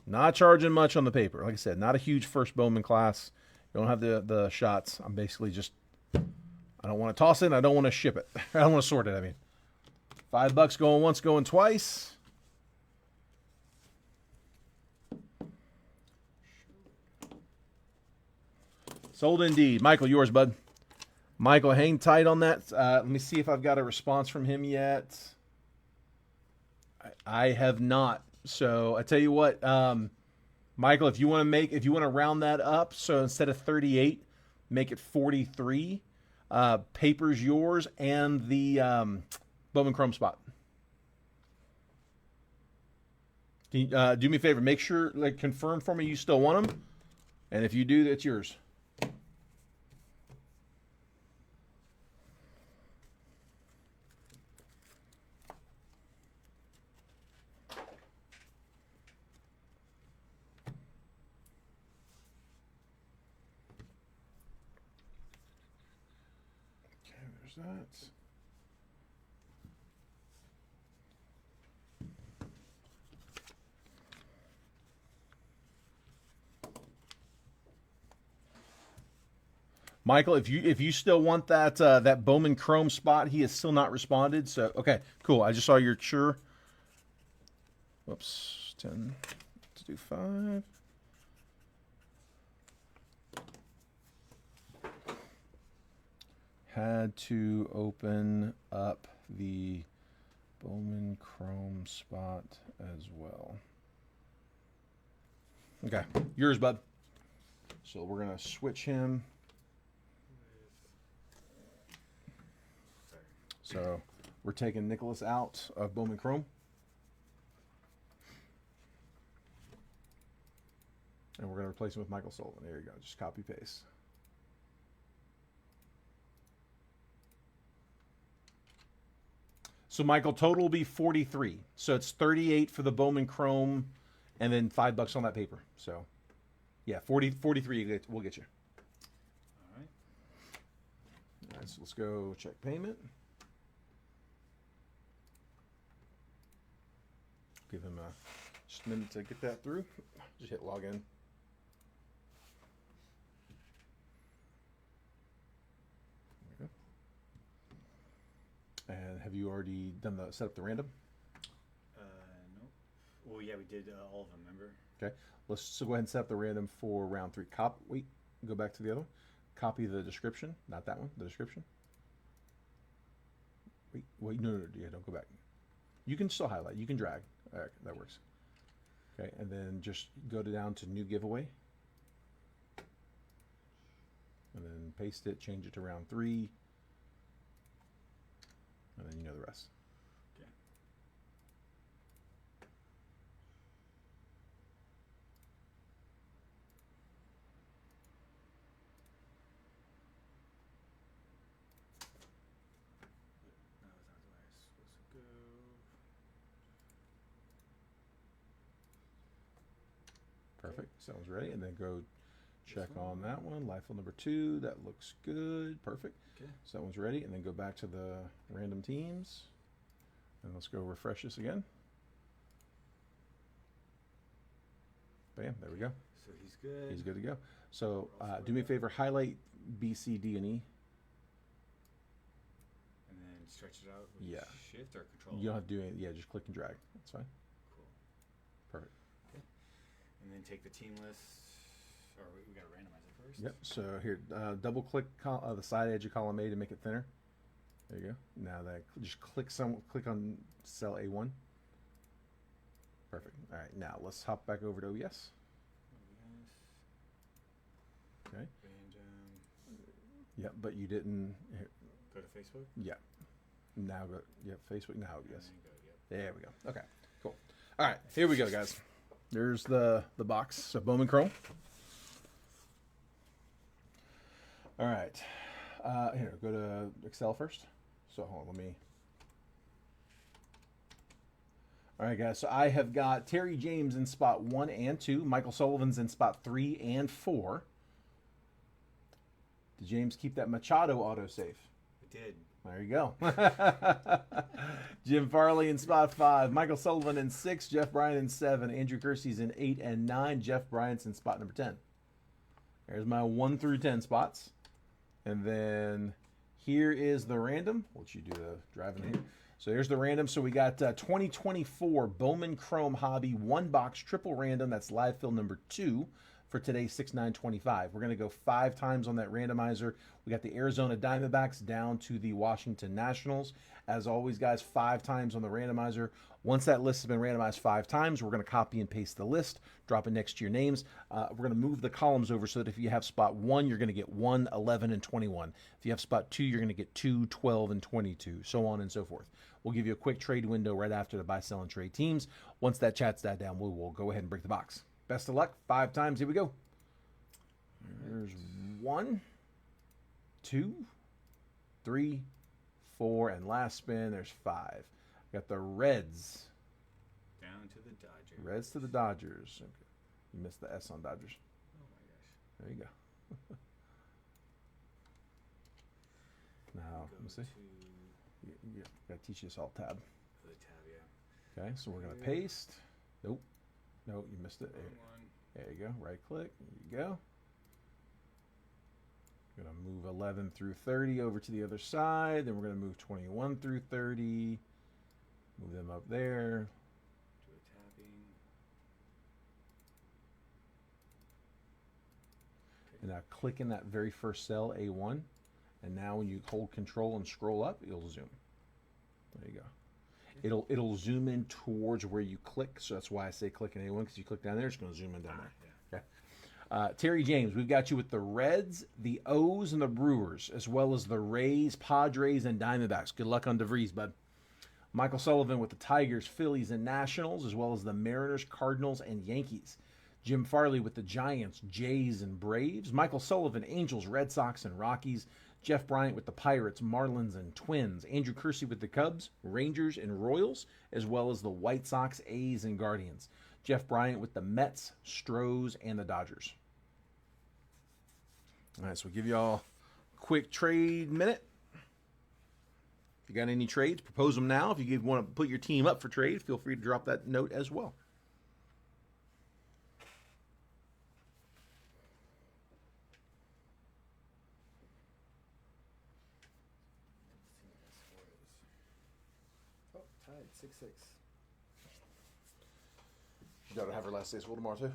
Not charging much on the paper. Like I said, not a huge first Bowman class. You don't have the shots. I'm basically just, I don't want to toss it. And I don't want to ship it. I don't want to sort it, I mean. $5 going once, going twice. Sold indeed. Michael, yours, bud. Michael, hang tight on that. Let me see if I've got a response from him yet. I have not. So I tell you what, Michael, if you want to round that up, so instead of 38, make it 43. Paper's yours and the Bowman Chrome spot. Can you do me a favor? Make sure, like, confirm for me you still want them, and if you do, that's yours. That. Michael, if you still want that that Bowman Chrome spot, he has still not responded. So okay, cool. I just saw your sure. Whoops, 10. Let's do 5. Had to open up the Bowman Chrome spot as well. Okay, yours, bud. So we're going to switch him. So we're taking Nicholas out of Bowman Chrome. And we're going to replace him with Michael Sullivan. There you go. Just copy paste. So Michael, total will be 43. So it's 38 for the Bowman Chrome, and then $5 on that paper. So Yeah, 43 we'll get you. All right. All right, so let's go check payment. Give him just a minute to get that through. Just hit login. There we go. And have you already done the set up the random? No. Well, yeah, we did all of them. Remember? Okay. Let's so go ahead and set up the random for round 3. Wait, go back to the other one. Copy the description, not that one. The description. Wait, no, yeah, don't go back. You can still highlight. You can drag. All right, that works. Okay, and then just go down to new giveaway. And then paste it, change it to round 3. And then you know the rest. Okay. No, that's not the way it's supposed to go. Perfect. Sounds ready. And then go check on that one. Life number 2. That looks good. Perfect. Okay. So that one's ready. And then go back to the random teams. And let's go refresh this again. Bam. There we go. So he's good. He's good to go. So do me a favor. Highlight B, C, D, and E. And then stretch it out with Yeah. Shift or Control. You don't have to do anything. Yeah, just click and drag. That's fine. Cool. Perfect. And then take the team list. Or we got to randomize it first. Yep. So here, double click the side edge of column A to make it thinner. There you go. Now that just click on cell A1. Perfect. All right. Now let's hop back over to OBS. Okay. Random. Yep. But you didn't. Here, Go to Facebook. yeah. Now go. Yep. Facebook. Now OBS. And then go, yep. There we go. Okay. Cool. All right. Here we go, guys. There's the box. So Bowman Chrome. All right. Here, go to Excel first. So hold on, let me. All right, guys. So I have got Terry James in spot 1 and 2. Michael Sullivan's in spot 3 and 4. Did James keep that Machado autosave? It did. There you go. Jim Farley in spot 5. Michael Sullivan in 6. Jeff Bryant in 7. Andrew Kersey's in 8 and 9. Jeff Bryant's in spot number 10. There's my 1 through 10 spots. And then here is the random. We'll let you do the driving here. So here's the random. So we got 2024 Bowman Chrome Hobby 1-box triple random. That's live fill number 2 for today's 6/9/25. We're going to go 5 times on that randomizer. We got the Arizona Diamondbacks down to the Washington Nationals. As always, guys, 5 times on the randomizer. Once that list has been randomized 5 times, we're going to copy and paste the list, drop it next to your names. We're going to move the columns over so that if you have spot 1, you're going to get 1, 11, and 21. If you have spot 2, you're going to get 2, 12, and 22, so on and so forth. We'll give you a quick trade window right after the buy, sell, and trade teams. Once that chat's died down, we will go ahead and break the box. Best of luck. 5 times. Here we go. There's 1, 2, 3, 4, and last spin, there's 5. Got the Reds. Down to the Dodgers. Reds to the Dodgers. Okay. You missed the S on Dodgers. Oh my gosh. There you go. Now, let me see. You got to teach you this alt tab. The tab, yeah. Okay, so we're going to paste. Nope. No, you missed it. One. There you go. Right click. There you go. We're going to move 11 through 30 over to the other side. Then we're going to move 21 through 30. Move them up there. Do a tapping. Okay. And now click in that very first cell, A1. And now when you hold control and scroll up, it'll zoom. There you go. It'll zoom in towards where you click. So that's why I say click in A1, because you click down there, it's going to zoom in down there. Yeah. Okay. Terry James, we've got you with the Reds, the O's, and the Brewers, as well as the Rays, Padres, and Diamondbacks. Good luck on DeVries, bud. Michael Sullivan with the Tigers, Phillies, and Nationals, as well as the Mariners, Cardinals, and Yankees. Jim Farley with the Giants, Jays, and Braves. Michael Sullivan, Angels, Red Sox, and Rockies. Jeff Bryant with the Pirates, Marlins, and Twins. Andrew Kersey with the Cubs, Rangers, and Royals, as well as the White Sox, A's, and Guardians. Jeff Bryant with the Mets, Stros, and the Dodgers. All right, so we'll give y'all a quick trade minute. If you got any trades, propose them now. If you want to put your team up for trade, feel free to drop that note as well. Let's see what that score is. Oh, tied 6-6. You gotta have her last day of school tomorrow too.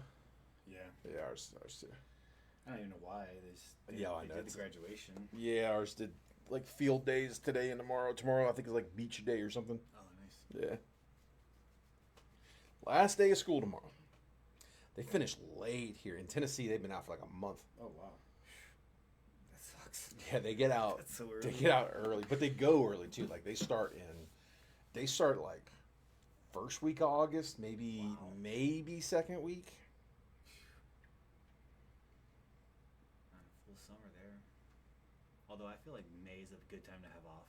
Yeah. Yeah, ours too. I don't even know why they Yeah, I know. did the graduation. Yeah, ours did like field days today and tomorrow. Tomorrow I think is like beach day or something. Oh, nice. Yeah. Last day of school tomorrow. They finished late here in Tennessee. They've been out for like a month. Oh wow. That sucks. Yeah, they get out. That's so They early. get out early, but they go early too. Like they start like first week of August, maybe second week. On a full summer there. Although I feel like May is a good time to have off.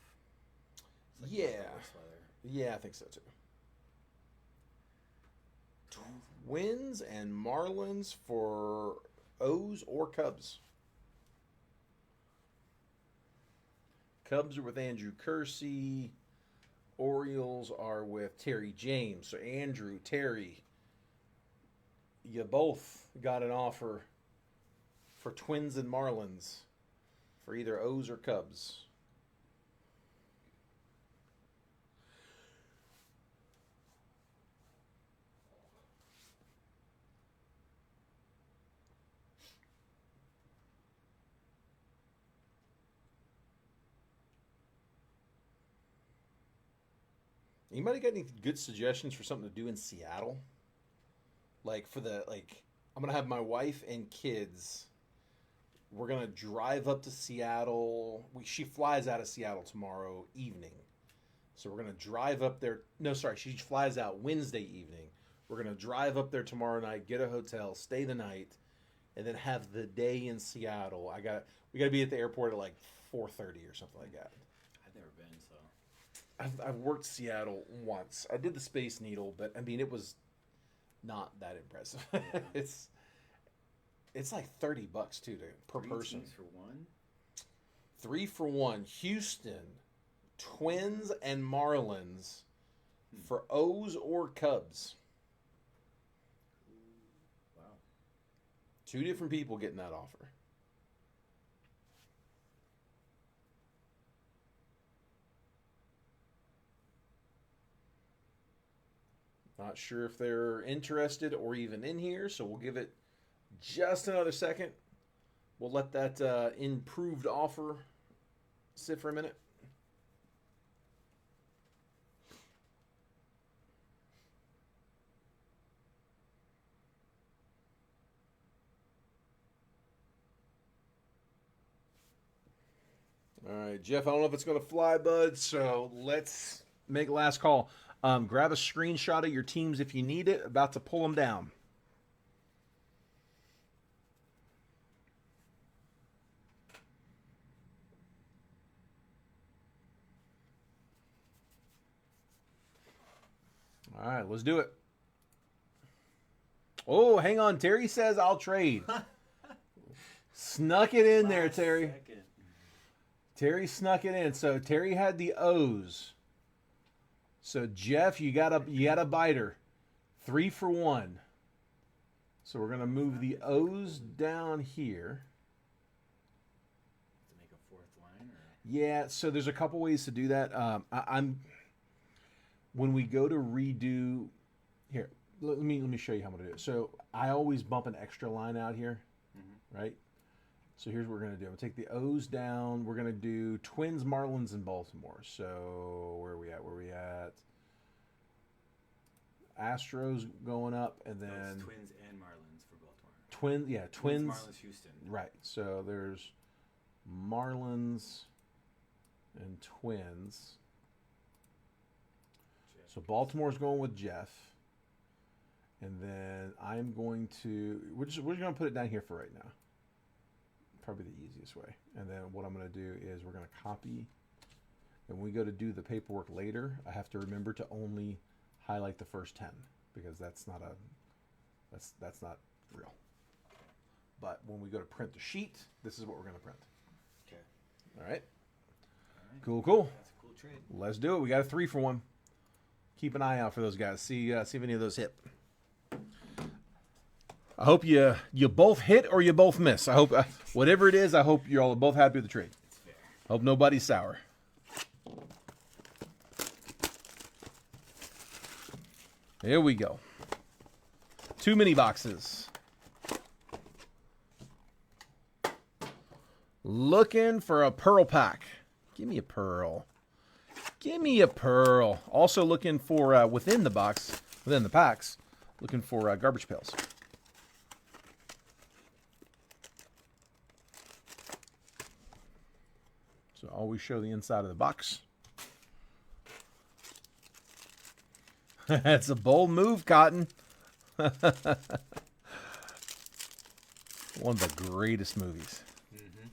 It's like Yeah. worse weather. Yeah, I think so too. Twins and Marlins for O's or Cubs. Cubs are with Andrew Kersey. Orioles are with Terry James. So Andrew, Terry, you both got an offer for Twins and Marlins for either O's or Cubs. Anybody got any good suggestions for something to do in Seattle? Like I'm gonna have my wife and kids. We're gonna drive up to Seattle. She flies out of Seattle tomorrow evening, so we're gonna drive up there. No, sorry, she flies out Wednesday evening. We're gonna drive up there tomorrow night, get a hotel, stay the night, and then have the day in Seattle. We gotta be at the airport at like 4:30 or something like that. I've never been, so I've worked Seattle once. I did the Space Needle, but I mean it was not that impressive. it's like $30 too per 3 person. teams for one. 3 for 1. Houston, Twins and Marlins for O's or Cubs. Wow. 2 different people getting that offer. Not sure if they're interested or even in here, so we'll give it just another second. We'll let that improved offer sit for a minute. All right, Jeff, I don't know if it's going to fly, bud, so let's make last call. Grab a screenshot of your teams if you need it. About to pull them down. All right, let's do it. Oh, hang on. Terry says I'll trade. Snuck it in there, Last Terry. second. Terry snuck it in. So Terry had the O's. So Jeff, you got a biter. 3 for 1. So we're gonna move the O's down here. To make a fourth line, or Yeah. So there's a couple ways to do that. I'm when we go to redo here. Let me show you how I'm gonna do it. So I always bump an extra line out here, right? So here's what we're gonna do. I'm gonna take the O's down. We're gonna do Twins, Marlins, and Baltimore. So where are we at? Astros going up, and no, then it's Twins and Marlins for Baltimore. Twins. Marlins, Houston. Right. So there's Marlins and Twins. Jeff. So Baltimore's going with Jeff. And then I'm going to we're just gonna put it down here for right now. Probably the easiest way. And then what I'm gonna do is we're gonna copy. And when we go to do the paperwork later, I have to remember to only highlight the first 10 because that's not real. But when we go to print the sheet, this is what we're going to print. Okay. All right. All right. Cool, cool. That's a cool trade. Let's do it. We got a 3 for 1. Keep an eye out for those guys. See if any of those hit. I hope you both hit or you both miss. I hope whatever it is. I hope you're all both happy with the trade. It's fair. Hope nobody's sour. Here we go. 2 mini boxes. Looking for a pearl pack. Give me a pearl. Give me a pearl. Also looking for within the packs, looking for garbage pails. So always show the inside of the box. That's a bold move, Cotton. One of the greatest movies. Mm-hmm.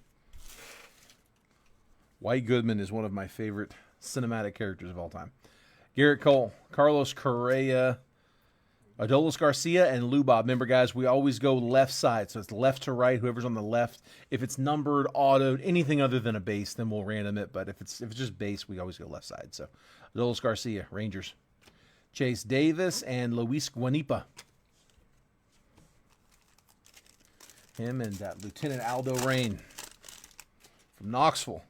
White Goodman is one of my favorite cinematic characters of all time. Garrett Cole, Carlos Correa, Adolis Garcia, and Lou Bob. Remember, guys, we always go left side. So it's left to right, whoever's on the left. If it's numbered, autoed, anything other than a base, then we'll random it. But if it's just base, we always go left side. So Adolis Garcia, Rangers. Chase Davis and Luis Guanipa. Him and Lieutenant Aldo Rain from Knoxville.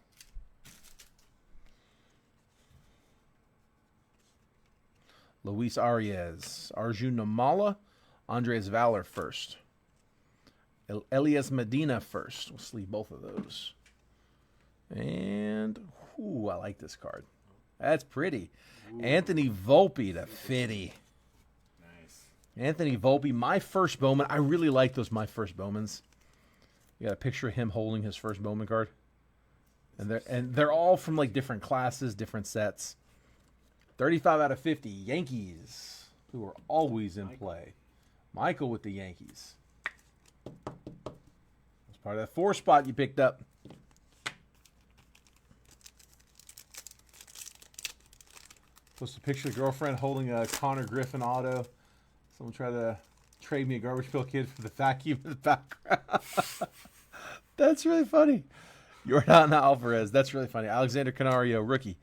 Luis Arias, Arjun Namala, Andres Valor first. Elias Medina first. We'll sleeve both of those. And, ooh, I like this card. That's pretty. Ooh. Anthony Volpe to Fitty. Nice. Anthony Volpe, my first Bowman. I really like those my first Bowmans. You got a picture of him holding his first Bowman card. And they're all from like different classes, different sets. 35 out of 50, Yankees, who are always in play. Michael with the Yankees. That's part of that 4 spot you picked up. Post a picture of the girlfriend holding a Connor Griffin auto. Someone tried to trade me a Garbage Pail Kid for the vacuum in the background. That's really funny. Yordan Alvarez, that's really funny. Alexander Canario, rookie.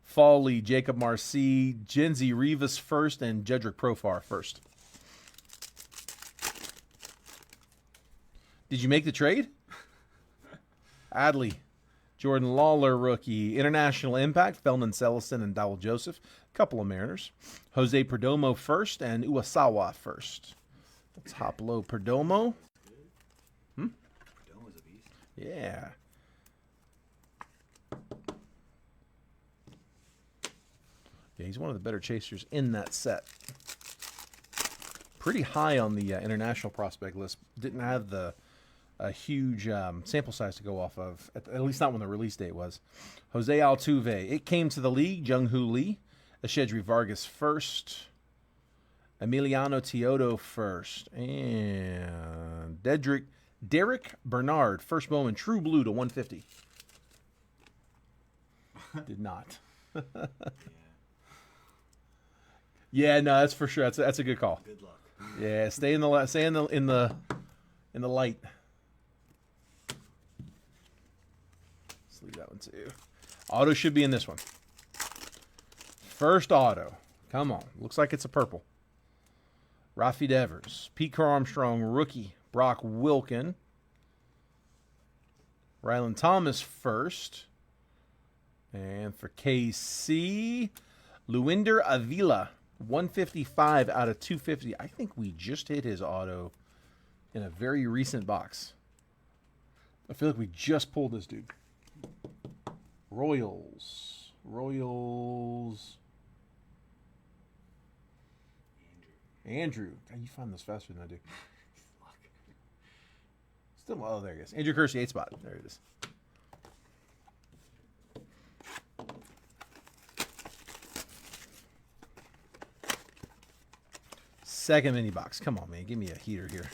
Foley, Jacob Marcy, Genzi Rivas first, and Jedrick Profar first. Did you make the trade? Adley, Jordan Lawler, rookie. International Impact, Feldman Cellison and Dowell Joseph. Couple of Mariners. Jose Perdomo first, and Uwasawa first. Top low Perdomo. Perdomo's a beast. Yeah. Yeah, he's one of the better chasers in that set. Pretty high on the international prospect list. Didn't have a huge sample size to go off of, at least not when the release date was. Jose Altuve. It came to the league. Jung-Hoo Lee. Ashedri Vargas first. Emiliano Teodo first. And Derek Bernard, first Bowman, True Blue to 150. Did not. Yeah, no, that's for sure. That's a good call. Good luck. Yeah, stay in the light. Let's leave that one too. Auto should be in this one. First auto. Come on. Looks like it's a purple. Rafi Devers. Pete Armstrong, rookie. Brock Wilken. Rylan Thomas first. And for KC, Luinder Avila. 155 out of 250. I think we just hit his auto in a very recent box. I feel like we just pulled this dude. Royals. Andrew. God, you find this faster than I do. Still, oh, there he is. Andrew Kersey, 8 spot. There it is. Second mini box. Come on, man. Give me a heater here.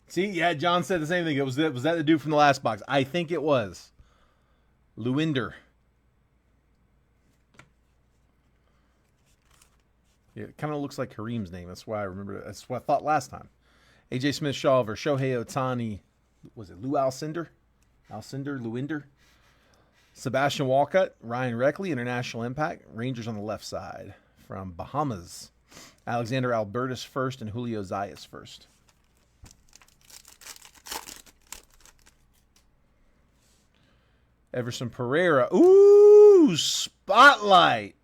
See, yeah, John said the same thing. Was that the dude from the last box? I think it was. Luinder. Yeah, it kind of looks like Kareem's name. That's why I remember it. That's what I thought last time. A.J. Smith-Shaw over Shohei Ohtani. Was it Lou Alcindor? Lewinder? Sebastian Walcott, Ryan Reckley, International Impact. Rangers on the left side. From Bahamas, Alexander Albertus first and Julio Zayas first. Everson Pereira. Ooh, spotlight.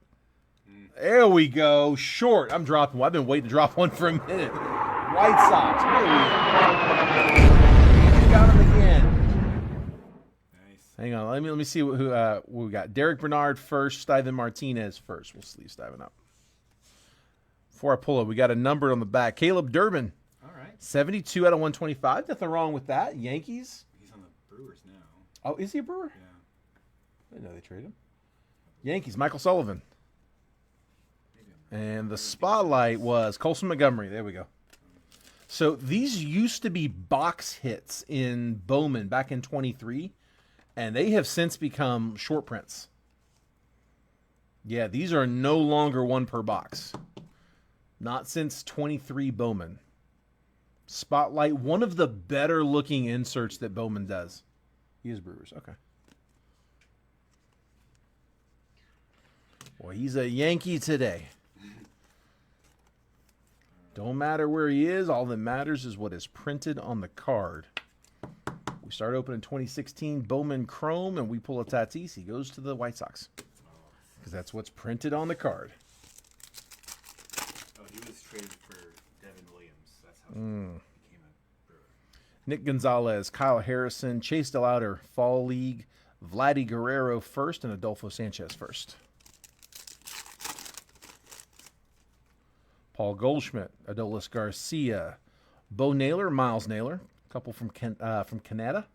There we go. Short. I'm dropping one. I've been waiting to drop one for a minute. White Sox. Got him again. Nice. Hang on. Let me see who we got. Derek Bernard first. Steven Martinez first. We'll leave Steven up. Before I pull it, we got a number on the back. Caleb Durbin. All right. 72 out of 125. Nothing wrong with that. Yankees. He's on the Brewers now. Oh, is he a Brewer? Yeah. I didn't know they traded him. Yankees. Michael Sullivan. Maybe I'm And the spotlight was Colson Montgomery. There we go. So these used to be box hits in Bowman back in 23, and they have since become short prints. Yeah, these are no longer one per box. Not since 23 Bowman. Spotlight, one of the better looking inserts that Bowman does. He is Brewers. Okay. Well, he's a Yankee today. Don't matter where he is. All that matters is what is printed on the card. We start opening 2016 Bowman Chrome, and we pull a Tatis. He goes to the White Sox. Because that's what's printed on the card. Oh, he was traded for Devin Williams. That's how he became a Brewer. Nick Gonzalez, Kyle Harrison, Chase DeLauder, Fall League, Vladdy Guerrero first, and Adolfo Sanchez first. Paul Goldschmidt, Adolis Garcia, Bo Naylor, Miles Naylor, a couple from Canada.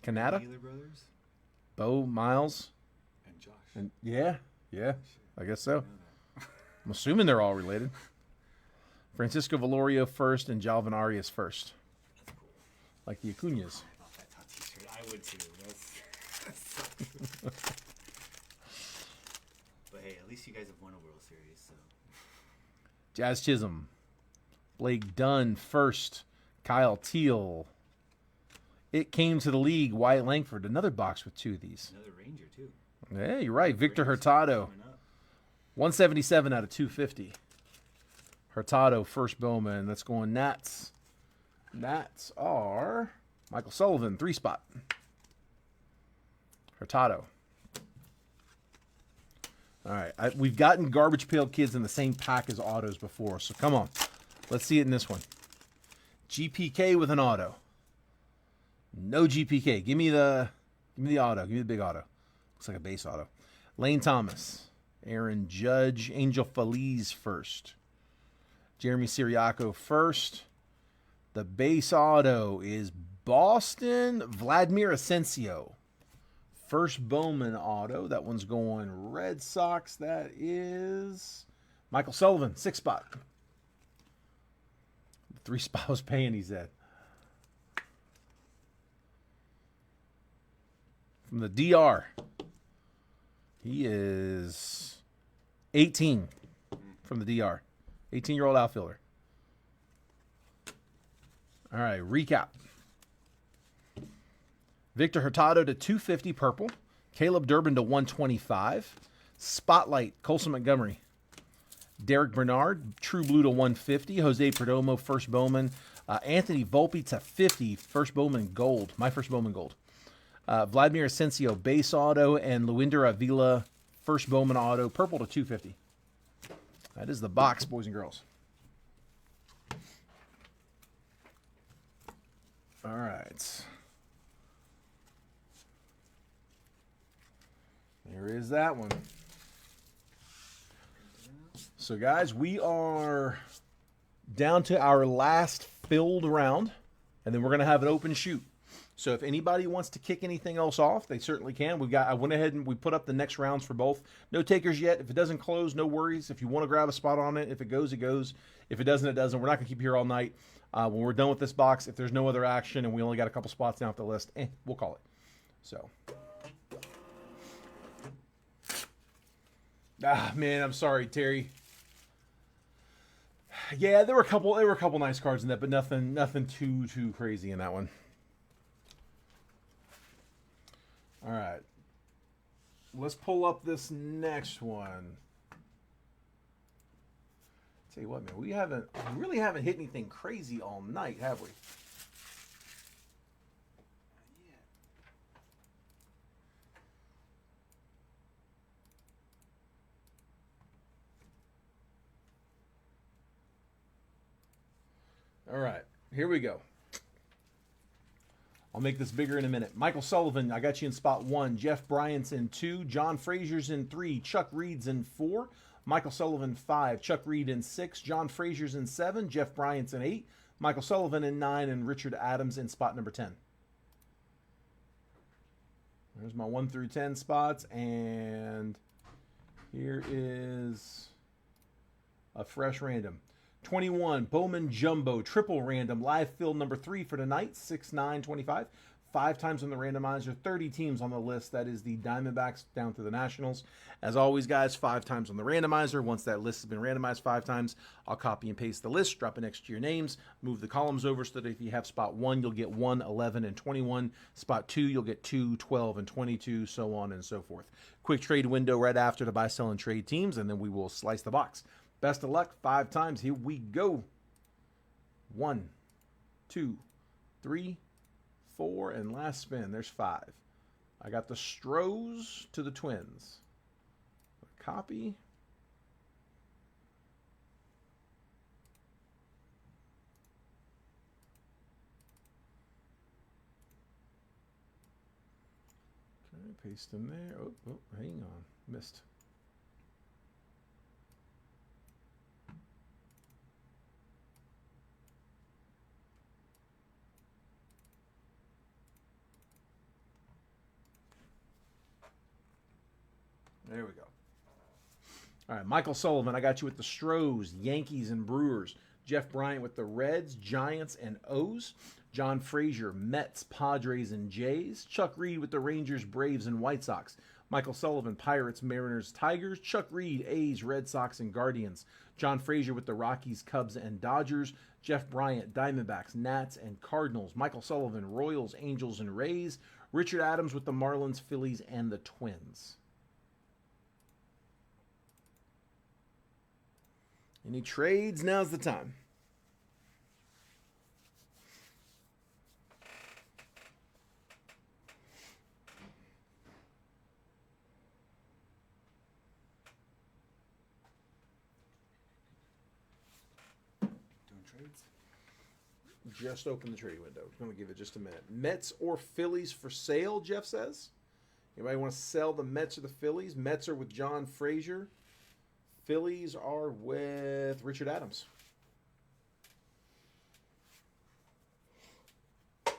Canada. Naylor brothers Bo, Miles, and Josh. and yeah, I guess so. I'm assuming they're all related. Francisco Valorio first and Jalvin Arias first. That's cool. Like the Acuñas. I thought that Tatis trade. I would too. That's But hey, at least you guys have won a World Series, so. Jazz Chisholm, Blake Dunn first, Kyle Teal. It came to the league, Wyatt Langford, another box with two of these. Another Ranger too. Yeah, you're right. Victor Rangers Hurtado, coming up. 177 out of 250. Hurtado, first Bowman. That's going Nats. Nats are Michael Sullivan, 3-spot. Hurtado. All right, we've gotten Garbage Pail Kids in the same pack as autos before, so come on. Let's see it in this one. GPK with an auto. No GPK. Give me the auto. Give me the big auto. Looks like a base auto. Lane Thomas, Aaron Judge, Angel Feliz first. Jeremy Siriaco first. The base auto is Boston, Vladimir Asensio. First Bowman auto. That one's going Red Sox. That is Michael Sullivan, 6-spot. 3-spot was paying, he said. From the DR. He is 18 from the DR. 18-year-old outfielder. All right, recap. Victor Hurtado to 250 purple. Caleb Durbin to 125. Spotlight, Colson Montgomery. Derek Bernard, True Blue to 150. Jose Perdomo, first Bowman. Anthony Volpe to 50, first Bowman gold. My first Bowman gold. Vladimir Asensio, base auto. And Lewinder Avila, first Bowman auto. Purple to 250. That is the box, boys and girls. All right. There is that one. So, guys, we are down to our last filled round, and then we're going to have an open shoot. So if anybody wants to kick anything else off, they certainly can. I went ahead and we put up the next rounds for both. No takers yet. If it doesn't close, no worries. If you want to grab a spot on it, if it goes, it goes. If it doesn't, it doesn't. We're not going to keep you here all night. When we're done with this box, if there's no other action and we only got a couple spots down off the list, we'll call it. So. Man, I'm sorry, Terry. Yeah, there were a couple nice cards in that, but nothing too crazy in that one. All right, let's pull up this next one. Tell you what, man, we really haven't hit anything crazy all night, have we? All right, here we go. I'll make this bigger in a minute. Michael Sullivan, I got you in spot 1. Jeff Bryant's in 2. John Frazier's in 3. Chuck Reed's in 4. Michael Sullivan 5. Chuck Reed in 6. John Frazier's in 7. Jeff Bryant's in 8. Michael Sullivan in 9. And Richard Adams in spot number 10. There's my 1 through 10 spots. And here is a fresh random. 21, Bowman Jumbo, triple random, live field number 3 for tonight, 6-9-25. 5 times on the randomizer, 30 teams on the list. That is the Diamondbacks down to the Nationals. As always, guys, 5 times on the randomizer. Once that list has been randomized 5 times, I'll copy and paste the list, drop it next to your names, move the columns over so that if you have spot 1, you'll get 1, 11, and 21. Spot 2, you'll get 2, 12, and 22, so on and so forth. Quick trade window right after to buy, sell, and trade teams, and then we will slice the box. Best of luck, 5 times. Here we go. 1, 2, 3, 4, and last spin. There's 5. I got the Stros to the Twins. Copy. Okay, paste in there. Oh, hang on. Missed. There we go. All right, Michael Sullivan, I got you with the Stros, Yankees, and Brewers. Jeff Bryant with the Reds, Giants, and O's. John Frazier, Mets, Padres, and Jays. Chuck Reed with the Rangers, Braves, and White Sox. Michael Sullivan, Pirates, Mariners, Tigers. Chuck Reed, A's, Red Sox, and Guardians. John Frazier with the Rockies, Cubs, and Dodgers. Jeff Bryant, Diamondbacks, Nats, and Cardinals. Michael Sullivan, Royals, Angels, and Rays. Richard Adams with the Marlins, Phillies, and the Twins. Any trades? Now's the time. Doing trades? Just open the trade window. I'm going to give it just a minute. Mets or Phillies for sale, Jeff says. Anybody want to sell the Mets or the Phillies? Mets are with John Frazier. Phillies are with Richard Adams. That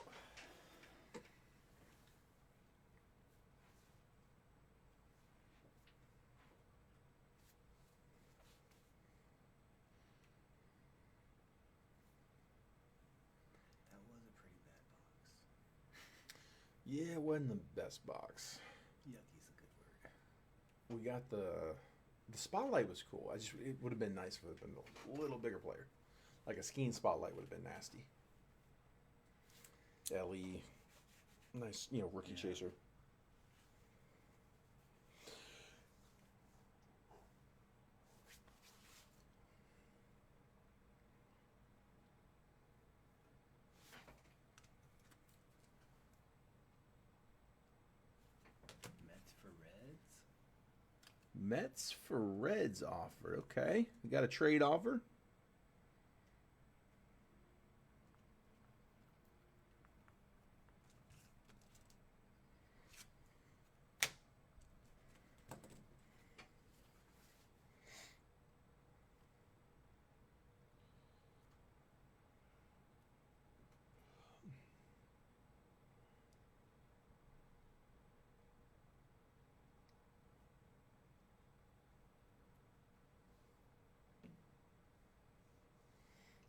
was a pretty bad box. Yeah, it wasn't the best box. Yucky's a good word. We got the spotlight was cool. It would have been nice if it had been a little bigger player. Like a skiing spotlight would have been nasty. Ellie, nice, rookie chaser. Mets for Reds? Mets for Reds offer. Okay. You got a trade offer?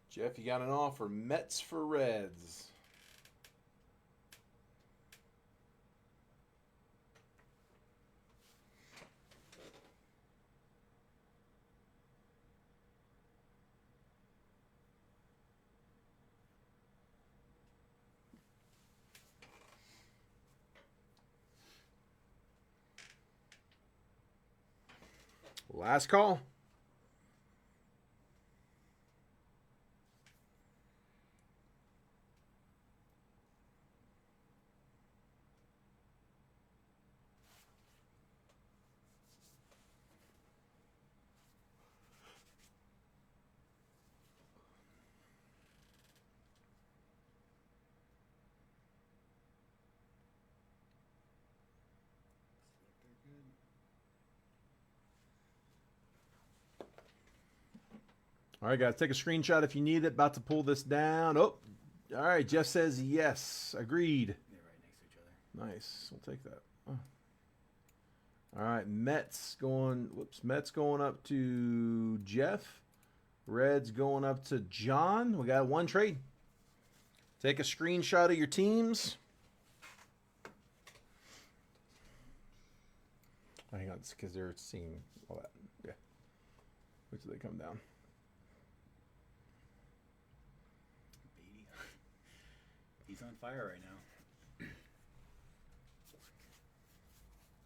Jeff, you got an offer. Mets for Reds. Last call. All right, guys, take a screenshot if you need it. About to pull this down. Oh, all right. Jeff says yes. Agreed. They're right next to each other. Nice. We'll take that. Oh. All right, Mets going. Whoops, Mets going up to Jeff. Reds going up to John. We got one trade. Take a screenshot of your teams. Hang on, it's because they're seeing all that. Yeah. Wait till they come down. Beatty. He's on fire right now.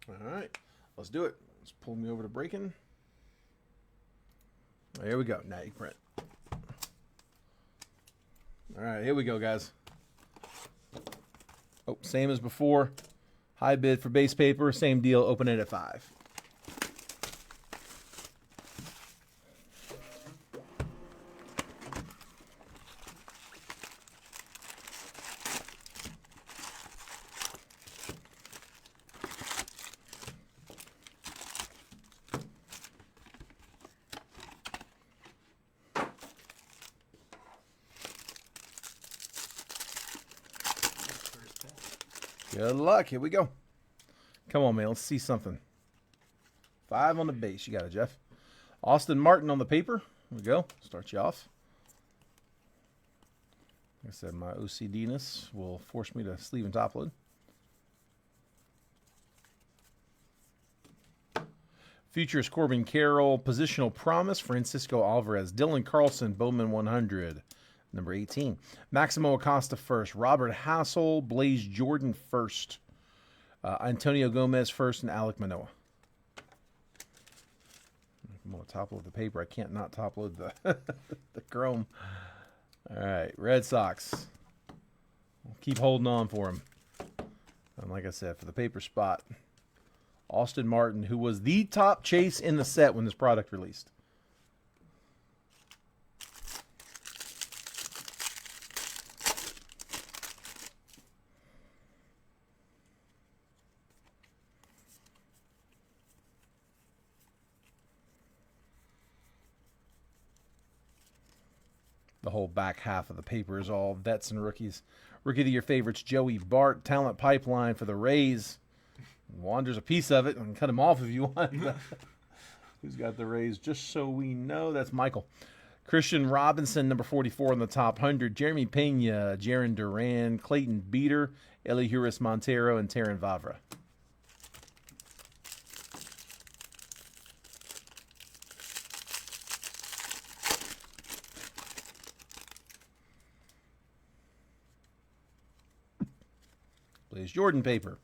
All right, let's do it. Let's pull me over to breaking. Here we go. Now you print. All right, here we go, guys. Oh, same as before. High bid for base paper. Same deal. Open it at 5. Good luck. Here we go. Come on, man. Let's see something. 5 on the base. You got it, Jeff. Austin Martin on the paper. Here we go. Start you off. Like I said, my OCD-ness will force me to sleeve and top load. Futures Corbin Carroll. Positional Promise. Francisco Alvarez. Dylan Carlson. Bowman 100. Number 18. Maximo Acosta first. Robert Hassel. Blaze Jordan first. Antonio Gomez first. And Alek Manoah. I'm going to top load the paper. I can't not top load the, the chrome. All right. Red Sox. We'll keep holding on for him. And like I said, for the paper spot, Austin Martin, who was the top chase in the set when this product released. The whole back half of the paper is all vets and rookies. Rookie of the Year favorites, Joey Bart. Talent Pipeline for the Rays. Wander's a piece of it. I can cut him off if you want. Who's got the Rays? Just so we know, that's Michael. Christian Robinson, number 44 on the top 100. Jeremy Pena, Jaron Duran, Clayton Beater, Elihuris Montero, and Terran Vavra. Blaze Jordan paper.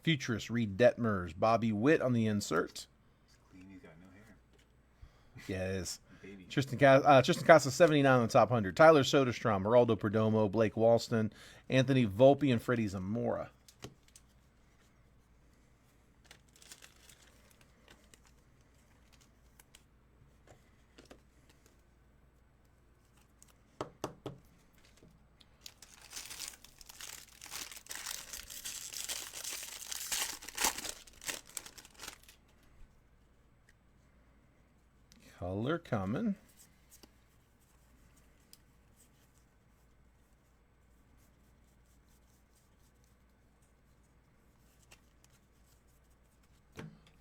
Futurist Reed Detmers. Bobby Witt on the insert. Clean, he's got no hair. Yeah, it is. Baby. Tristan Casa 79 on the top 100. Tyler Soderstrom, Geraldo Perdomo, Blake Walston, Anthony Volpe, and Freddie Zamora. Color coming.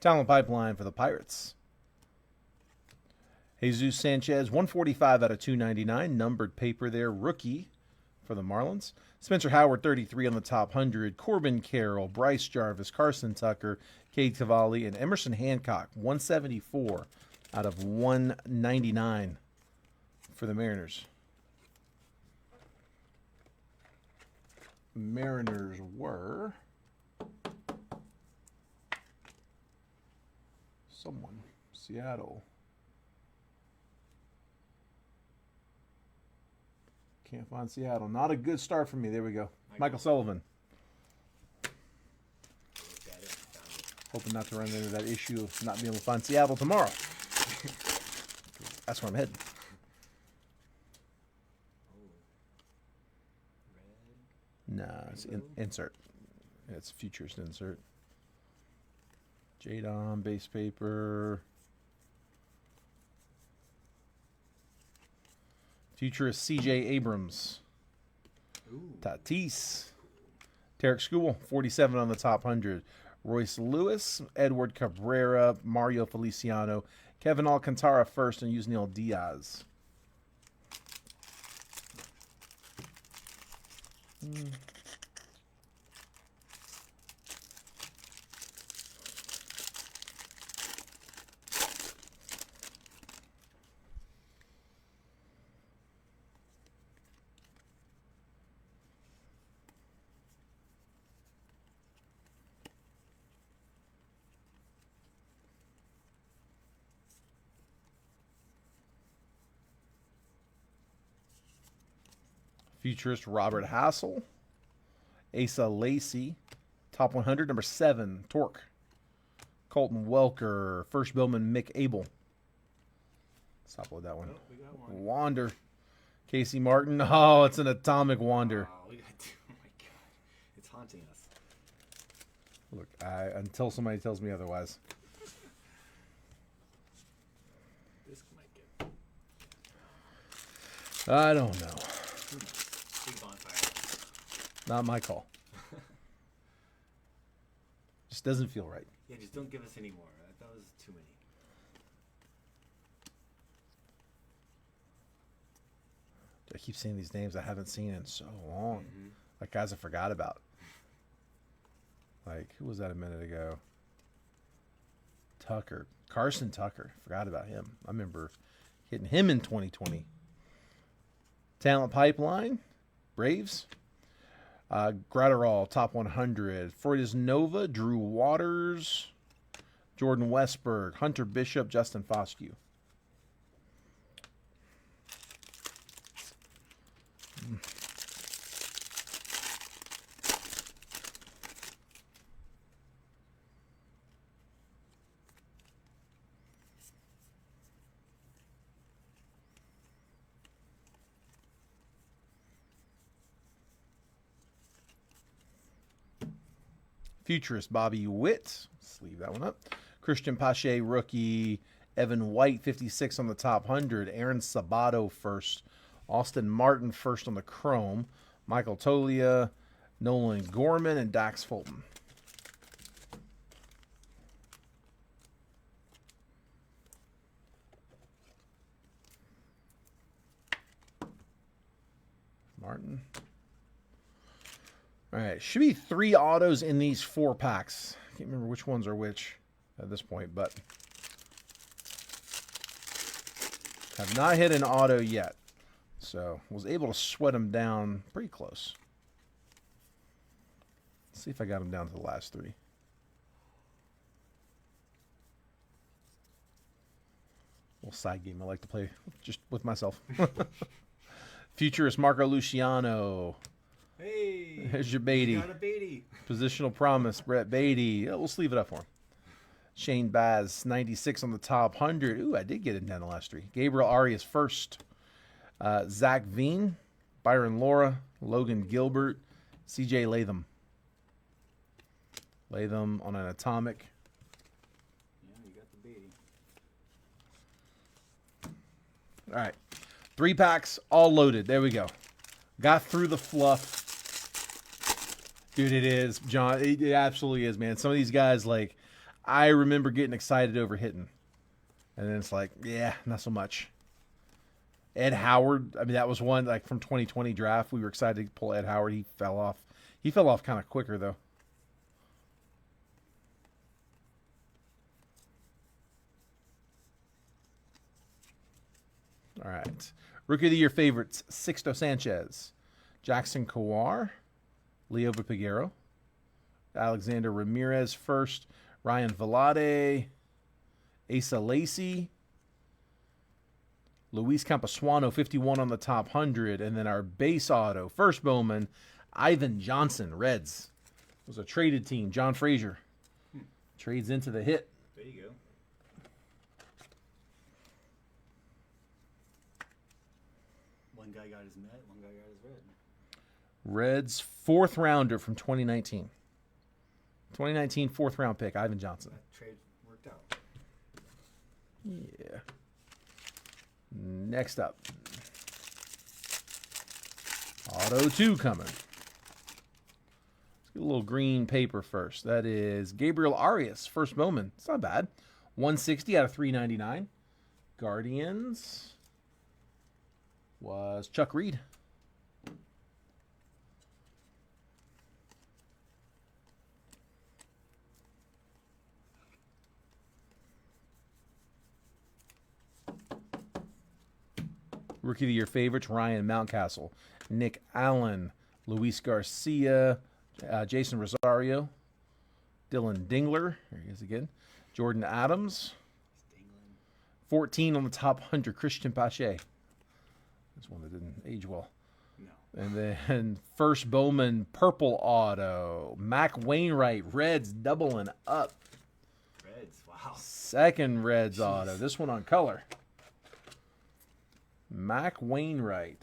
Talent Pipeline for the Pirates. Jesus Sanchez, 145 out of 299. Numbered paper there. Rookie for the Marlins. Spencer Howard, 33 on the top 100. Corbin Carroll, Bryce Jarvis, Carson Tucker, Cade Cavalli, and Emerson Hancock, 174 out of 199 for the Mariners. Mariners were someone. Seattle. Can't find Seattle. Not a good start for me. There we go. Michael Sullivan. Hoping not to run into that issue of not being able to find Seattle tomorrow. That's where I'm heading. Nah, it's insert. It's futurist insert. Jadon, base paper. Futurist C.J. Abrams. Ooh. Tatis. Tarek School, 47 on the top 100. Royce Lewis, Edward Cabrera, Mario Feliciano, Kevin Alcantara first, and Yusniel Diaz. Futurist Robert Hassel. Asa Lacey. Top 100, number 7, Torque. Colton Welker. First Billman, Mick Abel. Let's top load that one. Oh, we got one. Wander. Casey Martin. Oh, it's an atomic Wander. Oh, we got two. Oh my god. It's haunting us. Look, until somebody tells me otherwise. This might get I don't know. big bonfire. Not my call. Just doesn't feel right. Yeah, just don't give us any more. That was too many. I keep seeing these names I haven't seen in so long. Like guys I forgot about. Like, who was that a minute ago? Tucker. Carson Tucker. Forgot about him. I remember hitting him in 2020. Talent Pipeline. Braves. Gratterall, top 100. Freudis Nova. Drew Waters. Jordan Westberg. Hunter Bishop. Justin Foscue. Futurist Bobby Witt. Let's leave that one up. Christian Pache, rookie. Evan White, 56 on the top 100. Aaron Sabato first. Austin Martin first on the Chrome. Michael Tolia, Nolan Gorman, and Dax Fulton. Martin. All right, should be 3 autos in these 4 packs. Can't remember which ones are which at this point, but have not hit an auto yet. So was able to sweat them down pretty close. Let's see if I got them down to the last 3. Little side game I like to play just with myself. Futurist Marco Luciano. Hey, There's your Beatty. got a Beatty. Positional Promise, Brett Beatty. Oh, we'll sleeve it up for him. Shane Baz, 96 on the top 100. Ooh, I did get it down the last 3. Gabriel Arias first. Zach Veen, Byron Laura, Logan Gilbert, CJ Latham. Latham on an atomic. Yeah, you got the Beatty. All right. 3 packs, all loaded. There we go. Got through the fluff. Dude, it is, John. It absolutely is, man. Some of these guys, like, I remember getting excited over hitting. And then it's like, yeah, not so much. Ed Howard, I mean, that was one, like, from 2020 draft. We were excited to pull Ed Howard. He fell off. He fell off kind of quicker, though. All right. Rookie of the Year favorites, Sixto Sanchez, Jackson Kowar, Leo Piguero. Alexander Ramirez first. Ryan Velade. Asa Lacey. Luis Campasuano, 51 on the top 100. And then our base auto, first Bowman, Ivan Johnson, Reds. It was a traded team. John Frazier trades into the hit. There you go. One guy got his Met, one guy got his Red. Reds, fourth rounder from 2019. 2019 fourth round pick, Ivan Johnson. That trade worked out. Yeah. Next up. Auto 2 coming. Let's get a little green paper first. That is Gabriel Arias, first Bowman. It's not bad. 160 out of 399. Guardians was Chuck Reed. Rookie of the Year favorites, Ryan Mountcastle, Nick Allen, Luis Garcia, Jason Rosario, Dylan Dingler, there he is again, Jordan Adams, 14 on the top 100, Christian Pache. That's one that didn't age well. No. And then first Bowman, purple auto, Mac Wainwright, Reds doubling up. Reds, wow. Second Reds auto, this one on color. Mac Wainwright.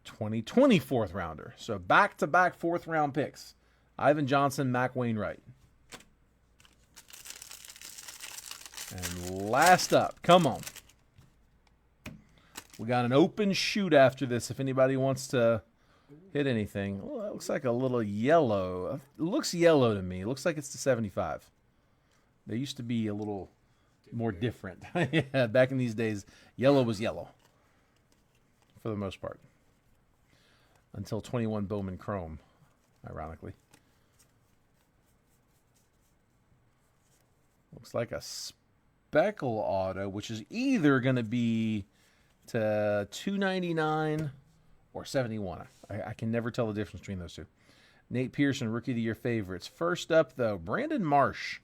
2020 fourth rounder. So back-to-back fourth round picks. Ivan Johnson, Mac Wainwright. And last up, come on. We got an open shoot after this if anybody wants to hit anything. Oh, that looks like a little yellow. It looks yellow to me. It looks like it's the 75. They used to be a little more different. Yeah, back in these days, yellow was yellow for the most part. Until 21 Bowman Chrome, ironically. Looks like a speckle auto, which is either going to be to 299 or 71. I can never tell the difference between those two. Nate Pearson, Rookie of the Year favorites. First up, though, Brandon Marsh.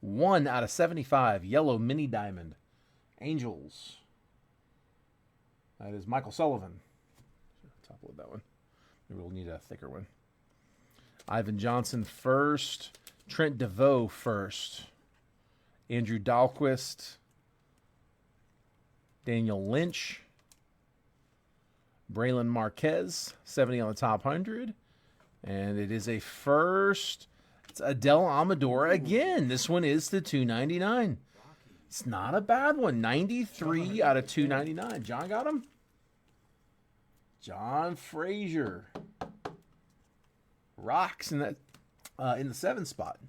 1 out of 75, yellow mini diamond. Angels. That is Michael Sullivan. Top load that one. Maybe we'll need a thicker one. Ivan Johnson first. Trent DeVoe first. Andrew Dahlquist. Daniel Lynch. Braylon Marquez, 70 on the top 100. And it is a first. It's Adele Amador again. This one is the 299. It's not a bad one. 93 out of 299. John got him? John Frazier. Rocks in that in the 7 spot.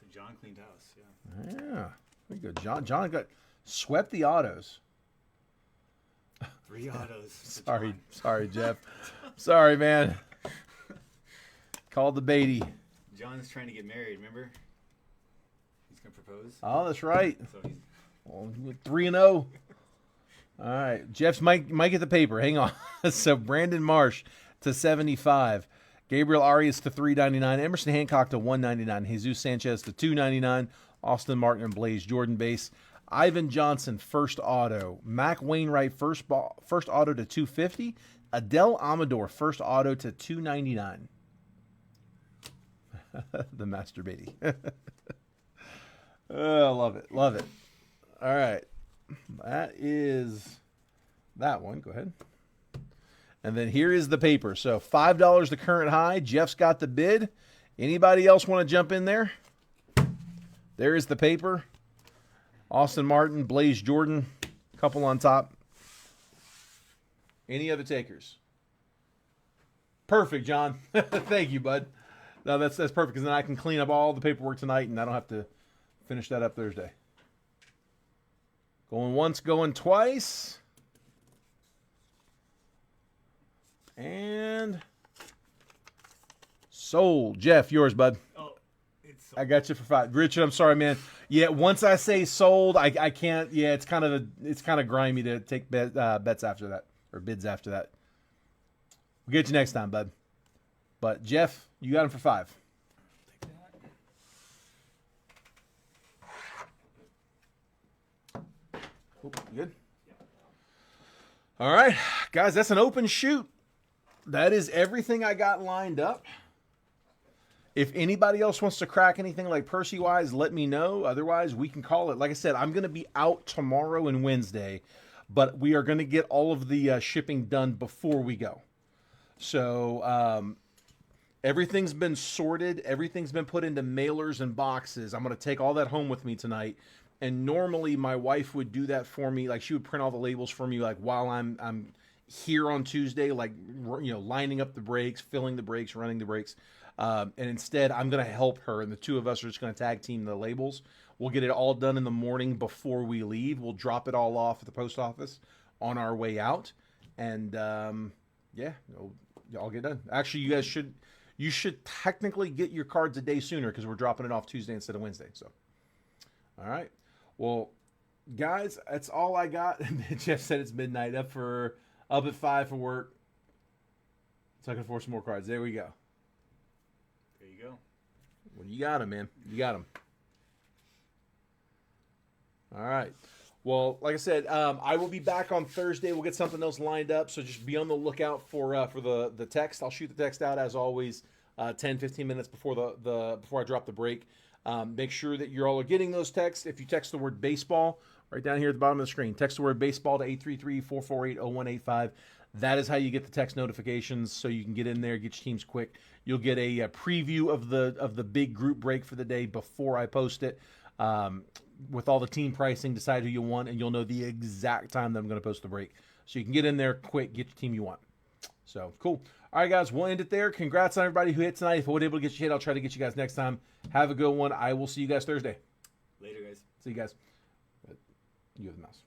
So John cleaned house, yeah. Yeah. There you go. John got swept the autos. 3 autos. Sorry, Jeff. Sorry, man. Called the Beatty. John's trying to get married, remember? He's going to propose. Oh, that's right. So he's... Well, 3-0. All right. Jeff's might get the paper. Hang on. So Brandon Marsh to 75. Gabriel Arias to 399. Emerson Hancock to 199. Jesus Sanchez to 299. Austin Martin and Blaze Jordan base. Ivan Johnson, first auto. Mac Wainwright, first auto to 250. Adele Amador, first auto to 299. The Master Beatty. Oh, love it. Love it. All right. That is that one. Go ahead. And then here is the paper. So $5 the current high. Jeff's got the bid. Anybody else want to jump in there? There is the paper. Austin Martin, Blaze Jordan, couple on top. Any other takers? Perfect, John. Thank you, bud. No, that's perfect because then I can clean up all the paperwork tonight and I don't have to finish that up Thursday. Going once, going twice. And sold. Jeff, yours, bud. Oh, it's I got you for 5. Richard, I'm sorry, man. Yeah, once I say sold, I can't. Yeah, it's kind of grimy to take bets after that or bids after that. We'll get you next time, bud. But Jeff, you got him for 5. Take that. Oop, you good? All right, guys, that's an open shoot. That is everything I got lined up. If anybody else wants to crack anything like Percy-wise, let me know. Otherwise, we can call it. Like I said, I'm going to be out tomorrow and Wednesday, but we are going to get all of the shipping done before we go. So everything's been sorted. Everything's been put into mailers and boxes. I'm going to take all that home with me tonight. And normally my wife would do that for me. Like she would print all the labels for me, like while I'm here on Tuesday, like, you know, lining up the brakes, filling the brakes, running the brakes. And instead, I'm going to help her, and the two of us are just going to tag team the labels. We'll get it all done in the morning before we leave. We'll drop it all off at the post office on our way out, and yeah, I'll get done. Actually, you should technically get your cards a day sooner because we're dropping it off Tuesday instead of Wednesday. So, all right, well, guys, that's all I got. Jeff said it's midnight. Up at 5 for work. Looking for some more cards. There we go. There you go. Well, you got him, man. You got him. All right. Well, like I said, I will be back on Thursday. We'll get something else lined up, so just be on the lookout for the text. I'll shoot the text out as always, 10, 15 minutes before before I drop the break. Make sure that you all are getting those texts. If you text the word baseball, right down here at the bottom of the screen, text the word baseball to 833-448-0185. That is how you get the text notifications, so you can get in there, get your teams quick. You'll get a preview of the big group break for the day before I post it, with all the team pricing, decide who you want, and you'll know the exact time that I'm going to post the break. So you can get in there quick, get your team you want. So, cool. All right, guys, we'll end it there. Congrats on everybody who hit tonight. If I wasn't able to get you hit, I'll try to get you guys next time. Have a good one. I will see you guys Thursday. Later, guys. See you guys. You have the mouse.